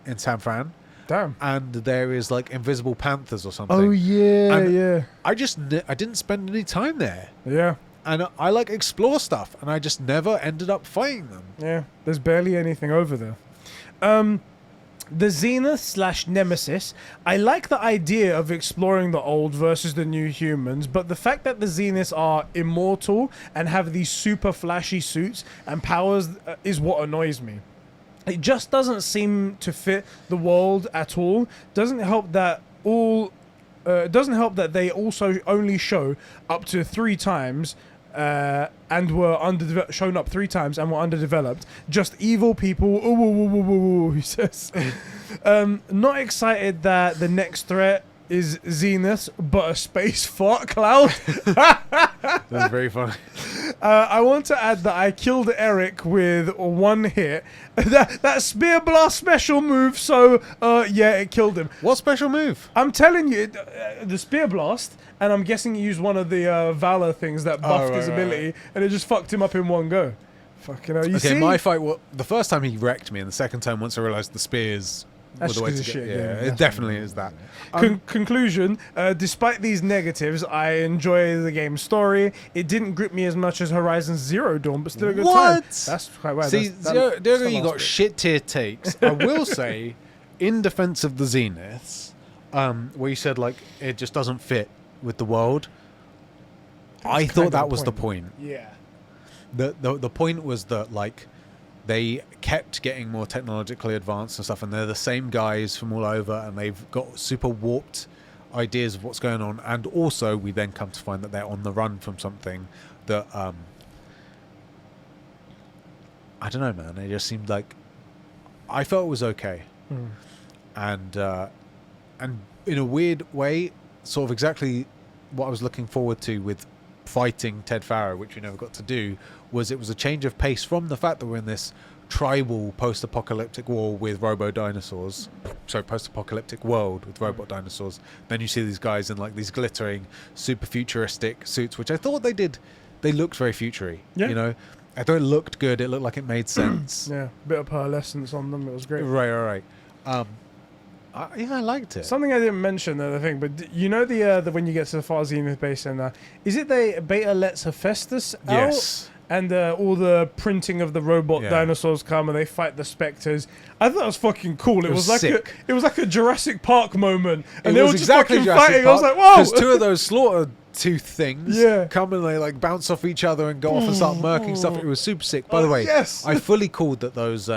in San Fran. Damn. And there is like invisible panthers or something. Oh, yeah, And yeah. I didn't spend any time there. Yeah. and I like explore stuff, and I just never ended up fighting them. Yeah, there's barely anything over there. The Zenith / Nemesis, I like the idea of exploring the old versus the new humans, but the fact that the Zeniths are immortal and have these super flashy suits and powers is what annoys me. It just doesn't seem to fit the world at all. Doesn't help that they also only show up to 3 times and were shown up 3 times and were underdeveloped. Just evil people. Ooh, he says. Not excited that the next threat is Zenith, but a space fart cloud. That's very funny. I want to add that I killed Eric with 1 hit. That spear blast special move, so yeah, it killed him. What special move? I'm telling you, the spear blast, and I'm guessing he used one of the Valor things that buffed his ability, and it just fucked him up in 1 go. Fucking hell, you see? My fight, the first time he wrecked me, and the second time once I realised the spears were the way to get... it definitely is that. Conclusion, despite these negatives, I enjoy the game's story. It didn't grip me as much as Horizon Zero Dawn, but still a good time. That's quite right. See, Diogo, you got shit tier takes. I will say, in defense of the Zeniths, where you said, like, it just doesn't fit with the world, I thought that was the point. Yeah. The point was that, like, they kept getting more technologically advanced and stuff, and they're the same guys from all over, and they've got super warped ideas of what's going on. And also, we then come to find that they're on the run from something that I don't know, man. It just seemed like I felt it was okay, and in a weird way, sort of exactly what I was looking forward to with fighting Ted Faro, which we never got to do. It was a change of pace from the fact that we're in this tribal post-apocalyptic war with robo-dinosaurs, so post-apocalyptic world with robot dinosaurs. Then you see these guys in like these glittering, super futuristic suits, which I thought they looked very futury. Yeah. You know, I thought it looked good. It looked like it made sense. Yeah, bit of pearlescence on them. It was great. Right. I liked it. Something I didn't mention, the thing, but you know the when you get to the Far Zenith base, and is it the beta lets Hephaestus out? Yes. And all the printing of the robot dinosaurs come and they fight the specters. I thought that was fucking cool. It was like a Jurassic Park moment, and they were just fucking fighting. I was like, whoa! Because 2 of those slaughter tooth things come and they like bounce off each other and go off and start murking stuff. It was super sick. By the way, I fully called that those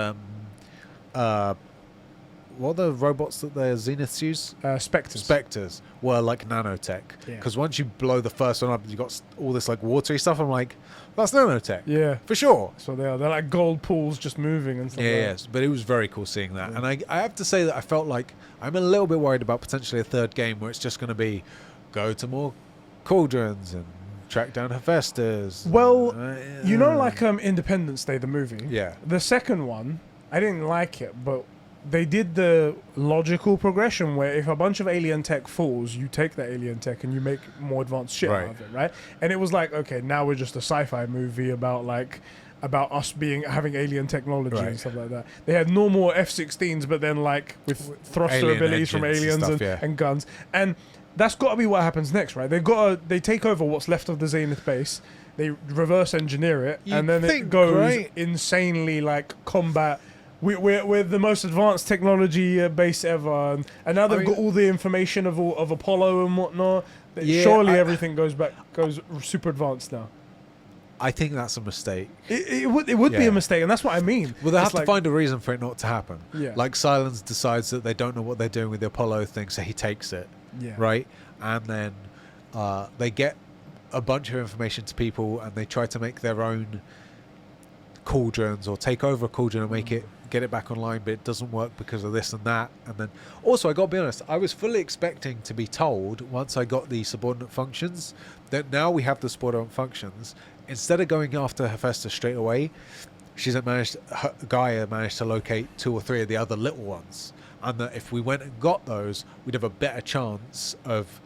what are the robots that the Zeniths use? Spectres were like nanotech. Because once you blow the first one up, you got all this like watery stuff. I'm like, that's nanotech. Yeah, for sure. So they are. They're like gold pools just moving and stuff. Yes, but it was very cool seeing that. And I have to say that I felt like I'm a little bit worried about potentially a 3rd game where it's just going to be go to more cauldrons and track down Hephaestus. Well, you know, like Independence Day, the movie. Yeah. The second one, I didn't like it, but they did the logical progression where if a bunch of alien tech falls, you take that alien tech and you make more advanced shit out of it, right? And it was like, okay, now we're just a sci-fi movie about us having alien technology and stuff like that. They had normal F-16s, but then like with thruster abilities from aliens and guns. And that's got to be what happens next, right? They take over what's left of the Zenith base. They reverse engineer it, and then it goes insanely like combat. We're the most advanced technology base ever, and now they've got all the information of Apollo and whatnot. Surely everything goes super advanced now. I think that's a mistake. It would be a mistake, and that's what I mean. Well, they have to find a reason for it not to happen. Yeah. Like Silence decides that they don't know what they're doing with the Apollo thing, so he takes it. Yeah. Right, and then they get a bunch of information to people, and they try to make their own cauldrons or take over a cauldron and get it back online, but it doesn't work because of this and that. And then also, I got to be honest, I was fully expecting to be told once I got the subordinate functions that now we have the subordinate functions. Instead of going after Hephaestus straight away, Gaia managed to locate 2 or 3 of the other little ones, and that if we went and got those, we'd have a better chance of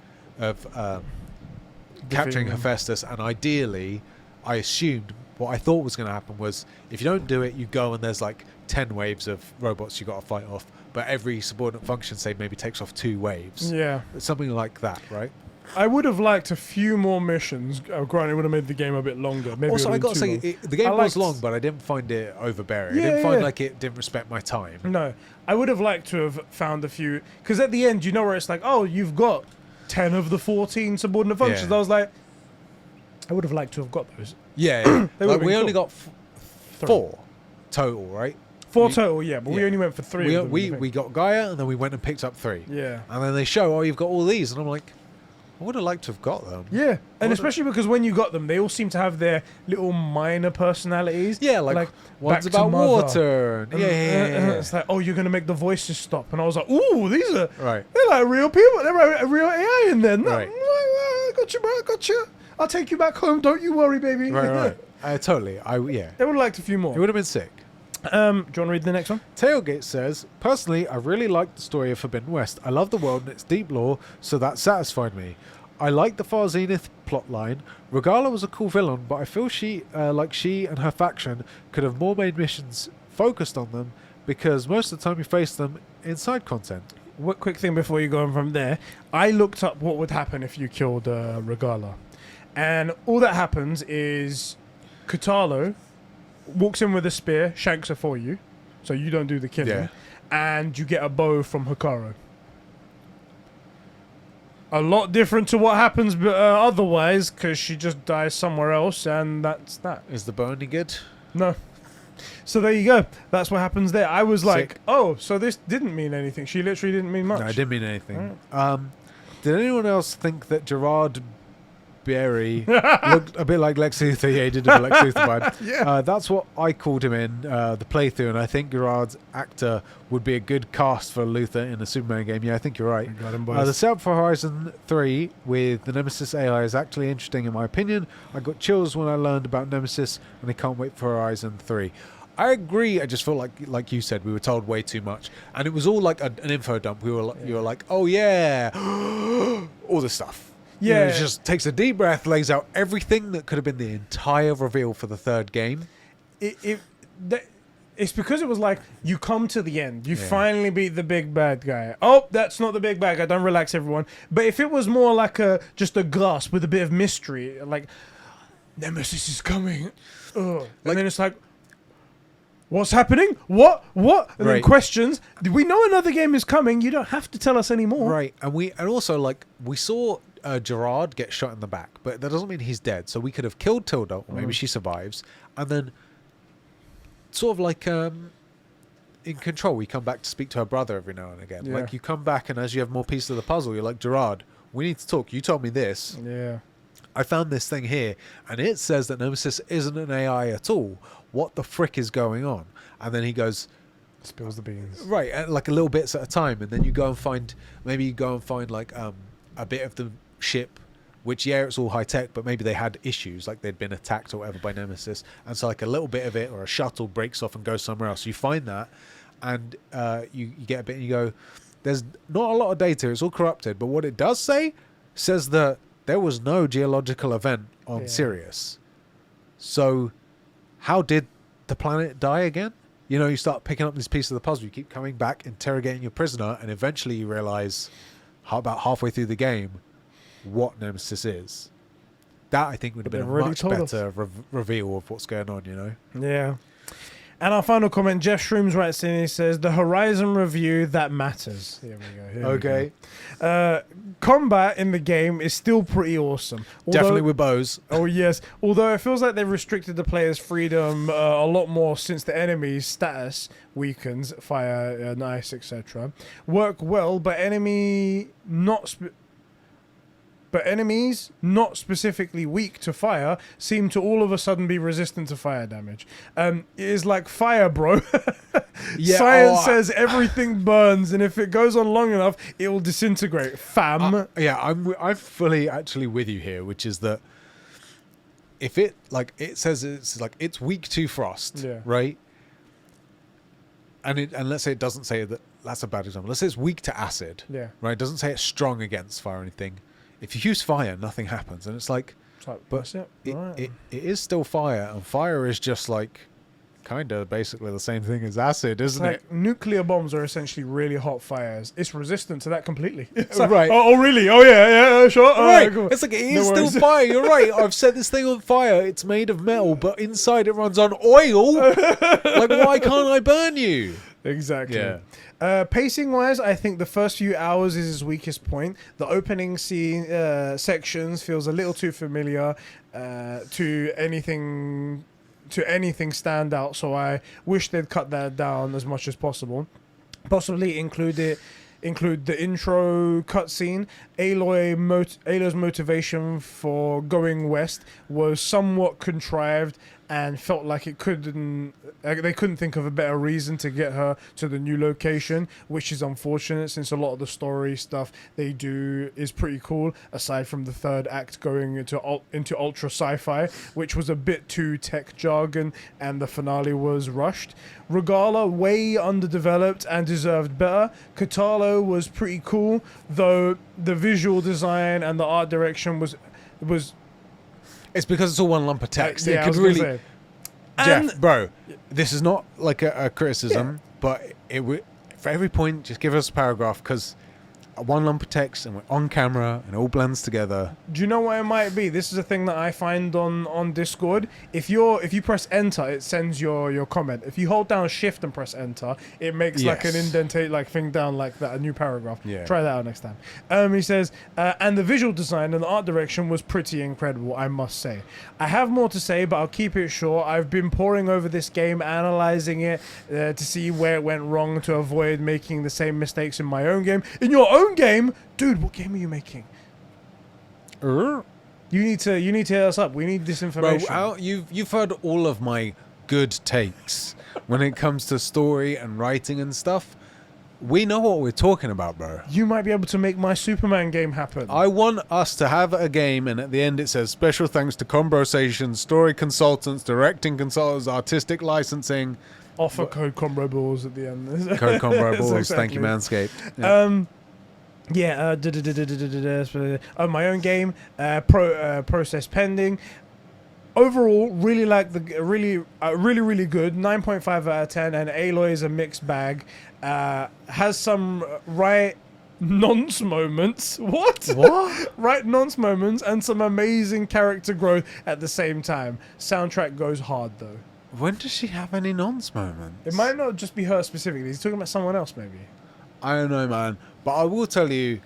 capturing Hephaestus. And ideally, I assumed what I thought was going to happen was if you don't do it, you go and there's like 10 waves of robots you got to fight off, but every subordinate function, say, maybe takes off 2 waves. Yeah. Something like that, right? I would have liked a few more missions. Granted, it would have made the game a bit longer. Maybe Also, I got to say, the game was long, but I didn't find it overbearing. I didn't find like it didn't respect my time. No, I would have liked to have found a few. Because at the end, you know where it's like, oh, you've got 10 of the 14 subordinate functions. Yeah. I was like, I would have liked to have got those. Yeah. Like, we only cool. got 4 total, right? 4 total, yeah, but we only went for 3 of them. We got Gaia, and then we went and picked up 3. Yeah. And then they show, oh, you've got all these. And I'm like, I would have liked to have got them. Yeah, and especially because when you got them, they all seem to have their little minor personalities. Yeah, like one's Back to about Mother. water. And And it's like, oh, you're going to make the voices stop. And I was like, ooh, these are... Right. They're like real people. They're like real AI in there. No, Right. I got you, bro. I got you. I'll take you back home. Don't you worry, baby. Right. Totally. They would have liked a few more. It would have been sick. Do you want to read the next one? Tailgate says, personally, I really liked the story of Forbidden West. I love the world and its deep lore, so that satisfied me. I like the Far Zenith plotline. Regala was a cool villain, but I feel she and her faction could have more made missions focused on them, because most of the time you face them in side content. What quick thing before you go on from there? I looked up what would happen if you killed Regala. And all that happens is Katalo walks in with a spear, shanks her for you, so you don't do the killing, Yeah. and you get a bow from Hikaru. A lot different to what happens otherwise, because she just dies somewhere else, and that's that. Is the bow any good? No. So there you go. That's what happens there. I was like, Sick. oh, so this didn't mean anything. She literally didn't mean much. No, it didn't mean anything. Did anyone else think that Gerard Berry looked a bit like Lex Luthor? Yeah, he did a bit like Lex Luthor vibe. Yeah. That's what I called him in the playthrough, and I think Gerard's actor would be a good cast for Luthor in a Superman game. Yeah, I think you're right. Got him, The boys. setup for Horizon 3 with the Nemesis AI is actually interesting in my opinion. I got chills when I learned about Nemesis, and I can't wait for Horizon 3. I agree. I just felt like you said, we were told way too much, and it was all like an info dump. You were like, oh yeah, all this stuff. You know, Yeah. it just takes a deep breath, lays out everything that could have been the entire reveal for the third game. It's because it was like, you come to the end. You Yeah. finally beat the big bad guy. Oh, that's not the big bad guy. Don't relax, everyone. But if it was more like just a glass with a bit of mystery, like, Nemesis is coming. Ugh. And then it's like, what's happening? What? And then Right. questions. We know another game is coming. You don't have to tell us anymore. Right, and also like we saw Gerard get shot in the back, but that doesn't mean he's dead. So we could have killed Tilda, or maybe she survives, and then sort of like in Control, we come back to speak to her brother every now and again. Yeah. Like you come back, and as you have more pieces of the puzzle, you're like, Gerard, we need to talk. You told me this. Yeah. I found this thing here, and it says that Nemesis isn't an AI at all. What the frick is going on? And then he goes, Spills the beans. right, like a little bits at a time, and then you go and find like a bit of the ship, which it's all high tech, but maybe they had issues, like they'd been attacked or whatever by Nemesis, and so like a little bit of it or a shuttle breaks off and goes somewhere else. You find that, and you get a bit, and you go, there's not a lot of data, it's all corrupted, but what it does say says that there was no geological event on Sirius. So how did the planet die again? You know, you start picking up this piece of the puzzle, you keep coming back, interrogating your prisoner, and eventually you realize about halfway through the game what Nemesis is. That, I think, would have been a really much told us. better reveal of what's going on, you know? Yeah. And our final comment, Jeff Shrooms writes in, he says, the Horizon review that matters. Here we go. Okay. Combat in the game is still pretty awesome. Definitely with bows. Oh, yes. Although it feels like they've restricted the player's freedom a lot more since the enemy's status weakens, fire, and ice, etc. Work well, but enemies not specifically weak to fire seem to all of a sudden be resistant to fire damage. It is like fire, bro. Science says everything burns, and if it goes on long enough, it will disintegrate. Fam. I'm fully actually with you here, which is that if it says it's weak to frost, right? And let's say it doesn't say that. That's a bad example. Let's say it's weak to acid, right? It doesn't say it's strong against fire or anything. If you use fire, nothing happens, and it's like, but it is still fire, and fire is just like kind of basically the same thing as acid, isn't it? Like nuclear bombs are essentially really hot fires. It's resistant to that completely. It's like, Right. Oh, really? Oh yeah, sure. Right. Cool. It's like it No is still worries. fire. You're right. I've set this thing on fire. It's made of metal, but inside it runs on oil. Like, why can't I burn you? Exactly. Yeah. Pacing wise, I think the first few hours is his weakest point. The opening scene sections feels a little too familiar to anything stand out. So I wish they'd cut that down as much as possible. Possibly include the intro cutscene. Aloy's motivation for going west was somewhat contrived and felt like they couldn't think of a better reason to get her to the new location, which is unfortunate since a lot of the story stuff they do is pretty cool, aside from the third act going into ultra sci-fi, which was a bit too tech jargon, and the finale was rushed. Regala, way underdeveloped and deserved better. Katalo was pretty cool, though the visual design and the art direction was It's because it's all one lump of text. yeah, It I could was gonna really, say. Jeff, And- bro. This is not like a criticism, but it would for every point just give us a paragraph because one lump of text and we're on camera and it all blends together. Do you know what it might be? This is a thing that I find on Discord. If you press enter, it sends your comment. If you hold down shift and press enter, it makes like an Yes. indentate like thing down like that, a new paragraph. Yeah. Try that out next time. He says, and the visual design and the art direction was pretty incredible, I must say. I have more to say, but I'll keep it short. I've been poring over this game, analyzing it to see where it went wrong to avoid making the same mistakes in my own game. In your own game? Dude, what game are you making? You need to hit us up. We need this information. Bro, you've heard all of my good takes when it comes to story and writing and stuff. We know what we're talking about, bro. You might be able to make my Superman game happen. I want us to have a game, and at the end it says special thanks to Conbrosations, story consultants, directing consultants, artistic licensing. Offer code combo balls at the end. Code Conbro balls. Exactly. Thank you, Manscaped. Yeah. My own game, process pending. Overall, really like really good. 9.5 out of 10, and Aloy is a mixed bag. Has some right nonce moments. What? Right nonce moments and some amazing character growth at the same time. Soundtrack goes hard though. When does she have any nonce moments? It might not just be her specifically. He's talking about someone else, maybe. I don't know, man. But I will tell you,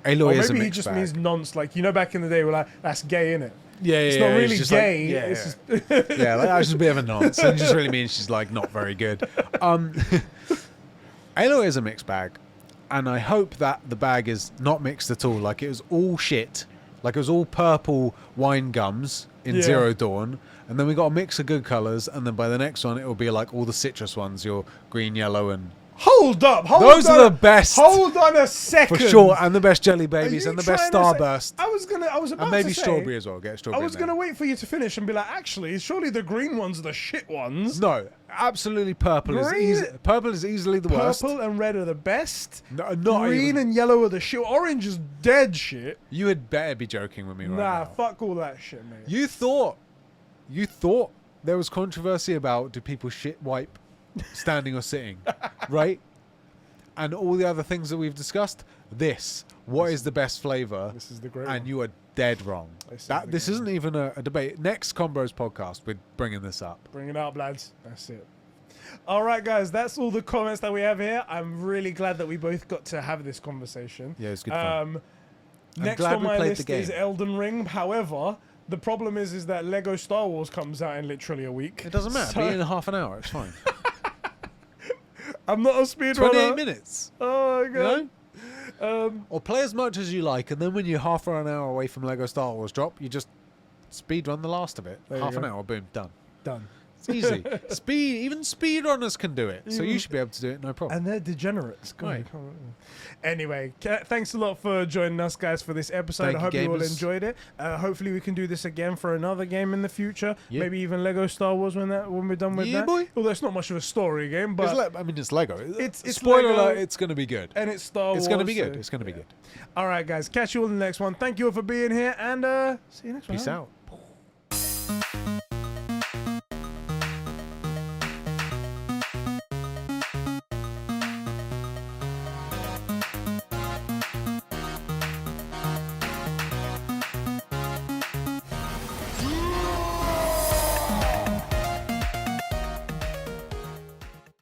Aloy Or is a maybe he mixed just bag. means nonce. Like, you know, back in the day, we're like, that's gay, innit? Yeah, It's not really just gay. Like, yeah, It's yeah. just Yeah, like, that's just a bit of a nonce. It just really means she's like not very good. Aloy is a mixed bag, and I hope that the bag is not mixed at all. Like it was all shit. Like it was all purple wine gums in Yeah. Zero Dawn, and then we got a mix of good colors, and then by the next one it will be like all the citrus ones, your green, yellow, and Hold up. those are the best Hold on a second. for sure, and the best jelly Are babies you and the best trying to say- starburst, I was about and maybe to say, strawberry as well. Get a strawberry. I was in there. going to wait for you to finish and be like, actually, surely the green ones are the shit ones. No, absolutely purple Green- is easily the worst. Purple and red are the best. No, not Green even. and yellow are the shit. Orange is dead shit. You had better be joking with me right Nah, now. fuck all that shit, mate. You thought there was controversy about do people shit wipe standing or sitting, right? And all the other things that we've discussed. What is the best flavor? This is the great And one. you are dead wrong. This This isn't even a debate. Next Combos podcast, we're bringing this up. Bring it up, lads. That's it. All right, guys. That's all the comments that we have here. I'm really glad that we both got to have this conversation. Yeah, it's good fun. Next glad on we my played list the is game. Elden Ring. However, the problem is that Lego Star Wars comes out in literally a week. It doesn't matter. So- Be in half an hour. It's fine. I'm not a speedrunner. 28 minutes. Oh my You god. know? Or play as much as you like, and then when you're half an hour away from Lego Star Wars drop, you just speed run the last of it. There you Half an go. hour, boom, done. Done. It's easy. Even speedrunners can do it, so you Even- should be able to do it, no problem. And they're degenerates. God, Right. Anyway, thanks a lot for joining us, guys, for this episode. Thank I you, hope you all gamers. enjoyed it. Hopefully, we can do this again for another game in the future. Yep. Maybe even Lego Star Wars when we're done with Yeah, that. boy. Although it's not much of a story game, but It's Lego. It's Spoiler Lego. alert, it's going to be good. and it's Star Wars. It's going to be so- good. It's going to be good. All right, guys. Catch you all in the next one. Thank you all for being here, and see you next one. Peace out.